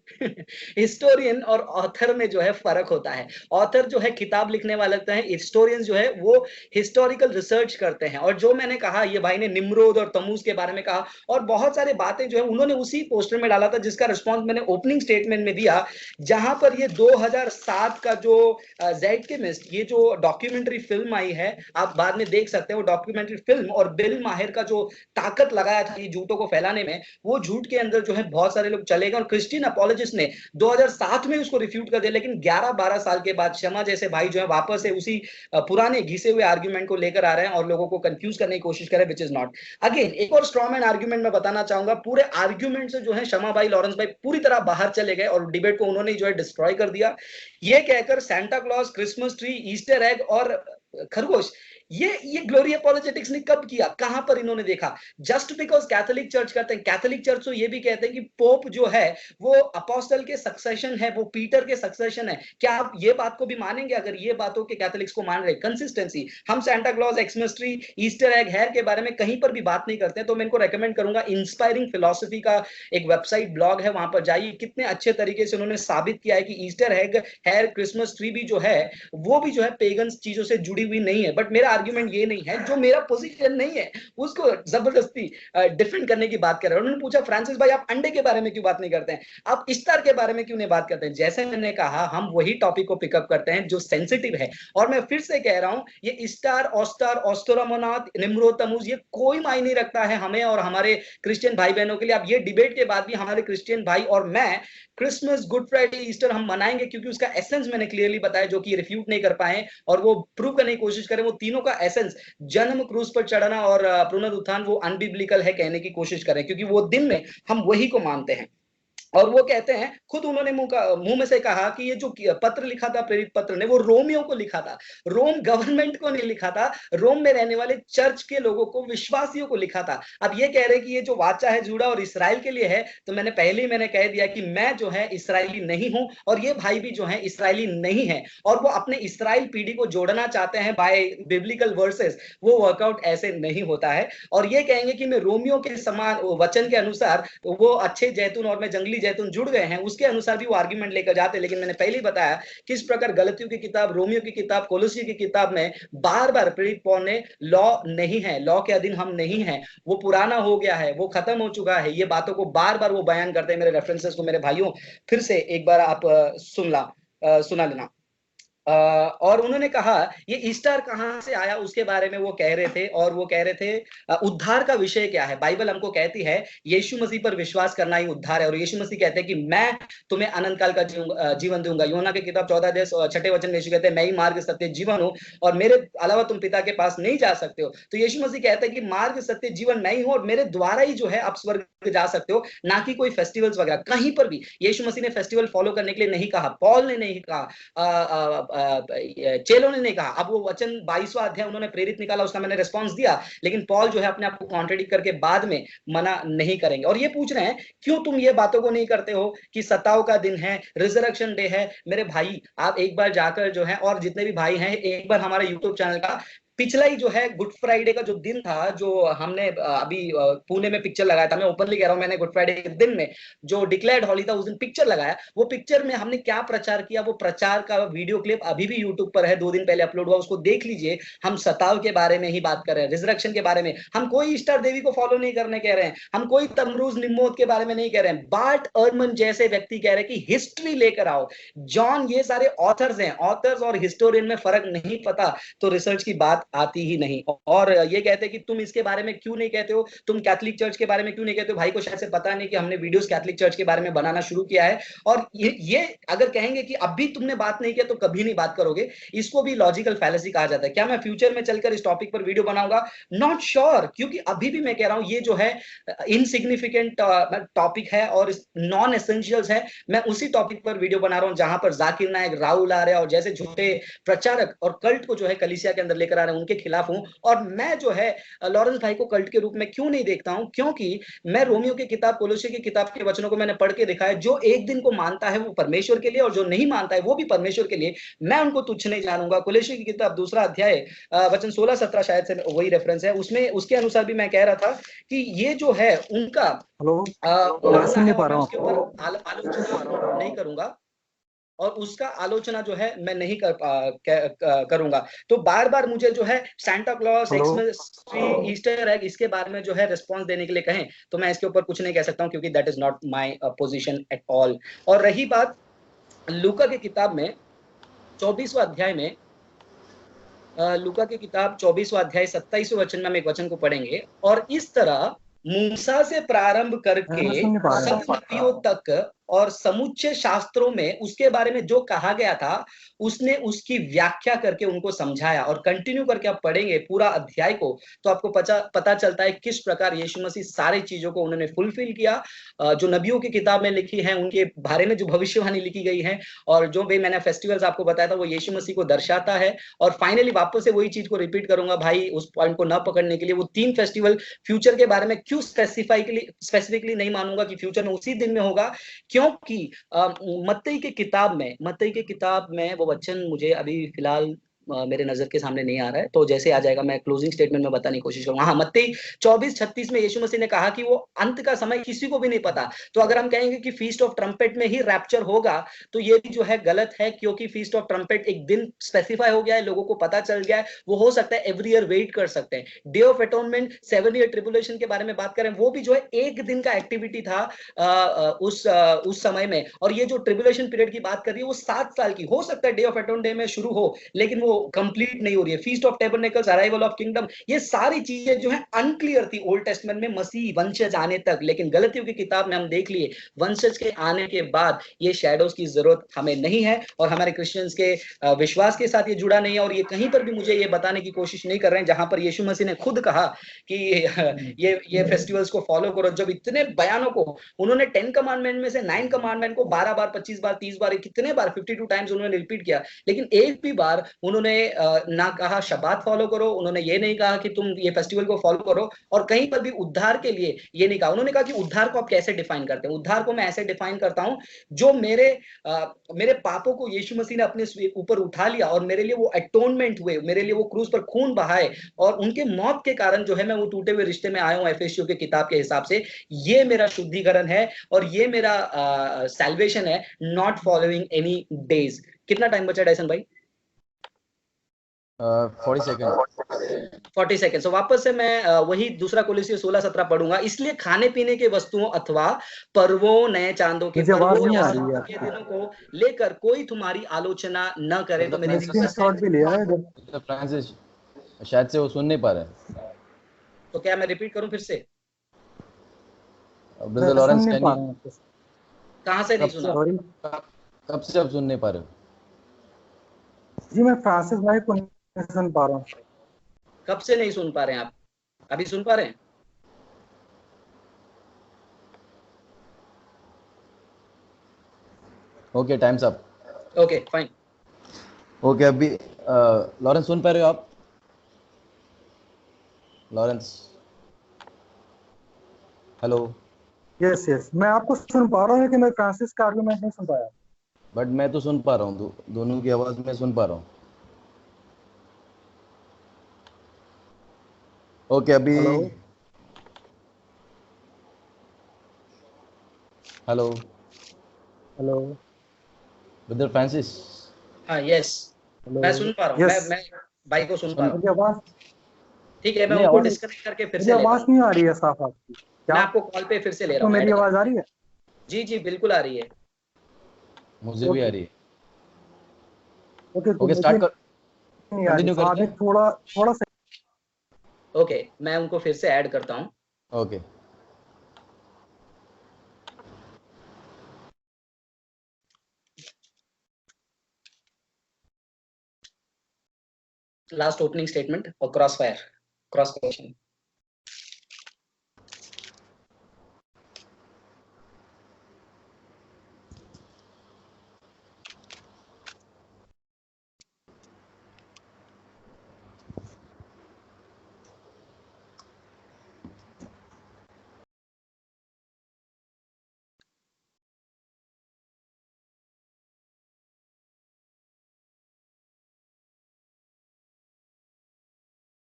हिस्टोरियन और ऑथर में जो है फर्क होता है। ऑथर जो है किताब लिखने वाले होते हैं, हिस्टोरियन जो है वो हिस्टोरिकल रिसर्च करते हैं। और जो मैंने कहा, ये भाई ने निम्रोद और तमूज के बारे में कहा, और बहुत सारे बातें जो है उन्होंने उसी पोस्टर में डाला था, जिसका रिस्पॉन्स मैंने ओपनिंग स्टेटमेंट में दिया, जहां पर ये 2007 का जो ज़ेडकेमिस्ट, ये जो डॉक्यूमेंट्री फिल्म आई है, आप बाद में देख सकते हैं वो डॉक्यूमेंट्री फिल्म, और बिल माहिर का जो ताकत लगाया था ये झूठों को फैलाने में, वो झूठ के अंदर जो है बहुत सारे लोग चले गए। और क्रिश्चियन अपोलोजिस्ट ने 2007 में उसको रिफ्यूट कर दिया, लेकिन 11-12 साल के बाद शमा जैसे भाई जो है वापस से उसी पुराने घिसे हुए आर्ग्यूमेंट को लेकर आ रहे हैं और लोगों को कंफ्यूज करने की कोशिश कर रहे हैं, विच इज नॉट। अगेन एक और स्ट्रॉमैन आर्ग्यूमेंट मैं बताना चाहूंगा। पूरे आर्ग्यूमेंट से जो है शमा भाई, लॉरेंस भाई पूरी तरह बाहर चले गए और डिबेट को उन्होंने जो है डिस्ट्रॉय कर दिया। ये कहकर Santa clause, Christmas tree, Easter egg और खरगोश, ये ग्लोरी अपोलोजेटिक्स ने कब किया, कहां पर इन्होंने देखा? जस्ट बिकॉज कैथोलिक चर्च करते हैं। कैथोलिक चर्च तो ये भी कहते हैं कि पोप जो है वो अपोस्टल के सक्सेशन है, वो पीटर के सक्सेशन है। क्या आप ये बात को भी मानेंगे? अगर ये बातों के कैथोलिक्स को मान रहे, कंसिस्टेंसी, हम Santa Claus, Xmas tree, Easter egg, hare के बारे में कहीं पर भी बात नहीं करते हैं। तो मैं इनको रेकमेंड करूंगा, इंस्पायरिंग फिलॉसफी का एक वेबसाइट ब्लॉग है, वहां पर जाइए। कितने अच्छे तरीके से उन्होंने साबित किया है कि Easter egg, hare, Christmas tree भी जो है वो भी जो है पेगन्स चीजों से जुड़ी हुई नहीं है। बट मेरा आर्ग्यूमेंट ये नहीं है, जो मेरा पोजीशन नहीं है उसको जबरदस्ती डिफेंड करने की बात कर रहे हैं। उन्होंने पूछा, फ्रांसिस भाई आप अंडे के बारे में क्यों बात नहीं करते हैं, आप ईस्टर के बारे में क्यों नहीं बात करते हैं? जैसे मैंने कहा, हम वही टॉपिक को पिकअप करते हैं जो सेंसिटिव है। और मैं फिर से कह रहा हूं, ये ईस्टर, ऑस्टर, ऑस्टोरामोनाथ, निम्रोद, तमूज, ये कोई मायने नहीं रखता है हमें और हमारे क्रिश्चियन भाई बहनों के लिए। अब ये डिबेट के बाद भी हमारे क्रिश्चियन भाई और मैं क्रिसमस, गुड फ्राइडे, ईस्टर हम मनाएंगे, क्योंकि उसका एसेंस मैंने क्लियरली बताया, जो कि रिफ्यूट नहीं कर पाए और वो प्रूव करने की कोशिश करें। वो तीनों का एसेंस, जन्म, क्रूस पर चढ़ना और पुनरुत्थान, वो अनबिब्लिकल है कहने की कोशिश करें, क्योंकि वो दिन में हम वही को मानते हैं। और वो कहते हैं, खुद उन्होंने मुंह में से कहा कि ये जो पत्र लिखा था, प्रेरित पत्र ने, वो रोमियो को लिखा था, रोम गवर्नमेंट को नहीं लिखा था, रोम में रहने वाले चर्च के लोगों को, विश्वासियों को लिखा था। अब ये कह रहे हैं कि ये जो वाचा है जूड़ा और इसराइल के लिए है, तो मैंने पहले ही मैंने कह दिया कि मैं जो है इसराइली नहीं हूं, और ये भाई भी जो है इसराइली नहीं है, और वो अपने इसराइल पीढ़ी को जोड़ना चाहते हैं बाय बिब्लिकल वर्सेस। वो वर्कआउट ऐसे नहीं होता है। और ये कहेंगे कि मैं रोमियो के समान वचन के अनुसार, वो अच्छे जैतून और मैं जंगली जैतून जुड़ गए हैं, उसके अनुसार भी वो आर्गुमेंट लेकर जाते। लेकिन मैंने पहले ही बताया किस प्रकार गलतियों की किताब, रोमियो की किताब, कोलोसी की किताब में बार बार प्रेरित पौल ने लॉ नहीं है, लॉ के अधीन हम नहीं हैं, वो पुराना हो गया है, वो खत्म हो चुका है, ये बातों को बार बार वो बयान करते हैं। मेरे रेफरेंसेस को मेरे भाइयों फिर से एक बार आप सुना लेना। और उन्होंने कहा ये ईस्टर कहां से आया, उसके बारे में वो कह रहे थे। और वो कह रहे थे उद्धार का विषय क्या है। बाइबल हमको कहती है यीशु मसीह पर विश्वास करना ही उद्धार है, और यीशु मसीह कहते हैं कि मैं तुम्हें अनंत काल का जीवन दूंगा। यूहन्ना की किताब 14-6 वचन में यीशु कहते हैं, मैं ही मार्ग, सत्य, जीवन हूं, और मेरे अलावा तुम पिता के पास नहीं जा सकते हो। तो यीशु मसीह कहते हैं कि मार्ग, सत्य, जीवन मैं ही हूं, और मेरे द्वारा ही जो है आप स्वर्ग जा सकते हो, ना कि कोई फेस्टिवल्स वगैरह। कहीं पर भी यीशु मसीह ने फेस्टिवल फॉलो करने के लिए नहीं कहा, पॉल ने नहीं कहा, चेलों ने नहीं कहा। अब वो वचन 22वां अध्याय उन्होंने प्रेरित निकाला, उसका मैंने रिस्पांस दिया, लेकिन पॉल जो है अपने आप को कॉन्ट्रडिक्ट करके बाद में मना नहीं करेंगे। और ये पूछ रहे हैं क्यों तुम ये बातों को नहीं करते हो कि सताव का दिन है, रिजरेक्शन डे है। मेरे भाई आप एक बार जाकर जो है, और जितने भी भाई हैं, एक बार हमारे यूट्यूब चैनल का पिछला ही जो है गुड फ्राइडे का जो दिन था, जो हमने अभी पुणे में पिक्चर लगाया था, मैं ओपनली कह रहा हूं, मैंने गुड फ्राइडे के दिन में जो डिक्लेयर्ड हॉली था उस दिन पिक्चर लगाया, वो पिक्चर में हमने क्या प्रचार किया, वो प्रचार का वीडियो क्लिप अभी भी यूट्यूब पर है, 2 दिन पहले अपलोड हुआ, उसको देख लीजिए। हम सताव के बारे में ही बात कर रहे हैं, रिजरेक्शन के बारे में। हम कोई ईस्टर देवी को फॉलो नहीं करने कह रहे हैं, हम कोई तमरूज निम्मोद के बारे में नहीं कह रहे हैं। बार्ट अर्मन जैसे व्यक्ति कह रहे हैं कि हिस्ट्री लेकर आओ। जॉन, ये सारे ऑथर्स हैं, ऑथर्स और हिस्टोरियन में फर्क नहीं पता तो रिसर्च की बात आती ही नहीं। और ये कहते हैं कि तुम इसके बारे में क्यों नहीं कहते हो, तुम कैथोलिक चर्च के बारे में क्यों नहीं कहते हो। भाई को शायद से पता नहीं कि हमने वीडियोस कैथोलिक चर्च के बारे में बनाना शुरू किया है, और ये अगर कहेंगे कि अभी तुमने बात नहीं किया तो कभी नहीं बात करोगे, इसको भी लॉजिकल फैलेसी कहा जाता है। क्या मैं फ्यूचर में चलकर इस टॉपिक पर वीडियो बनाऊंगा? नॉट श्योर, क्योंकि अभी भी मैं कह रहा हूं ये जो है इनसिग्निफिकेंट टॉपिक है और नॉन एसेंशियल्स है। मैं उसी टॉपिक पर वीडियो बना रहा हूं जहां पर जाकिर नायक, राहुल आ रहे हैं और जैसे झूठे प्रचारक और कल्ट को जो है कलीसिया के अंदर लेकर आ रहे हैं, उनके खिलाफ हूं। और मैं जो है लॉरेंस भाई को कल्ट के रूप में क्यों नहीं देखता हूं, क्योंकि मैं रोमियो की किताब, कोलोसी की किताब के वचनों को मैंने पढ़ के देखा है। जो एक दिन को मानता है वो परमेश्वर के लिए, और जो नहीं मानता है वो भी परमेश्वर के लिए, मैं उनको तुच्छ नहीं जानूंगा। कोलोसी की किताब 2 अध्याय वचन 16-17 शायद से वही रेफरेंस है, उसमें उसके अनुसार भी मैं कह रहा था कि ये जो है उनका मानना है, और मैं उसके ऊपर आलोचना नहीं करूंगा, और उसका आलोचना जो है मैं नहीं करूंगा। तो बार बार मुझे जो है Santa Claus, Xmas tree, Easter egg, इसके बारे में जो है रिस्पॉन्स देने के लिए कहें तो मैं इसके ऊपर कुछ नहीं कह सकता हूं, क्योंकि that is not my position at all. और रही बात लूका की किताब में 24वां अध्याय में, लूका की किताब 24वां अध्याय 27वें वचन में हम एक वचन को पढ़ेंगे, और इस तरह मूसा से प्रारंभ करके सब नबियों तक और समुच्चय शास्त्रों में उसके बारे में जो कहा गया था उसने उसकी व्याख्या करके उनको समझाया। और कंटिन्यू करके आप पढ़ेंगे पूरा अध्याय को तो आपको पता चलता है किस प्रकार यीशु मसीह सारी चीजों को उन्होंने फुलफिल किया, जो नबियों की किताब में लिखी है उनके बारे में जो भविष्यवाणी लिखी गई है, और जो भी मैंने फेस्टिवल्स आपको बताया था वो यीशु मसीह को दर्शाता है। और फाइनली वापस से वही चीज को रिपीट करूंगा भाई, उस पॉइंट को न पकड़ने के लिए, वो 3 फेस्टिवल फ्यूचर के बारे में क्यों स्पेसिफिकली नहीं मानूंगा कि फ्यूचर में उसी दिन में होगा, क्योंकि मत्ती की किताब में वो वचन मुझे अभी फिलहाल मेरे नजर के सामने नहीं आ रहा है, तो जैसे आ जाएगा मैं क्लोजिंग स्टेटमेंट में बताने की कोशिश करूंगा। हाँ, मत्ती 24-36 में यीशु मसीह ने कहा कि वो अंत का समय किसी को भी नहीं पता। तो अगर हम कहेंगे कि फीस्ट ऑफ ट्रम्पेट में ही रैप्चर होगा तो ये भी जो है गलत है, क्योंकि फीस्ट ऑफ ट्रम्पेट एक दिन स्पेसिफाई हो गया है, लोगों को पता चल गया है, वो हो सकता है एवरी ईयर वेट कर सकते हैं। डे ऑफ एटोनमेंट, 7 ईयर ट्रिबुलेशन के बारे में बात करें, वो भी जो है एक दिन का एक्टिविटी था उस समय में। और ये जो ट्रिबुलेशन पीरियड की बात कर रही है वो 7 साल की, हो सकता है डे ऑफ एटोन डे में शुरू हो लेकिन वो कंप्लीट नहीं हो रही है। Feast of tabernacles, arrival of kingdom, ये सारी चीजें जो है अनक्लियर थी ओल्ड टेस्टमेंट में मसीह वंशज आने तक। लेकिन गलतियों की किताब में हम देख लिए वंशज के आने के बाद ये शैडोज की जरूरत हमें नहीं है, और हमारे क्रिश्चियंस के विश्वास के साथ ये जुड़ा नहीं है। और ये कहीं पर भी मुझे ये बताने की कोशिश नहीं कर रहे हैं जहां पर यीशु मसीह ने खुद कहा कि ये फेस्टिवल्स को फॉलो करो। जब इतने बयानों को उन्होंने 10 कमांडमेंट में से 9 कमांडमेंट को 12 बार, 25 बार, 30 बार, कितने बार, 52 टाइम्स उन्होंने रिपीट किया, लेकिन एक भी बार उन्होंने ना कहा शबात फॉलो करो, उन्होंने ये नहीं कहा कि तुम ये फेस्टिवल को फॉलो करो, और कहीं पर भी उद्धार के लिए ये नहीं कहा। उन्होंने कहा कि उद्धार को आप कैसे डिफाइन करते हैं? उद्धार को मैं ऐसे डिफाइन करता हूं, जो मेरे पापों को यीशु मसीह ने अपने ऊपर उठा लिया और मेरे लिए वो अटोनमेंट हुए, मेरे लिए वो क्रूस पर खून बहाए, और उनके मौत के कारण जो है मैं वो टूटे हुए रिश्ते में आया हूं एफेसियों की किताब के हिसाब से। ये मेरा शुद्धिकरण है और ये मेरा सैल्वेशन है, नॉट फॉलोइंग एनी डेज। कितना टाइम बचा डायसन भाई? 40 सेकंड। 40 सेकंड। वापस से मैं वही दूसरा कोलोसी 16-17 पढ़ूंगा। इसलिए खाने पीने के वस्तुओं अथवा पर्वों, नए चांदों के पर्वों या सब्त के दिनों को लेकर कोई तुम्हारी आलोचना न करे। तो मेरी स्क्रीनशॉट भी लिया है फ्रांसिस, शायद से वो सुन नहीं पा रहे। तो क्या मैं रिपीट करूं फिर से? ब्रदर लॉरेंस, कहां से नहीं सुना? कब से आप सुन नहीं पा रहे हो? जी मैं फ्रांसिस भाई को नहीं सुन पा रहा हूँ। कब से नहीं सुन पा रहे हैं आप? अभी सुन पा रहे हैं? Okay, times up. Okay fine. Okay, अभी लॉरेंस सुन पा रहे हो आप? Lawrence, hello. यस मैं आपको सुन पा रहा हूँ, लेकिन मैं फ्रांसिस का आर्गुमेंट नहीं सुन पाया। बट मैं तो सुन पा रहा हूँ, दोनों की आवाज में सुन पा रहा हूँ। ओके अभी hello hello hello brother Francis. हाँ यस, मैं हेलो सुन पा रहा हूँ, यस मैं भाई को सुन पा सुन रहा हूँ। मेरी आवाज ठीक है, मैं नहीं उनको आवाज डिस्कनेक्ट करके फिर मेरी से लेता आवाज हूँ। नहीं आ रही है साफ आपकी क्या मैं आपको कॉल पे फिर से ले रहा आपको हूँ, मेरी ऐड कर। आवाज आ रही है जी जी बिल्कुल आ रही है। मुझे भी आ ओके रही है। ओके तो ओके मुझे स्टार्ट कर, नहीं आ रही कंटिन्यू हाँ करते अभी हैं। थोड़ा थोड़ा सा ओके, मैं उनको फिर से ऐड करता हूँ। ओके लास्ट ओपनिंग स्टेटमेंट और cross fire, cross question.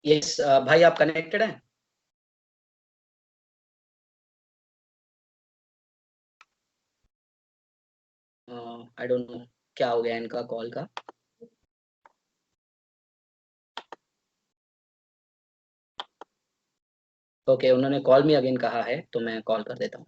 Yes भाई, आप कनेक्टेड हैं? आई डोंट नो क्या हो गया इनका कॉल का। ओके, उन्होंने कॉल मी अगेन कहा है, तो मैं कॉल कर देता हूँ।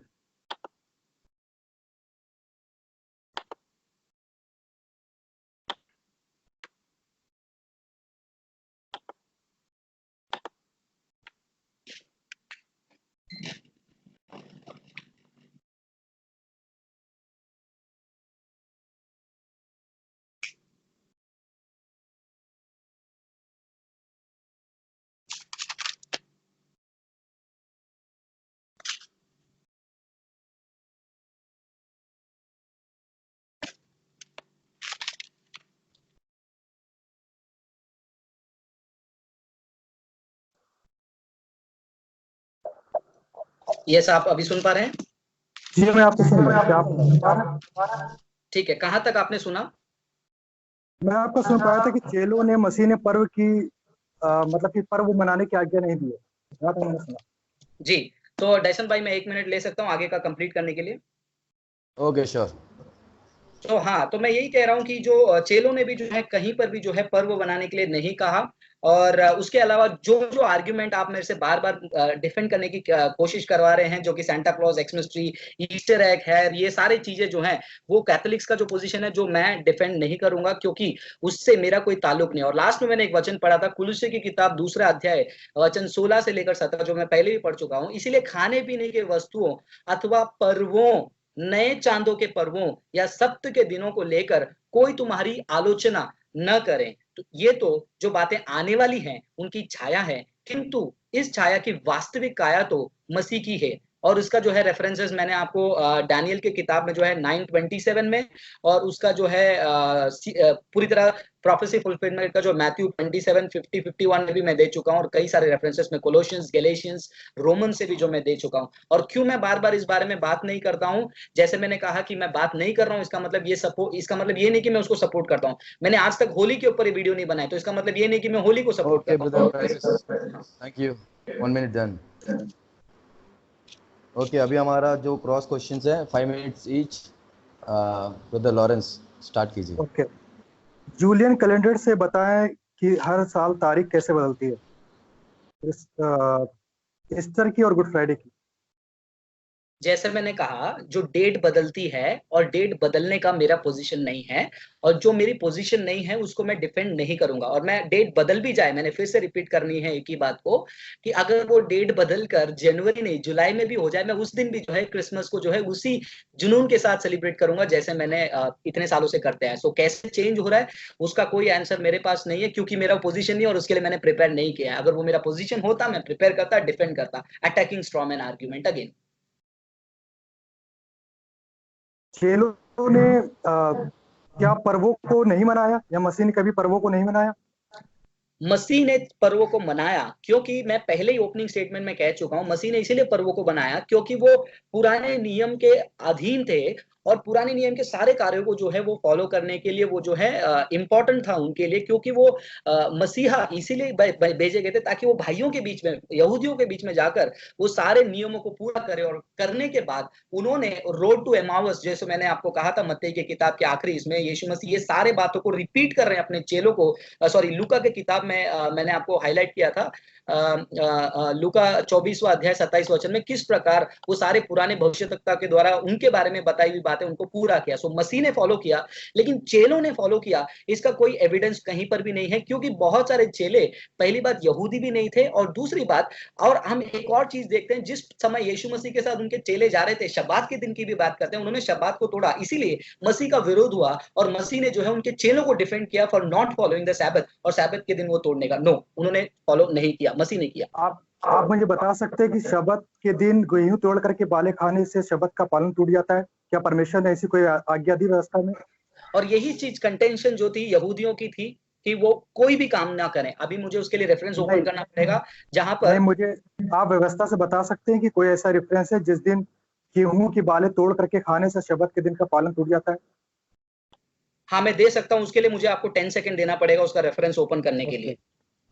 यस, आप अभी सुन पा रहे हैं? जी मैं आपको सुन रहा हूँ क्या आप सुन पा रहे हैं ठीक है, कहाँ तक आपने सुना? मैं आपको सुन पाया था कि चेलों ने मसीह ने पर्व की मतलब कि पर्व मनाने की आज्ञा नहीं दी है जहाँ तक मैंने सुना जी, तो डैसन भाई मैं 1 मिनट ले सकता हूँ आगे का कंप्लीट करने के लिए? Okay sure. तो हाँ, तो मैं यही कह रहा हूँ कि जो चेलों ने भी जो है कहीं पर भी जो है पर्व बनाने के लिए नहीं कहा। और उसके अलावा जो जो आर्ग्यूमेंट आप मेरे से बार बार डिफेंड करने की कोशिश करवा रहे हैं, जो कि Santa Claus, Xmas tree, Easter egg है, ये सारी चीजें जो हैं वो कैथोलिक्स का जो पोजीशन है जो मैं डिफेंड नहीं करूंगा, क्योंकि उससे मेरा कोई ताल्लुक नहीं। और लास्ट में मैंने एक वचन पढ़ा था, कुलुस्से की किताब 2 अध्याय वचन 16 से लेकर 17, जो मैं पहले भी पढ़ चुका हूँ। इसीलिए खाने पीने के वस्तुओं अथवा पर्वों, नए चांदों के पर्वों या सप्त के दिनों को लेकर कोई तुम्हारी आलोचना न करें। तो ये तो जो बातें आने वाली हैं उनकी छाया है, किंतु इस छाया की वास्तविक काया तो मसीह की है। और उसका जो है रेफरेंसेस मैंने आपको डैनियल की किताब में जो है 9:27 में, और उसका जो है पूरी तरह प्रोफेसी फुलफिलमेंट का जो मैथ्यू 27, 50, 51 में भी मैं दे चुका हूं। और कई सारे रेफरेंसेस में कोलोशियंस, गैलेशियंस, रोमन से भी जो मैं दे चुका हूं। और क्यों मैं बार बार इस बारे में बात नहीं करता हूं? जैसे मैंने कहा कि मैं बात नहीं कर रहा हूं, इसका मतलब ये नहीं कि मैं उसको सपोर्ट करता हूं। मैंने आज तक होली के ऊपर वीडियो नहीं बनाया, तो इसका मतलब ये नहीं कि मैं होली को सपोर्ट ओके करता ब्रदर हूं। Francis, thank you. 1 minute done. Okay अभी हमारा जो क्रॉस क्वेश्चंस है 5 minutes each. Brother Lawrence start कीजिए। ओके जूलियन कैलेंडर से बताएं कि हर साल तारीख कैसे बदलती है इस ईस्टर की और गुड फ्राइडे की जैसे मैंने कहा, जो डेट बदलती है और डेट बदलने का मेरा पोजीशन नहीं है, और जो मेरी पोजीशन नहीं है उसको मैं डिफेंड नहीं करूंगा। और मैं डेट बदल भी जाए, मैंने फिर से रिपीट करनी है एक ही बात को, कि अगर वो डेट बदल कर जनवरी नहीं जुलाई में भी हो जाए, मैं उस दिन भी जो है क्रिसमस को जो है उसी जुनून के साथ सेलिब्रेट करूंगा जैसे मैंने इतने सालों से करते हैं। सो कैसे चेंज हो रहा है उसका कोई आंसर मेरे पास नहीं है, क्योंकि मेरा पोजीशन नहीं है और उसके लिए मैंने प्रिपेयर नहीं किया है। अगर वो मेरा पोजीशन होता, मैं प्रिपेयर करता, डिफेंड करता, अटैकिंग स्ट्रॉमैन आर्ग्यूमेंट अगेन। चेलों ने क्या पर्वों को नहीं मनाया या मसीह ने कभी पर्वों को नहीं मनाया मसीह ने पर्वों को मनाया, क्योंकि मैं पहले ही ओपनिंग स्टेटमेंट में कह चुका हूं, मसीह ने इसीलिए पर्वों को बनाया क्योंकि वो पुराने नियम के अधीन थे। और पुराने नियम के सारे कार्यों को जो है वो फॉलो करने के लिए वो जो है इम्पोर्टेंट था उनके लिए, क्योंकि वो मसीहा इसीलिए भेजे गए थे ताकि वो भाइयों के बीच में, यहूदियों के बीच में जाकर वो सारे नियमों को पूरा करे। और करने के बाद उन्होंने रोड टू एमाउस, जैसे मैंने आपको कहा था मत्ती की किताब के आखिरी इसमें यीशु मसीह ये सारे बातों को रिपीट कर रहे हैं अपने चेलों को। सॉरी, लूका के किताब में मैंने आपको हाईलाइट किया था लूका 24वां अध्याय 27 वचन में किस प्रकार वो सारे पुराने भविष्यवक्ता के द्वारा उनके बारे में बताई हुई बातें उनको पूरा किया। सो मसीह ने फॉलो किया, लेकिन चेलों ने फॉलो किया, इसका कोई एविडेंस कहीं पर भी नहीं है, क्योंकि बहुत सारे चेले पहली बात यहूदी भी नहीं थे, और दूसरी बात, और हम एक और चीज देखते हैं, जिस समय यीशु मसीह के साथ उनके चेले जा रहे थे, शब्बात के दिन की भी बात करते हैं, उन्होंने शब्बात को तोड़ा, इसीलिए मसीह का विरोध हुआ और मसीह ने जो है उनके चेलों को डिफेंड किया फॉर नॉट फॉलोइंग द सैबत, और सैबत के दिन वो तोड़ने का नो, उन्होंने फॉलो नहीं किया, मसीह ने किया। आप मुझे बता सकते हैं कि शब्द के दिन गेहूं तोड़ करके बाले खाने से शब्द का पालन टूट जाता है? क्या परमेश्वर ने ऐसी कोई आज्ञा दी व्यवस्था में? और यही चीज कंटेंशन जो थी यहूदियों की थी कि वो कोई भी काम ना करें। अभी मुझे उसके लिए रेफरेंस ओपन करना पड़ेगा जहां पर नहीं, मुझे आप व्यवस्था से बता सकते हैं कि कोई ऐसा रेफरेंस है जिस दिन गेहूं की बालें तोड़ करके खाने से शब्द के दिन का पालन टूट जाता है? हाँ, मैं दे सकता हूँ, उसके लिए मुझे आपको 10 सेकंड देना पड़ेगा उसका रेफरेंस ओपन करने के लिए।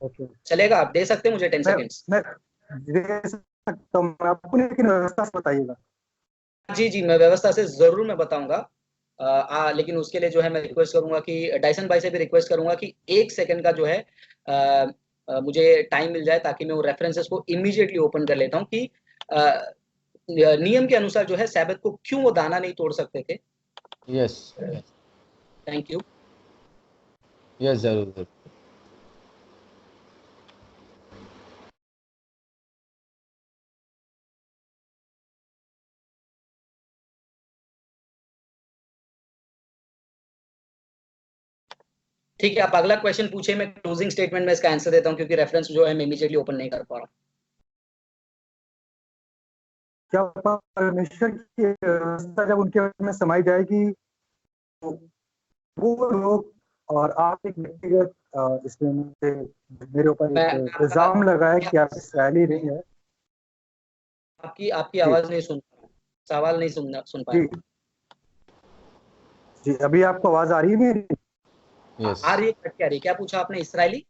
ओके, चलेगा? आप दे सकते हैं मुझे 10 सेकंड्स? मैं दे सकता हूँ आपको, लेकिन व्यवस्था से बताइएगा। जी जी, मैं व्यवस्था से जरूर मैं बताऊंगा। लेकिन उसके लिए जो है मैं रिक्वेस्ट करूंगा कि डायसन भाई से भी रिक्वेस्ट करूंगा कि 1 सेकंड का जो है मुझे टाइम मिल जाए, ताकि मैं वो रेफरेंसेस को इमीडिएटली ओपन कर लेता हूँ कि नियम के अनुसार जो है सैबत को क्यों वो दाना नहीं तोड़ सकते थे। Yes thank you. यस, जरूर जरूर। ठीक है, आप अगला क्वेश्चन पूछे, मैं क्लोजिंग स्टेटमेंट में इसका आंसर देता हूँ, क्योंकि रेफरेंस जो है मैं इमीडिएटली ओपन नहीं कर पा रहा हूँ। क्या परमेश्वर की व्यवस्था जब उनके में समाई जाएगी तो वो लोग, और आप एक व्यक्तिगत इसमें मेरे ऊपर मैं एक इल्जाम लगाया कि आप इसराइली नहीं है। आपकी आपकी जी आवाज नहीं सुन पाया, सवाल नहीं सुन पाया। जी जी, अभी आपको आवाज आ रही है मेरी? यस, आ रही है, कट के आ रही है। क्या पूछा आपने? इसराइली?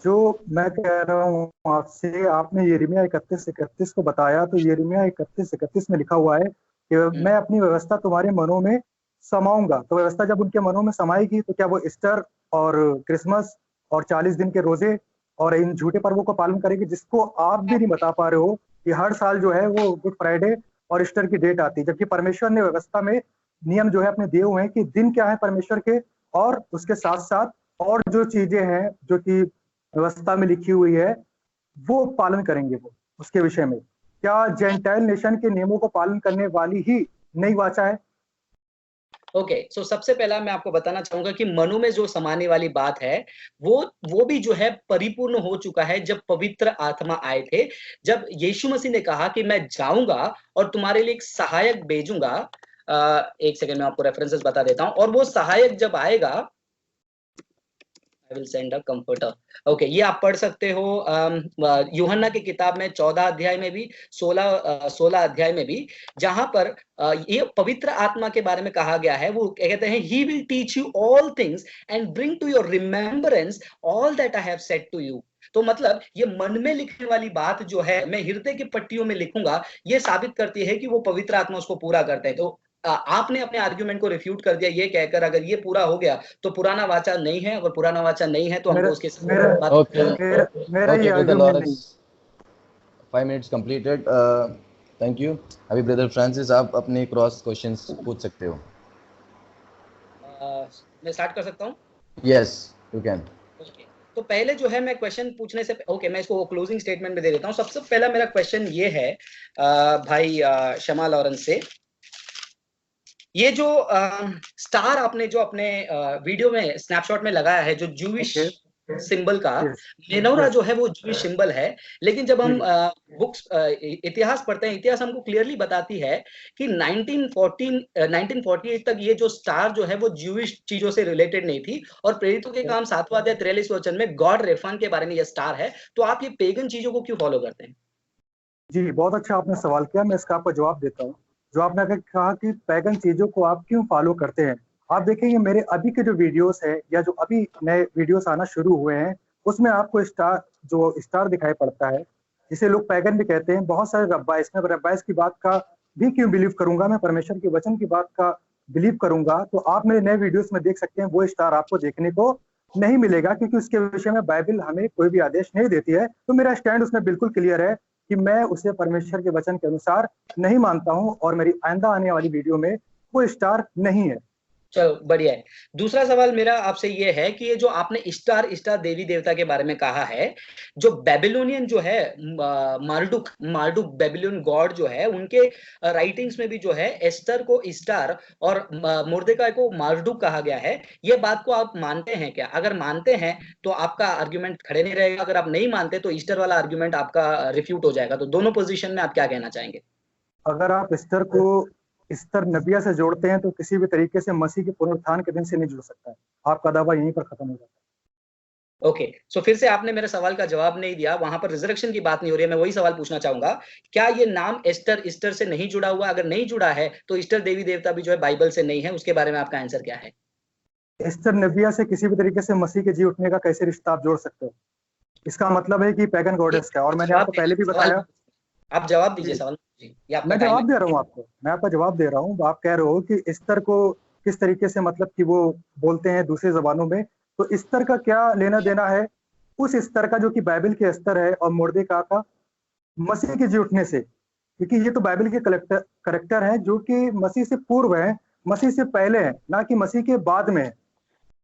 जो मैं कह रहा हूँ आपसे, आपने यिर्मयाह 31:31 को बताया, तो यिर्मयाह 31:31 में लिखा हुआ है कि मैं अपनी व्यवस्था तुम्हारे मनों में समाऊंगा। तो व्यवस्था जब उनके मनों में समाएगी तो क्या वो ईस्टर और क्रिसमस और 40 दिन के रोजे और इन झूठे पर्वों का पालन करेंगे, जिसको आप भी नहीं बता पा रहे हो कि हर साल जो है वो गुड फ्राइडे और ईस्टर की डेट आती है, जबकि परमेश्वर ने व्यवस्था में नियम जो है अपने दिए हुए हैं कि दिन क्या है परमेश्वर के, और उसके साथ साथ और जो चीजें हैं जो कि व्यवस्था में लिखी हुई है वो पालन करेंगे। वो उसके विषय में क्या जेंटाइल नेशन के नियमों को पालन करने वाली ही नई वाचा है? ओके, सो सबसे पहला मैं आपको बताना चाहूंगा कि मनु में जो समाने वाली बात है वो भी जो है परिपूर्ण हो चुका है जब पवित्र आत्मा आए थे। जब यीशु मसीह ने कहा कि मैं जाऊंगा और तुम्हारे लिए एक सहायक भेजूंगा, 1 सेकंड में आपको रेफरेंसेस बता देता हूं, और वो सहायक जब आएगा, I will send a comforter. Okay, ये आप पढ़ सकते हो यूहन्ना की किताब में 14 अध्याय में भी, 16 अध्याय में भी, जहां पर ये पवित्र आत्मा के बारे में कहा गया है। वो कहते हैं he will teach you all things and bring to your remembrance all that I have said to you. तो मतलब ये मन में लिखने वाली बात जो है मैं हृदय की पट्टियों में लिखूंगा, ये साबित करती है कि वो पवित्र आत्मा उसको पूरा करते हैं। तो आपने अपने आर्ग्यूमेंट को रिफ्यूट कर दिया ये कहकर अगर ये पूरा हो गया तो पुराना वाचा नहीं है, अगर पुराना वाचा नहीं है तो हमको उसके ओके मेरा ये ओके ब्रदर आर्ग्यूमेंट नहीं। Lawrence, 5 minutes completed, thank you. अभी ब्रदर फ्रांसिस आप अपने क्रॉस क्वेश्चंस पूछ सकते हो। मैं स्टार्ट कर सकता हूँ? Yes you can. तो पहले जो है मैं क्वेश्चन पूछने से मैं इसको क्लोजिंग स्टेटमेंट में दे देता हूँ। सबसे पहला मेरा क्वेश्चन ये है भाई शमा लॉरेंस से, ये जो स्टार आपने जो अपने वीडियो में स्नैपशॉट में लगाया है जो जूविश सिंबल का, मेनोरा जो है वो जूविश सिंबल है, लेकिन जब हम बुक्स इतिहास पढ़ते हैं, इतिहास हमको क्लियरली बताती है कि 1948 तक ये जो स्टार जो है वो जूविश चीजों से रिलेटेड नहीं थी, और प्रेरितों के काम 7वां अध्याय 43 वचन में गॉड रेफान के बारे में ये स्टार है। तो आप ये पेगन चीजों को क्यों फॉलो करते हैं? जी, बहुत अच्छा आपने सवाल किया, मैं इसका आपको जवाब देता हूँ। जो आपने अगर कहा कि पैगन चीजों को आप क्यों फॉलो करते हैं, आप देखेंगे मेरे अभी के जो वीडियोस है या जो अभी नए वीडियोस आना शुरू हुए हैं, उसमें आपको स्टार दिखाई पड़ता है, जिसे लोग पैगन भी कहते हैं। बहुत सारे रब्बाइस, मैं रब्बाइस की बात का भी क्यों बिलीव करूंगा, मैं परमेश्वर के वचन की बात का बिलीव करूंगा, तो आप मेरे नए वीडियोस में देख सकते हैं वो स्टार आपको देखने को नहीं मिलेगा, क्योंकि उसके विषय में बाइबल हमें कोई भी आदेश नहीं देती है। तो मेरा स्टैंड उसमें बिल्कुल क्लियर है कि मैं उसे परमेश्वर के वचन के अनुसार नहीं मानता हूं, और मेरी आइंदा आने वाली वीडियो में वो स्टार नहीं है। चलो बढ़िया है। दूसरा सवाल मेरा आपसे ये है कि ये जो आपने स्टार स्टार देवी देवता के बारे में कहा है, जो बेबीलोनियन जो है मार्डुक मार्डुक बेबीलोन गॉड जो है, उनके राइटिंग्स में भी जो है एस्टर को स्टार और मुर्देकाई को मार्डुक कहा गया है। ये बात को आप मानते हैं क्या? अगर मानते हैं तो आपका आर्ग्यूमेंट खड़े नहीं रहेगा, अगर आप नहीं मानते तो ईस्टर वाला आर्ग्यूमेंट आपका रिफ्यूट हो जाएगा। तो दोनों पोजीशन में आप क्या कहना चाहेंगे? अगर आप स्तर को स्तर नबिया से जोड़ते हैं तो किसी भी तरीके से मसीह के पुनरुत्थान के दिन से नहीं जुड़ सकता है। आपका दावा यहीं पर खत्म हो जाता है। ओके, सो फिर से आपने मेरे सवाल का जवाब नहीं दिया। वहां पर रिजरेक्शन की बात नहीं हो रही है, मैं वही सवाल पूछना चाहूंगा। क्या ये नाम एस्टर ईस्टर से नहीं जुड़ा हुआ? अगर नहीं जुड़ा है तो ईस्टर देवी देवता भी जो है बाइबल से नहीं है, उसके बारे में आपका आंसर क्या है? स्तर नबिया से किसी भी तरीके से मसीह के जी उठने का कैसे रिश्ता आप जोड़ सकते हो? इसका मतलब है कि पैगन गॉडेस का, और मैंने जवाब आपको पहले भी दीजिए सवाल, बताया। आप जवाब दीजिए सवाल जी, ये आपका मैं टाइम है। जवाब दे रहा हूँ आपको, मैं आपका जवाब दे रहा हूँ। आप कह रहे हो कि स्तर को किस तरीके से, मतलब कि वो बोलते हैं दूसरी जबानों में, तो स्तर का क्या लेना देना है उस स्तर का जो कि बाइबल के स्तर है, और मुर्देका का मसीह के जी उठने से? क्योंकि ये तो बाइबल के करेक्टर है जो कि मसीह से पूर्व है, मसीह से पहले है, ना कि मसीह के बाद में है।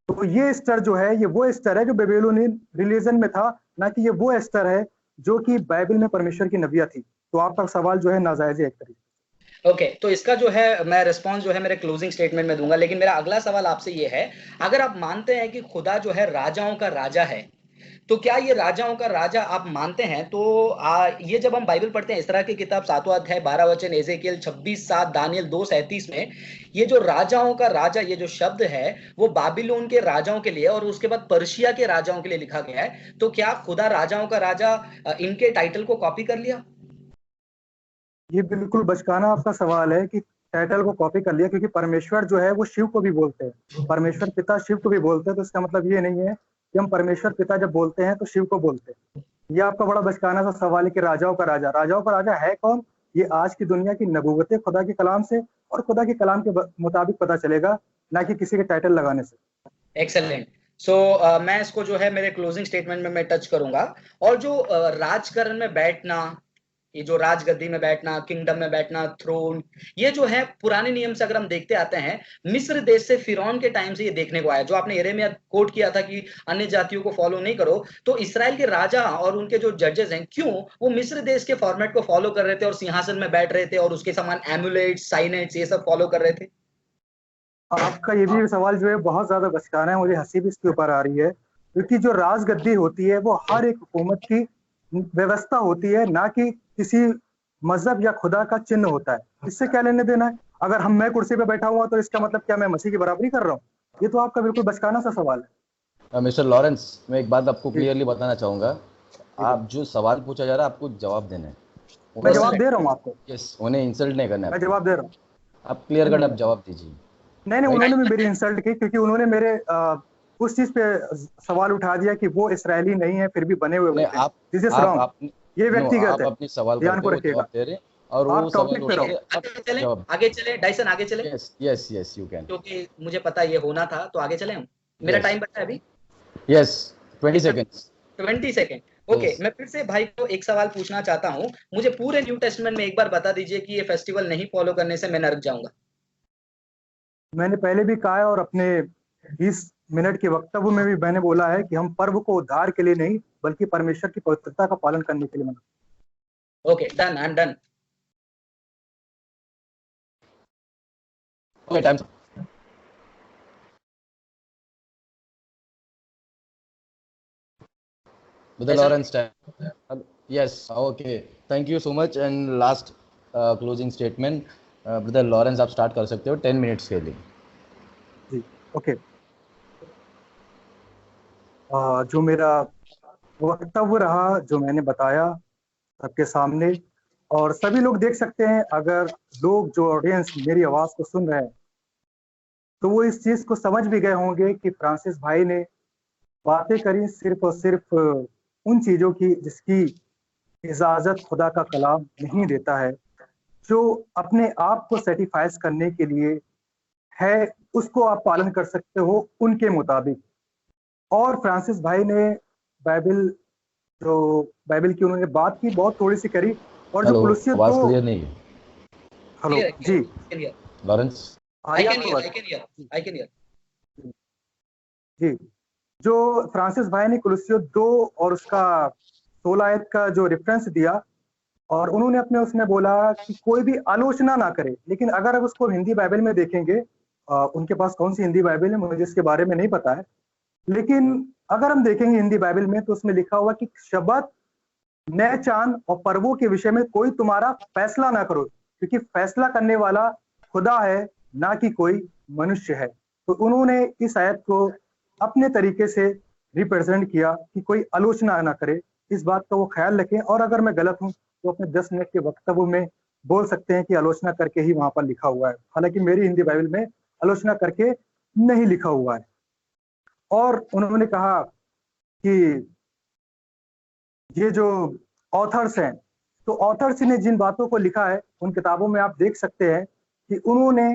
तो ये स्तर जो है, ये वो स्तर है जो बेबीलोनियन रिलीजन में था, ना कि ये वो स्तर है जो कि बाइबल में परमेश्वर की नबिया थी। तो आपका सवाल जो है नाजायज है एक तरीके ओके, तो इसका जो है मैं रिस्पॉन्स जो है मेरे क्लोजिंग स्टेटमेंट में दूंगा, लेकिन मेरा अगला सवाल आपसे ये है, अगर आप मानते हैं कि खुदा जो है राजाओं का राजा है, तो क्या ये राजाओं का राजा आप मानते हैं? तो ये जब हम बाइबल पढ़ते हैं, इस तरह की किताब 7वां अध्याय 12 वचन, एजेकियल 26:7, दानियल 2:37 में, ये जो राजाओं का राजा, ये जो शब्द है वो बाबिलोन के राजाओं के लिए और उसके बाद पर्शिया के राजाओं के लिए लिखा गया है। तो क्या खुदा राजाओं का राजा इनके टाइटल को कॉपी कर लिया? से। ये बिल्कुल बचकाना आपका सवाल है कि टाइटल को कॉपी कर लिया, क्योंकि परमेश्वर जो है वो शिव को भी बोलते हैं, परमेश्वर पिता शिव को भी बोलते हैं। तो इसका मतलब ये नहीं है कि हम परमेश्वर पिता जब बोलते हैं तो शिव को बोलते हैं। ये आपका बड़ा बचकाना सा सवाल है कि राजाओं का राजा है कौन? ये आज की दुनिया की नबूवतें खुदा के कलाम से और खुदा के कलाम के मुताबिक पता चलेगा, ना कि किसी के टाइटल लगाने से। एक्सेलेंट। सो मैं इसको जो है मेरे क्लोजिंग स्टेटमेंट में मैं टच करूंगा। और जो राजकरण में बैठना, ये जो राजगद्दी में बैठना, किंगडम में बैठना, थ्रोन, ये जो है पुराने नियम से अगर हम देखते आते हैं, मिस्र देश से फिरौन के टाइम से ये देखने को आया। जो आपने यिर्मयाह कोट किया था कि अन्य जातियों को फॉलो नहीं करो, तो इसराइल के राजा और उनके जो जजेस हैं, क्यों वो मिस्र देश के फॉर्मेट को फॉलो कर रहे थे और सिंहासन में बैठ रहे थे और उसके समान एमुलेट्स, साइनेट्स, ये सब फॉलो कर रहे थे? आपका ये भी सवाल जो है बहुत ज्यादा बचकाना है, मुझे हंसी भी इसके ऊपर आ रही है, क्योंकि जो राजगद्दी होती है वो हर एक हुकूमत की व्यवस्था होती है, ना कि किसी मजहब या खुदा का चिन्ह होता है। इससे क्या लेने देना है? अगर मैं कुर्सी पे बैठा हुआ तो इसका मतलब क्या मैं मसीह की बराबरी कर रहा हूँ? ये तो आपका बिल्कुल बचकाना सा सवाल है। मिस्टर लॉरेंस, मैं एक बात आपको जी क्लियरली बताना चाहूँगा। जी आप जो सवाल पूछा जा रहा है आपको जवाब देना है। मैं उन्हें जवाब दे रहा हूँ आपको, यस, उन्हें इंसल्ट नहीं करना है मैं आपको। जवाब दे रहा हूँ। आप क्लियर नहीं कट नहीं आप जवाब दीजिए। नहीं नहीं, राइट। उन्होंने भी मेरी इंसल्ट की, क्योंकि उन्होंने मेरे उस चीज पे सवाल उठा दिया कि वो इसराइली नहीं है फिर भी बने हुए नहीं, बैठे हैं। आप दिस इज आप रॉन्ग, आप ये नो, व्यक्तिगत आप है, अपनी सवाल ध्यान करते को हो, वो रखिएगा। जवाब दे रहे हैं, और वो आप सवाल टॉपिक पे उठा रहो। के आप आगे चले, जवाब। आगे चले डाइसन, आगे चले, yes yes yes, you can. क्योंकि मुझे पता ये होना था, तो आगे चले हम। मेरा यस टाइम बचा है अभी yes, 20 seconds. 20 second. Okay, yes, मैं फिर से भाई को एक सवाल पूछना चाहता हूँ। मुझे पूरे न्यू टेस्टमेंट में एक बार बता दीजिए कि ये फेस्टिवल नहीं फॉलो करने से मैं नरक जाऊंगा। मैंने पहले भी कहा है, और अपने 20 मिनट के वक्तव्य में भी मैंने बोला है कि हम पर्व को उद्धार के लिए नहीं बल्कि परमेश्वर की पवित्रता का पालन करने के लिए मनाते okay, done, I am done. Okay, time. Brother ऐसा Lawrence, yes, okay. Thank you so much. And last closing statement, Brother Lawrence, आप start कर सकते हो 10 मिनट्स के लिए। हैं। जी ओके। जो मेरा वक्तव्य रहा, जो मैंने बताया सबके सामने, और सभी लोग देख सकते हैं, अगर लोग जो ऑडियंस मेरी आवाज को सुन रहे हैं तो वो इस चीज को समझ भी गए होंगे कि फ्रांसिस भाई ने बातें करी सिर्फ और सिर्फ उन चीजों की जिसकी इजाजत खुदा का कलाम नहीं देता है, जो अपने आप को सेटिफाइज करने के लिए है, उसको आप पालन कर सकते हो उनके मुताबिक। और फ्रांसिस भाई ने बाइबल, जो बाइबल की उन्होंने बात की बहुत थोड़ी सी करी, और जो हेलो, कुलुस्सियों आवाज 2। क्लियर नहीं है हेलो जी लॉरेंस। आई आपको बात? जी, जो फ्रांसिस भाई ने कुलुस्सियों 2 और उसका 16 आयत का जो रेफरेंस दिया, और उन्होंने अपने उसमें बोला कि कोई भी आलोचना ना करे। लेकिन अगर आप उसको हिंदी बाइबल में देखेंगे, उनके पास कौन सी हिंदी बाइबल है मुझे इसके बारे में नहीं पता है, लेकिन अगर हम देखेंगे हिंदी बाइबल में तो उसमें लिखा हुआ कि शबत, नए चांद और पर्वों के विषय में कोई तुम्हारा फैसला ना करो, क्योंकि फैसला करने वाला खुदा है, ना कि कोई मनुष्य है। तो उन्होंने इस आयत को अपने तरीके से रिप्रेजेंट किया कि कोई आलोचना ना करे, इस बात का वो ख्याल रखें। और अगर मैं गलत हूं तो अपने 10 मिनट के वक्तव्य में बोल सकते हैं कि आलोचना करके ही वहां पर लिखा हुआ है, हालांकि मेरी हिंदी बाइबल में आलोचना करके नहीं लिखा हुआ है। और उन्होंने कहा कि ये जो ऑथर्स हैं, तो ऑथर्स ने जिन बातों को लिखा है उन किताबों में आप देख सकते हैं कि उन्होंने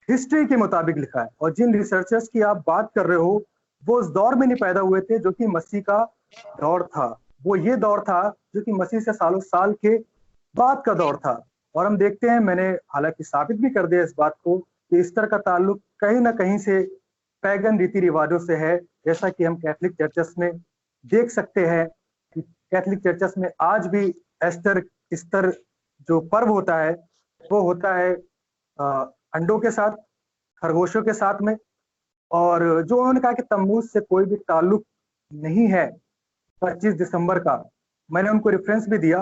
हिस्ट्री के मुताबिक लिखा है। और जिन रिसर्चर्स की आप बात कर रहे हो वो उस दौर में नहीं पैदा हुए थे जो कि मसीह का दौर था, वो ये दौर था जो कि मसीह से सालों साल के बाद का दौर था। और हम देखते हैं, मैंने हालांकि साबित भी कर दिया इस बात को, कि ईस्टर का ताल्लुक कहीं ना कहीं से पैगन रीति रिवाजों से है, जैसा कि हम कैथोलिक चर्चेस में देख सकते हैं कि कैथोलिक चर्चेस में आज भी ईस्टर जो पर्व होता है वो होता है अंडों के साथ, खरगोशों के साथ में। और जो उन्होंने कहा कि तम्मूज से कोई भी ताल्लुक नहीं है 25 दिसंबर का, मैंने उनको रेफरेंस भी दिया।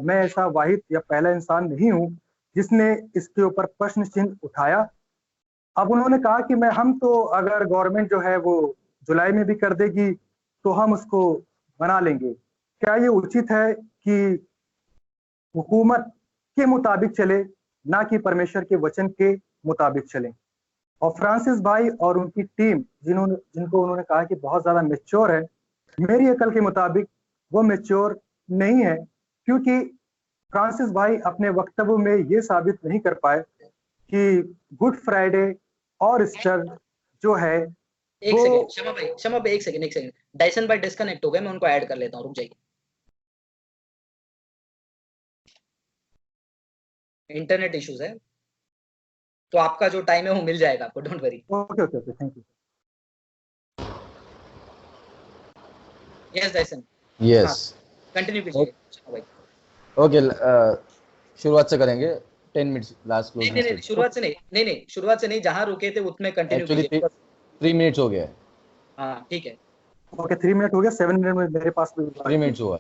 मैं ऐसा वाहिद या पहला इंसान नहीं हूं जिसने इसके ऊपर प्रश्न चिन्ह उठाया। अब उन्होंने कहा कि हम तो अगर गवर्नमेंट जो है वो जुलाई में भी कर देगी तो हम उसको बना लेंगे। क्या ये उचित है कि हुकूमत के मुताबिक चले, ना कि परमेश्वर के वचन के मुताबिक चले? और फ्रांसिस भाई और उनकी टीम जिनको उन्होंने कहा कि बहुत ज्यादा मेच्योर है, मेरी अकल के मुताबिक वो मेच्योर नहीं है, क्योंकि फ्रांसिस भाई अपने वक्तव्य में ये साबित नहीं कर पाए कि गुड फ्राइडे और ईस्टर जो है एक सेकंड, क्षमा भाई एक सेकंड डाइसन भाई डिस्कनेक्ट हो गए, मैं उनको ऐड कर लेता हूँ, रुक जाइए। इंटरनेट इश्यूज है, तो आपका जो टाइम है वो मिल जाएगा आपको, don't worry. Okay okay okay, thank you. Yes Dyson, yes, continue कीजिए क्षमा भाई। ओके, शुरुआत से करेंगे 10 मिनट्स लास्ट क्लोजिंग नहीं, शुरुआत से नहीं, शुरुआत से नहीं, जहां रुके थे उसमें कंटिन्यू कीजिए। एक्चुअली 3 मिनट्स हो गया है। हाँ ठीक है, ओके 3 मिनट हो गया, 7 मिनट में मेरे पास भी 3 मिनट्स हुआ।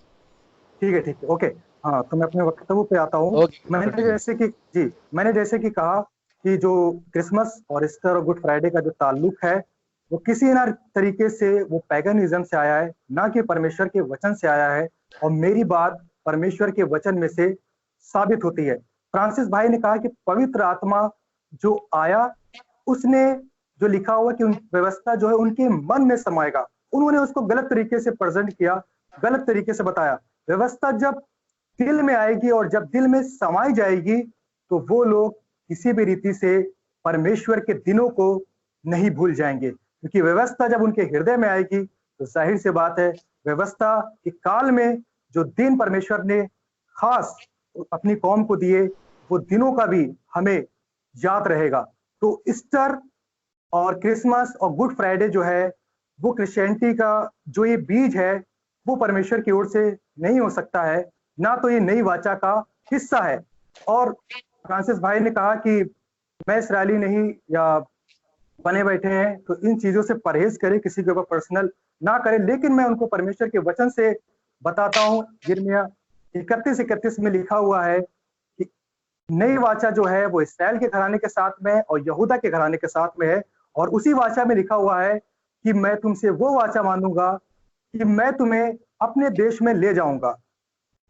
ठीक है ओके। हाँ, तो मैं अपने वक्तव्य पे आता हूँ। मैंने जैसे कि कहा कि जो क्रिसमस और ईस्टर और गुड फ्राइडे का जो ताल्लुक है वो किसी ना तरीके से वो पैगनिज्म से आया है, ना कि परमेश्वर के वचन से आया है। और मेरी बात परमेश्वर के वचन में से साबित होती है। फ्रांसिस भाई ने कहा कि पवित्र आत्मा जो आया उसने जो लिखा हुआ कि व्यवस्था जो है उनके मन में समाएगा, उन्होंने उसको गलत तरीके से प्रेजेंट किया, गलत तरीके से बताया। व्यवस्था जब दिल में आएगी और जब दिल में समाई जाएगी तो वो लोग किसी भी रीति से परमेश्वर के दिनों को नहीं भूल जाएंगे, क्योंकि व्यवस्था जब उनके हृदय में आएगी तो जाहिर सी बात है व्यवस्था के काल में जो दिन परमेश्वर ने खास अपनी कौम को दिए वो दिनों का भी हमें याद रहेगा। तो ईस्टर और क्रिसमस और गुड फ्राइडे जो है वो क्रिश्चियनिटी का जो ये बीज है वो परमेश्वर की ओर से नहीं हो सकता है, ना तो ये नई वाचा का हिस्सा है। और फ्रांसिस भाई ने कहा कि मैं इसराइली नहीं या बने बैठे हैं तो इन चीजों से परहेज करें, किसी के ऊपर पर्सनल ना करें। लेकिन मैं उनको परमेश्वर के वचन से बताता हूँ, यिर्मयाह 31:31 में लिखा हुआ है कि नई वाचा जो है वो इसराइल के घराने के साथ में है और यहूदा के घराने के साथ में है। और उसी वाचा में लिखा हुआ है कि मैं तुमसे वो वाचा मानूंगा कि मैं तुम्हें अपने देश में ले जाऊंगा।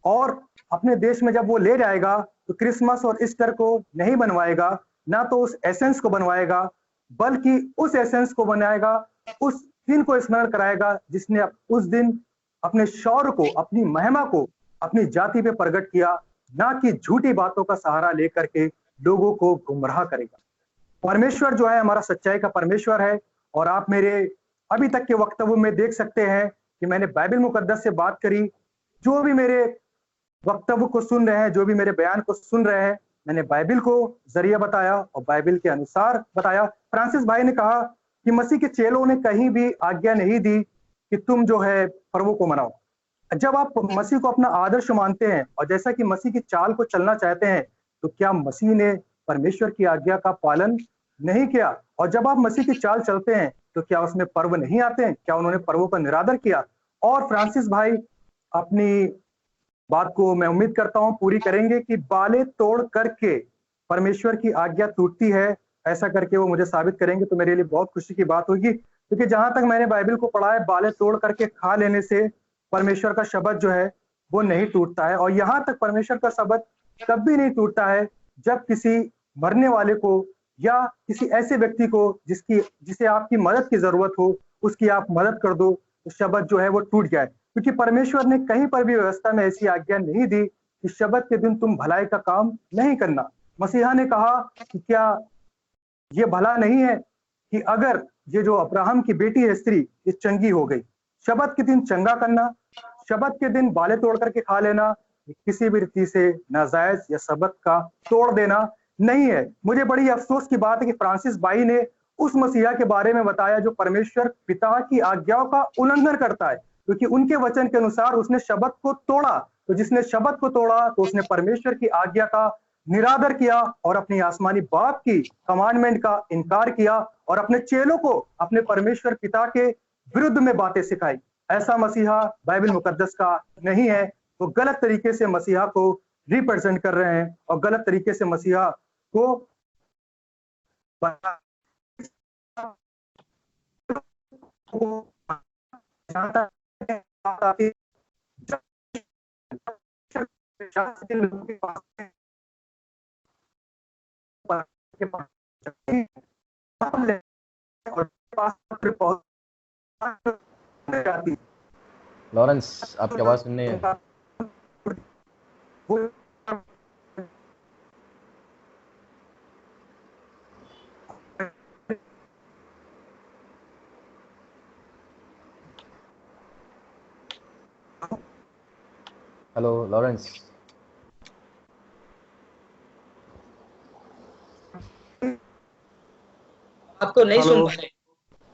और अपने देश में जब वो ले जाएगा तो क्रिसमस और ईस्टर को नहीं बनवाएगा, ना तो उस एसेंस को बनवाएगा, बल्कि उस एसेंस को बनाएगा, उस दिन को स्मरण कराएगा जिसने उस दिन अपने शौर्य को, अपनी महिमा को अपनी जाति पे प्रकट किया, ना कि झूठी बातों का सहारा लेकर के लोगों को गुमराह करेगा। परमेश्वर जो है हमारा सच्चाई का परमेश्वर है। और आप मेरे अभी तक के वक्तव्य में देख सकते हैं कि मैंने बाइबल मुकद्दस से बात करी। जो भी मेरे वक्तव्य को सुन रहे हैं, जो भी मेरे बयान को सुन रहे हैं, मैंने बाइबल को जरिया बताया और बाइबल के अनुसार बताया। फ्रांसिस भाई ने कहा कि मसीह के चेलों ने कहीं भी आज्ञा नहीं दी कि तुम जो है पर्वों को मनाओ। जब आप मसीह को अपना आदर्श मानते हैं और जैसा कि मसीह की चाल को चलना चाहते हैं, तो क्या मसीह ने परमेश्वर की आज्ञा का पालन नहीं किया? और जब आप मसीह की चाल चलते हैं तो क्या उसमें पर्व नहीं आते हैं? क्या उन्होंने पर्वों का निरादर किया? और फ्रांसिस भाई अपनी बात को मैं उम्मीद करता हूं पूरी करेंगे कि बाले तोड़ करके परमेश्वर की आज्ञा टूटती है, ऐसा करके वो मुझे साबित करेंगे तो मेरे लिए बहुत खुशी की बात होगी। क्योंकि जहां तक मैंने बाइबल को पढ़ा है, बाले तोड़ करके खा लेने से परमेश्वर का शब्द जो है वो नहीं टूटता है। और यहां तक परमेश्वर का शब्द तब भी नहीं टूटता है जब किसी मरने वाले को या किसी ऐसे व्यक्ति को जिसे आपकी मदद की जरूरत हो, उसकी आप मदद कर दो, तो शब्द जो है वो टूट जाए। क्योंकि परमेश्वर ने कहीं पर भी व्यवस्था में ऐसी आज्ञा नहीं दी कि शब्द के दिन तुम भलाई का काम नहीं करना। मसीहा ने कहा कि क्या ये भला नहीं है कि अगर ये जो अब्राहम की बेटी है स्त्री, ये चंगी हो गई, शब्द के दिन चंगा करना, शब्द के दिन बाले तोड़ करके खा लेना, किसी भी रीति से नाजायज या शब्द का तोड़ देना नहीं है। मुझे बड़ी अफसोस की बात है कि फ्रांसिस भाई ने उस मसीहा के बारे में बताया जो परमेश्वर पिता की आज्ञाओं का उल्लंघन करता है, क्योंकि उनके वचन के अनुसार उसने शब्द को तोड़ा। तो जिसने शब्द को तोड़ा तो उसने परमेश्वर की आज्ञा का निरादर किया और अपनी आसमानी बाप की कमांडमेंट का इनकार किया और अपने चेलों को अपने परमेश्वर पिता के विरुद्ध में बातें सिखाई। ऐसा मसीहा बाइबल मुकद्दस का नहीं है। वो गलत तरीके से मसीहा को रिप्रेजेंट कर रहे हैं और गलत तरीके से मसीहा को लॉरेंस, आपकी आवाज सुनने है। हेलो लॉरेंस, आपको नहीं सुन पा रहे,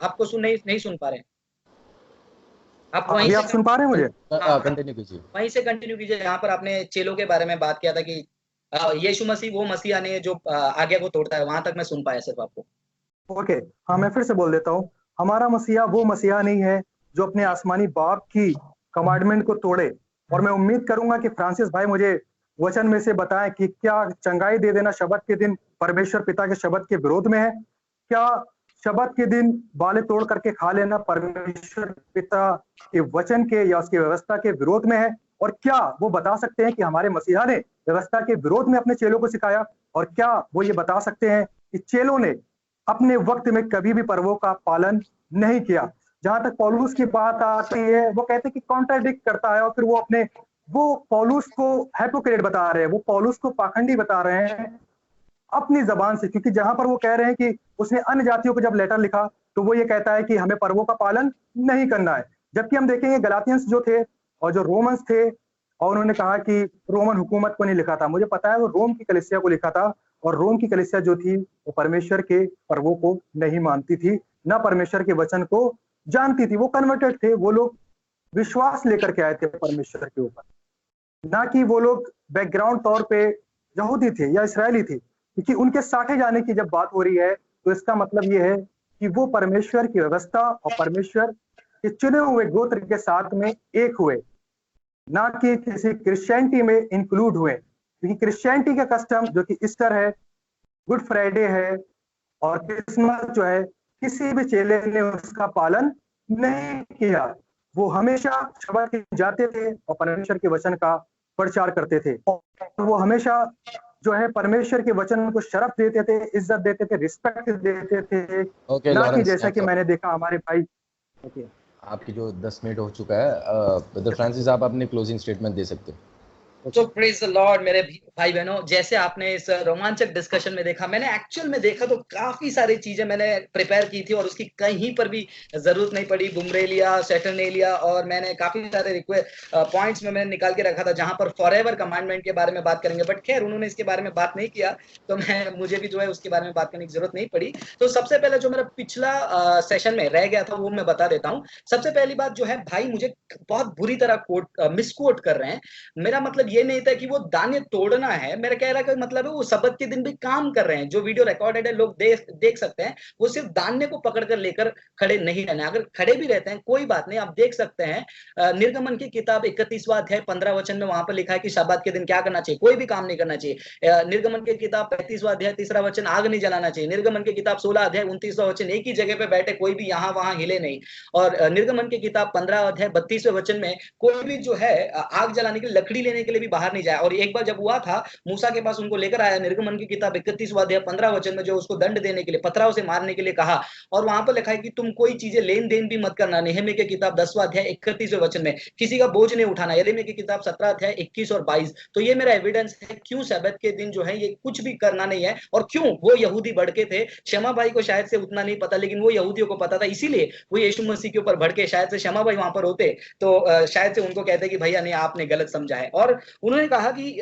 आपको नहीं सुन पा रहे। आप वहीं आप सुन पा रहे हैं मुझे? कंटिन्यू कीजिए। वहीं से कंटिन्यू कीजिए जहां पर आपने चेलों के बारे में बात किया था कि यीशु मसीह वो मसीहा नहीं है जो आज्ञा को तोड़ता है। वहां तक मैं सुन पाया सिर्फ आपको। ओके, हाँ मैं फिर से बोल देता हूँ। हमारा मसीहा वो मसीहा नहीं है जो अपने आसमानी बाप की कमांडमेंट को तोड़े। और मैं उम्मीद करूंगा कि फ्रांसिस भाई मुझे वचन में से बताएं कि क्या चंगाई दे देना शब्द के दिन परमेश्वर पिता के शब्द के विरोध में है? क्या शब्द के दिन बाले तोड़ करके खा लेना परमेश्वर पिता के वचन के या उसकी व्यवस्था के विरोध में है? और क्या वो बता सकते हैं कि हमारे मसीहा ने व्यवस्था के विरोध में अपने चेलों को सिखाया? और क्या वो ये बता सकते हैं कि चेलों ने अपने वक्त में कभी भी पर्वों का पालन नहीं किया? जहां तक पौलुस की बात आती है, वो कहते हैं कि कॉन्ट्राडिक्ट करता है और फिर वो पौलुस को हैपोक्रेट बता रहे हैं, वो पौलुस को पाखंडी बता रहे हैं अपनी जबान से। क्योंकि जहां पर वो कह रहे हैं कि उसने अन्य जातियों को जब लेटर लिखा तो वो ये कहता है कि हमें पर्वों का पालन नहीं करना है। जबकि हम देखेंगे गलातियंस जो थे और जो रोमन्स थे, और उन्होंने कहा कि रोमन हुकूमत को नहीं लिखा था, मुझे पता है वो रोम की कलीसिया को लिखा था। और रोम की कलीसिया जो थी वो परमेश्वर के पर्वों को नहीं मानती थी, ना परमेश्वर के वचन को जानती थी। वो कन्वर्टेड थे, वो लोग विश्वास लेकर के आए थे परमेश्वर के ऊपर, ना कि वो लोग बैकग्राउंड तौर पे यहूदी थे या इस्राएली थे। क्योंकि उनके साथे जाने की जब बात हो रही है तो इसका मतलब ये है कि वो परमेश्वर की व्यवस्था और परमेश्वर के चुने हुए गोत्र के साथ में एक हुए, ना कि किसी क्रिश्चियनिटी में इंक्लूड हुए। क्योंकि क्रिश्चियनिटी का कस्टम जो कि ईस्टर है, गुड फ्राइडे है और क्रिसमस जो है, किसी भी चेले ने उसका पालन नहीं किया। वो हमेशा शब्द के जाते थे और परमेश्वर के वचन का प्रचार करते थे, और वो हमेशा जो है परमेश्वर के वचन को शरफ देते थे, इज्जत देते थे, रिस्पेक्ट देते थे, ओके ना कि लॉरेंस, जैसा कि मैंने देखा हमारे भाई। ओके, आपकी जो 10 मिनट हो चुका है, ब्रदर फ्रांसिस आप अपनी क्लोजिंग स्टेटमेंट दे सकते हैं। तो प्रेज द लॉर्ड मेरे भाई बहनों, जैसे आपने इस रोमांचक डिस्कशन में देखा, मैंने एक्चुअल में देखा तो काफी सारी चीजें मैंने प्रिपेयर की थी और उसकी कहीं पर भी जरूरत नहीं पड़ी। बुमरे लिया, सैटरने लिया, और मैंने काफी सारे पॉइंट्स में मैंने निकाल के रखा था जहां पर फॉरएवर कमांडमेंट के बारे में बात करेंगे, बट खैर उन्होंने इसके बारे में बात नहीं किया, तो मुझे भी जो है उसके बारे में बात करने की जरूरत नहीं पड़ी। तो सबसे पहले जो मेरा पिछला सेशन में रह गया था वो मैं बता देता हूँ। सबसे पहली बात जो है, भाई मुझे बहुत बुरी तरह मिसकोट कर रहे हैं। मेरा मतलब ये नहीं था कि वो दाने तोड़ना है, मेरा कह रहा का मतलब है वो सबत के दिन भी काम कर रहे हैं। जो वीडियो रिकॉर्डेड है लोग देख सकते हैं, वो सिर्फ दाने को पकड़कर लेकर खड़े नहीं रहना। अगर खड़े भी रहते हैं कोई बात नहीं, आप देख सकते हैं निर्गमन की किताब 31वां अध्याय 15 वचन में वहां पर लिखा है कि शब्बात के दिन क्या करना चाहिए, कोई भी काम नहीं करना चाहिए। निर्गमन की किताब 35वां अध्याय 3 वचन, आग नहीं जलाना चाहिए। निर्गमन की किताब 16 अध्याय 29वां वचन, एक ही जगह पे बैठे, कोई भी यहाँ वहां हिले नहीं। और निर्गमन की किताब 15 अध्याय 32वें वचन में कोई भी जो है आग जलाने के लिए, लकड़ी लेने के लिए भी बाहर नहीं जाए। और एक बार जब हुआ था, मूसा के पास उनको लेकर आया, निर्गमन की किताब 31वां अध्याय 15 वचन में, जो उसको दंड देने के लिए, पथराव से मारने के लिए कहा, और वहां पर लिखा है कि तुम कोई चीजें लेन देन भी मत करना। नेहमी की किताब 10वां अध्याय 31वें वचन में किसी का बोझ नहीं उठाना। यिर्मयाह की किताब 17 अध्याय 21 और 22। तो ये मेरा एविडेंस है क्यों सब्त के दिन जो है ये कुछ भी करना नहीं है, और क्यों वो यहूदी भड़के थे। शमा भाई को शायद से उतना नहीं पता, लेकिन वो यहूदियों को पता था, इसीलिए वो यीशु मसीह के ऊपर भड़के। शायद से शमा भाई वहां पर होते तो शायद से उनको कहते कि भैया नहीं, आपने गलत समझा है। और उन्होंने कहा कि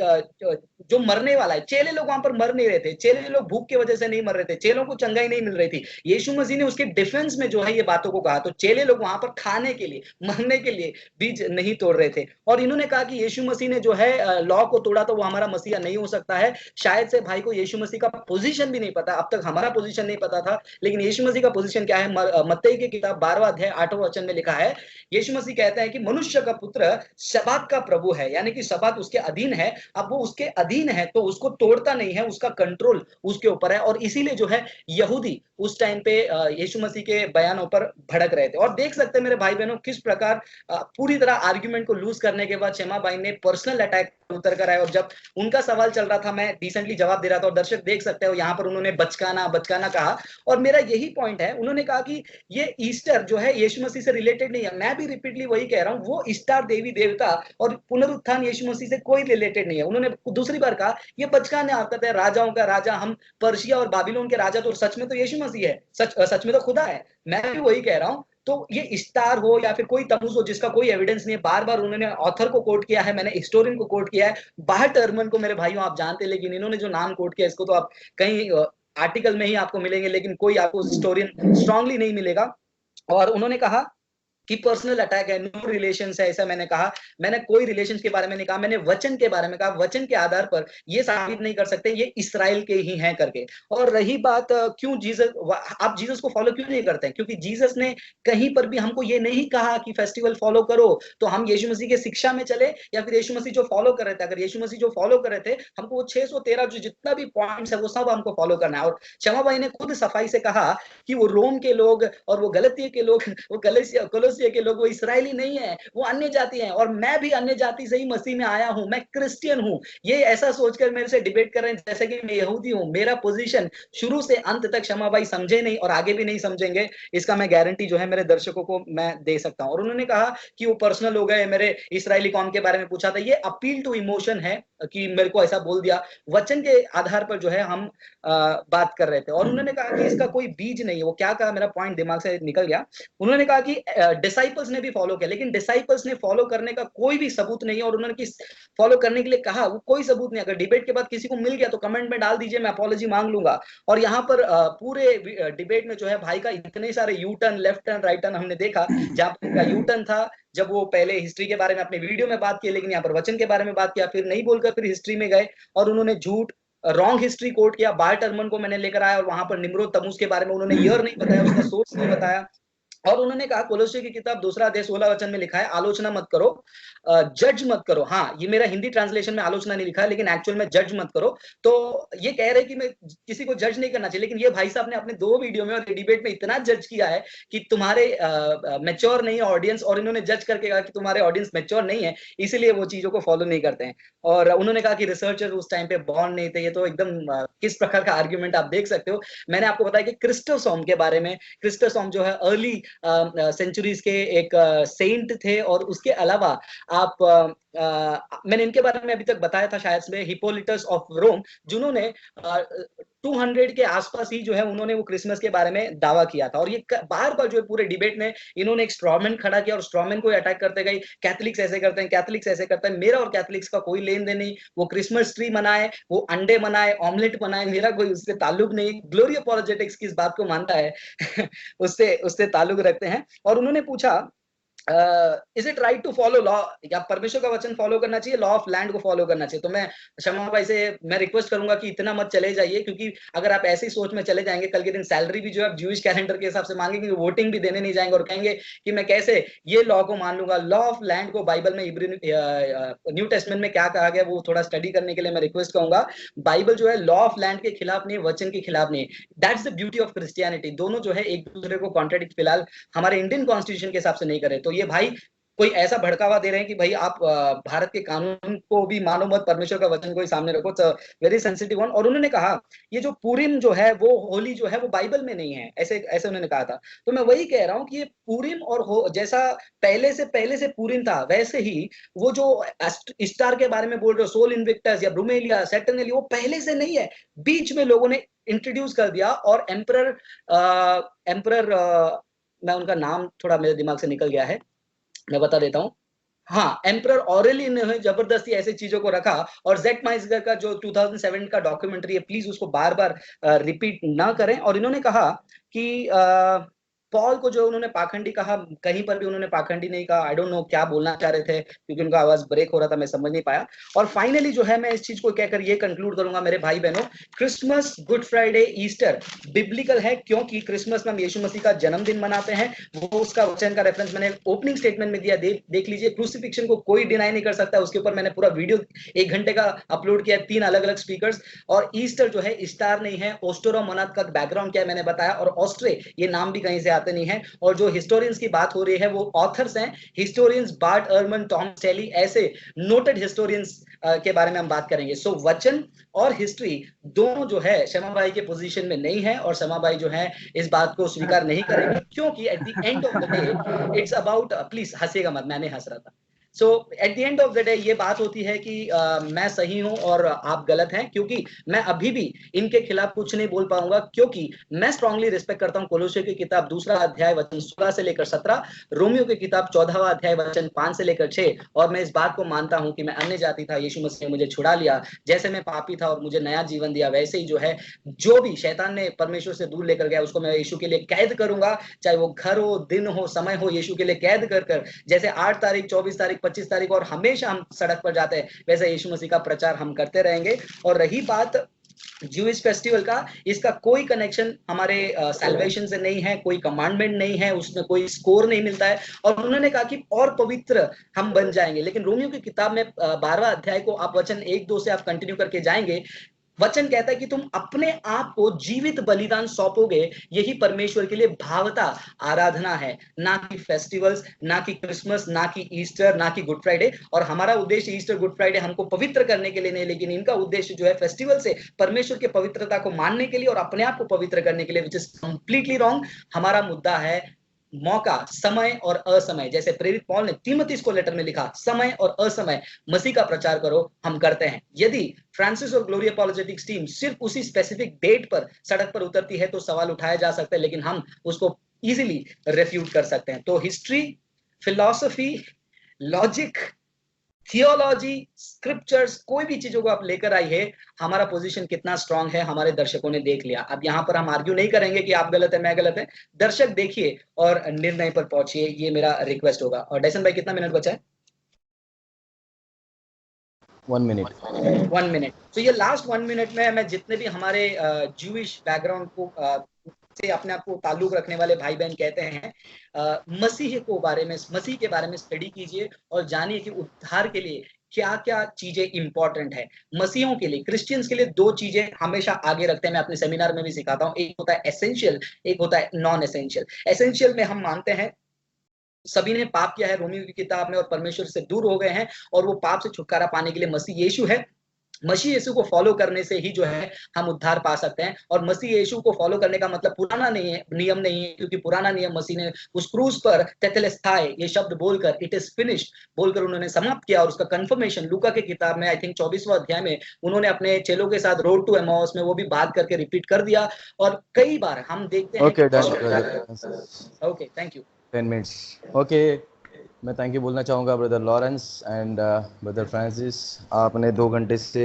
जो मरने वाला है, चेले लोग वहां पर मर नहीं रहे थे, चेले लोग भूख की वजह से नहीं मर रहे थे, चेलों को चंगाई नहीं मिल रही थी। यीशु मसीह ने उसके डिफेंस में जो है ये बातों को कहा। तो चेले लोग वहां पर खाने के लिए, मरने के लिए बीज नहीं तोड़ रहे थे। और इन्होंने कहा कि यीशु मसीह ने जो है लॉ को तोड़ा, तो वो हमारा मसीहा नहीं हो सकता है। शायद से भाई को यीशु मसीह का पोजीशन भी नहीं पता, अब तक हमारा पोजीशन नहीं पता था, लेकिन यीशु मसीह का पोजीशन क्या है। मत्ती की किताब 12वां अध्याय 8वें वचन में लिखा है, यीशु मसीह कहते हैं कि मनुष्य का पुत्र शब्बात का प्रभु है, यानी कि शब्बात उसके अधीन है। अब वो उसके अधीन है तो उसको तोड़ता नहीं है, उसका कंट्रोल उसके ऊपर है। और इसीलिए जो है यहूदी उस टाइम पे यीशु मसीह के बयानों पर भड़क रहे थे। और देख सकते हैं मेरे भाई बहनों किस प्रकार पूरी तरह आर्ग्यूमेंट को लूज करने के बाद शमा भाई ने पर्सनल अटैक उतर कर आए। और जब उनका सवाल चल रहा था, मैं डिसेंटली जवाब दे रहा था, और दर्शक देख सकते हो यहाँ पर उन्होंने बचकाना बचकाना कहा। और मेरा यही पॉइंट है, उन्होंने कहा कि ये ईस्टर जो है यीशु मसीह से रिलेटेड नहीं है। मैं भी रिपीटली वही कह रहा हूँ, वो ईस्टर देवी देवता और पुनरुत्थान यीशु मसीह से कोई रिलेटेड नहीं है। उन्होंने दूसरी बार कहा ये बचकाने हरकत है, राजाओं का राजा, हम पर्शिया और बाबिलोन के राजा, तो सच में तो यीशु मसीह है, सच में तो खुदा है। मैं भी वही कह रहा हूं। तो ये स्टार हो या फिर कोई तमुज हो जिसका कोई एविडेंस नहीं है, बार बार उन्होंने ऑथर को कोट किया है, मैंने हिस्टोरियन को कोट किया है, बाहर टर्मन को मेरे भाइयों आप जानते हैं, लेकिन इन्होंने जो नाम कोट किया इसको तो आप कहीं आर्टिकल में ही आपको मिलेंगे, लेकिन कोई आपको हिस्टोरियन स्ट्रांगली नहीं मिलेगा। और उन्होंने कहा कि पर्सनल अटैक है, नो रिलेशन है, ऐसा मैंने कहा। मैंने कोई रिलेशन के बारे में नहीं कहा, मैंने वचन के बारे में कहा। वचन के आधार पर ये साबित नहीं कर सकते ये इस्राएल के ही हैं करके। और रही बात क्यों जीसस, आप जीसस को फॉलो क्यों नहीं करते हैं, क्योंकि जीसस ने कहीं पर भी हमको ये नहीं कहा कि फेस्टिवल फॉलो करो, तो हम यीशु मसीह के शिक्षा में चले, या फिर यीशु मसीह जो फॉलो कर रहे थे, अगर यीशु मसीह जो फॉलो कर रहे थे, हमको वो 613 जो जितना भी पॉइंट्स है वो सब हमको फॉलो करना है। और शमा भाई ने खुद सफाई से कहा कि वो रोम के लोग और वो गलतियों के लोग, वो कलोसिया के लोग, वो इस्राएली नहीं है, वो अन्य जाति हैं। और मैं भी अन्य जाति से ही मसीह में आया हूं, मैं क्रिश्चियन हूं। ये ऐसा सोचकर मेरे से डिबेट कर रहे हैं जैसे कि मैं यहूदी हूं। मेरा पोजीशन शुरू से अंत तक शमा भाई समझे नहीं और आगे भी नहीं समझेंगे, इसका मैं गारंटी जो है मेरे दर्शकों को मैं दे सकता हूं। और उन्होंने कहा कि वो पर्सनल हो गए, मेरे इस्राएली कौम के बारे में पूछा था, ये अपील टू इमोशन है कि मेरे को ऐसा बोल दिया। वचन के आधार पर जो है हम बात कर रहे थे। और उन्होंने कहा कि इसका कोई बीज नहीं है। वो क्या कहा, मेरा पॉइंट दिमाग से निकल गया। उन्होंने कहा कि डिसाइपल्स ने भी फॉलो किया, लेकिन डिसाइपल्स ने फॉलो करने का कोई भी सबूत नहीं है। और उन्होंने किस फॉलो करने के लिए कहा, वो कोई सबूत नहीं। अगर डिबेट के बाद किसी को मिल गया तो कमेंट में डाल दीजिए, मैं अपॉलॉजी मांग लूंगा। और यहाँ पर पूरे डिबेट में जो है भाई का इतने सारे U turn, left turn, right turn हमने देखा। जहां पर उनका यू टर्न था जब वो पहले हिस्ट्री के बारे में अपने वीडियो में बात की, लेकिन यहाँ पर वचन के बारे में बात किया, फिर नहीं बोलकर फिर हिस्ट्री में गए और उन्होंने झूठ रॉन्ग हिस्ट्री कोट किया। बार टर्मन को मैंने लेकर आया और वहां पर निम्रोद तमुज के बारे में उन्होंने ईयर नहीं बताया, उसका सोर्स नहीं बताया। और उन्होंने कहा कोलोसी की किताब 2 अध्याय 16 वचन में लिखा है, आलोचना मत करो, जज मत करो। हाँ, ये मेरा हिंदी ट्रांसलेशन में आलोचना नहीं लिखा है, लेकिन एक्चुअल में जज मत करो। तो ये कह रहे कि मैं किसी को जज नहीं करना चाहिए, लेकिन ये भाई साहब ने अपने 2 वीडियो में और डिबेट में इतना जज किया है कि तुम्हारे मैच्योर नहीं है ऑडियंस, और इन्होंने जज करके कहा कि तुम्हारे ऑडियंस मैच्योर नहीं है, इसीलिए वो चीजों को फॉलो नहीं करते हैं। और उन्होंने कहा कि रिसर्चर उस टाइम पे बॉर्न नहीं थे। ये तो एकदम किस प्रकार का आर्ग्यूमेंट आप देख सकते हो। मैंने आपको बताया कि क्रिस्टोसॉम के बारे में, क्रिस्टोसॉम जो है अर्ली सेंचुरीज के एक सेंट थे, और उसके अलावा आप मैंने इनके बारे में अभी तक बताया था शायद से, हिपोलिटस ऑफ रोम, जिन्होंने 200 के आसपास ही जो है उन्होंने वो क्रिसमस के बारे में दावा किया था। और ये बार बार जो है पूरे डिबेट में इन्होंने एक स्ट्रॉमैन खड़ा किया और स्ट्रॉमैन को अटैक करते गए, कैथलिक्स ऐसे करते हैं, कैथलिक्स ऐसे करते हैं, मेरा और कैथलिक्स का कोई लेन देन नहीं, वो क्रिसमस ट्री मनाए, वो अंडे बनाए, ऑमलेट बनाए, मेरा कोई उससे ताल्लुक नहीं। ग्लोरी अपॉलोजेटिक्स किस बात को मानता है उससे उससे ताल्लुक रखते हैं। और उन्होंने पूछा is it right to follow law, या परमेश्वर का वचन फॉलो करना चाहिए, लॉ ऑफ लैंड को फॉलो करना चाहिए। तो मैं शमा भाई से मैं रिक्वेस्ट करूंगा कि इतना मत चले जाइए, क्योंकि अगर आप ऐसी सोच में चले जाएंगे, कल के दिन सैलरी भी जो है ज्यूइश कैलेंडर के हिसाब से मांगेंगे, वोटिंग भी देने नहीं जाएंगे, और कहेंगे कि मैं कैसे ये लॉ को मान लूंगा। लॉ ऑफ लैंड को बाइबल में न्यू टेस्टमेंट में क्या कहा गया वो थोड़ा स्टडी करने के लिए मैं रिक्वेस्ट करूंगा। बाइबल जो है लॉ ऑफ लैंड के खिलाफ नहीं, वचन के खिलाफ नहीं। That's the beauty of Christianity. दोनों जो है एक दूसरे को कॉन्ट्रडिक्ट फिलहाल हमारे इंडियन कॉन्स्टिट्यूशन के हिसाब से नहीं करे। तो ये भाई कोई ऐसा भड़कावा दे रहे हैं कि भाई आप भारत के कानून को भी मानो मत, परमेश्वर का वचन को ही सामने रखो। Very sensitive one. और उन्होंने कहा ये जो पूरिम जो है वो होली जो है वो बाइबल में नहीं है, ऐसे ऐसे उन्होंने कहा था। तो मैं वही कह रहा हूं कि ये पूरिम और जैसा पहले से पूरिम था, वैसे ही वो जो स्टार के बारे में बोल रहे हो, सोल इन्विक्टस या ब्रूमेलिया, सैटर्नली, वो पहले से नहीं है, बीच में लोगों ने इंट्रोड्यूस कर दिया। और एम्परर मैं उनका नाम थोड़ा मेरे दिमाग से निकल गया है, मैं बता देता हूं। हाँ, एम्परर ऑरेलियन ने जबरदस्ती ऐसी चीजों को रखा। और जेट माइजगर का जो 2007 का डॉक्यूमेंट्री है, प्लीज उसको बार बार रिपीट ना करें। और इन्होंने कहा कि पॉल को जो उन्होंने पाखंडी कहा, कहीं पर भी उन्होंने पाखंडी नहीं कहा। आई डोंट नो क्या बोलना चाह रहे थे, क्योंकि उनका आवाज ब्रेक हो रहा था, मैं समझ नहीं पाया। और फाइनली जो है मैं इस चीज को कहकर ये कंक्लूड करूंगा मेरे भाई बहनों, Christmas, good Friday, Easter biblical है, क्योंकि क्रिसमस में हम यीशु मसीह का जन्मदिन मनाते हैं। वो उसका वचन का रेफरेंस मैंने ओपनिंग स्टेटमेंट में दिया, देख लीजिए। क्रूसिफिक्शन को कोई डिनाई नहीं कर सकता, उसके ऊपर मैंने पूरा वीडियो 1 घंटे का अपलोड किया, 3 अलग अलग स्पीकर्स। और ईस्टर जो है स्टार नहीं है, ओस्टोरो मनात का बैकग्राउंड क्या है मैंने बताया। और ऑस्ट्रे ये नाम भी कहीं से आते नहीं है। और जो हिस्टोरियंस की बात हो रही है वो ऑथर्स हैं, हिस्टोरियंस बार्ट अर्मन, टॉम सेली, ऐसे नोटेड हिस्टोरियंस के बारे में हम बात करेंगे। सो वचन और हिस्ट्री दोनों जो है शमा भाई के पोजीशन में नहीं है, और शमा भाई जो है इस बात को स्वीकार नहीं करेंगे, क्योंकि at the end of the day it's about, please हंसेगा मत, मैंने हंस रहा था। So at the end of the day ये बात होती है कि मैं सही हूं और आप गलत हैं, क्योंकि मैं अभी भी इनके खिलाफ कुछ नहीं बोल पाऊंगा, क्योंकि मैं स्ट्रांगली रिस्पेक्ट करता हूं कोलोसे की किताब 2 अध्याय वचन 16 से लेकर 17, रोमियो की किताब 14वां अध्याय वचन 5 से लेकर 6। और मैं इस बात को मानता हूं कि मैं अन्य जाति था, यीशु मसीह ने मुझे छुड़ा लिया। जैसे मैं पापी था और मुझे नया जीवन दिया, वैसे ही जो है जो भी शैतान ने परमेश्वर से दूर लेकर गया उसको मैं यीशु के लिए कैद करूंगा, चाहे वो घर हो, दिन हो, समय हो, यीशु के लिए कैद कर कर, जैसे 8 तारीख, 24 तारीख, 25 तारीख और हमेशा हम सड़क पर जाते हैं, वैसे यीशु मसीह का प्रचार हम करते रहेंगे। और रही बात ज्यूइश फेस्टिवल का, इसका कोई कनेक्शन हमारे सैल्वेशन से नहीं है, कोई कमांडमेंट नहीं है, उसमें कोई स्कोर नहीं मिलता है। और उन्होंने कहा कि और पवित्र हम बन जाएंगे, लेकिन रोमियो की किताब में 12वां अध्याय को आप वचन 1-2 से आप कंटिन्यू करके जाएंगे, वचन कहता है कि तुम अपने आप को जीवित बलिदान सौंपोगे, यही परमेश्वर के लिए भावता आराधना है, ना कि फेस्टिवल्स, ना कि क्रिसमस, ना कि ईस्टर, ना कि गुड फ्राइडे। और हमारा उद्देश्य ईस्टर, गुड फ्राइडे हमको पवित्र करने के लिए नहीं, लेकिन इनका उद्देश्य जो है फेस्टिवल से परमेश्वर की पवित्रता को मानने के लिए और अपने आप को पवित्र करने के लिए, विच इज कंप्लीटली रॉन्ग। हमारा मुद्दा है मौका, समय और असमय। जैसे प्रेरित पौल ने तीमुथियुस को लेटर में लिखा, समय और असमय मसीह का प्रचार करो, हम करते हैं। यदि फ्रांसिस और ग्लोरी अपॉलोजेटिक्स टीम सिर्फ उसी स्पेसिफिक डेट पर सड़क पर उतरती है तो सवाल उठाया जा सकता है, लेकिन हम उसको इजीली रेफ्यूट कर सकते हैं। तो history, philosophy, logic, theology, scriptures, कोई भी चीजों को आप लेकर आई है, हमारा पोजीशन कितना स्ट्रांग है हमारे दर्शकों ने देख लिया। अब यहाँ पर हम आर्ग्यू नहीं करेंगे कि आप गलत है मैं गलत है, दर्शक देखिए और निर्णय पर पहुंचिए, ये मेरा रिक्वेस्ट होगा। और डैसन भाई कितना मिनट बचा है? 1 मिनट। 1 मिनट। तो ये लास्ट 1 मिनट में मैं जितने भी हमारे ज्यूइश बैकग्राउंड को से अपने आप को ताल्लुक रखने वाले भाई बहन कहते हैं, मसीह के बारे में स्टडी कीजिए और जानिए कि उद्धार के लिए क्या क्या चीजें इंपॉर्टेंट है। मसीहों के लिए, क्रिश्चियंस के लिए दो चीजें हमेशा आगे रखते हैं, मैं अपने सेमिनार में भी सिखाता हूँ। एक होता है एसेंशियल, एक होता है नॉन एसेंशियल। एसेंशियल में हम मानते हैं सभी ने पाप किया है रोमियो की किताब में और परमेश्वर से दूर हो गए हैं, और वो पाप से छुटकारा पाने के लिए मसीह यीशु है। मसीह यीशु को फॉलो करने से ही जो है हम उद्धार पा सकते हैं। और मसीह यीशु को फॉलो करने का मतलब पुराना नहीं है, नियम नहीं है, क्योंकि पुराना नियम मसीह ने उस क्रूस पर तेतेलेस्ताई ये शब्द बोलकर, इट इज फिनिश्ड बोलकर उन्होंने समाप्त किया। और उसका कंफर्मेशन लूका की किताब में आई थिंक 24वां अध्याय में उन्होंने अपने चेलों के साथ रोड टू एमाउस में वो भी बात करके रिपीट कर दिया। और कई बार हम देखते हैं okay done brother, okay thank you 10 minutes. Okay, मैं थैंक यू बोलना चाहूँगा brother Lawrence and brother Francis. आपने 2 घंटे से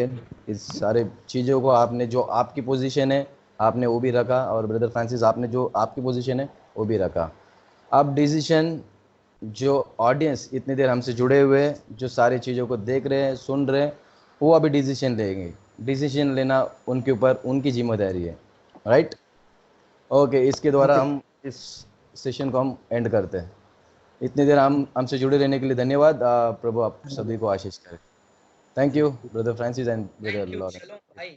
इस सारे चीज़ों को, आपने जो आपकी पोजीशन है आपने वो भी रखा, और ब्रदर फ्रांसिस आपने जो आपकी पोजीशन है वो भी रखा। अब डिसीजन जो ऑडियंस इतनी देर हमसे जुड़े हुए हैं, जो सारी चीज़ों को देख रहे हैं, सुन रहे हैं, वो अभी डिसीजन लेंगे। डिसीजन लेना उनके ऊपर, उनकी जिम्मेदारी है, राइट? ओके, इसके द्वारा हम इस सेशन को हम एंड करते हैं। इतनी देर हमसे जुड़े रहने के लिए धन्यवाद। प्रभु आप सभी को आशीष करें। Thank you brother Francis and brother Lawrence. भाई।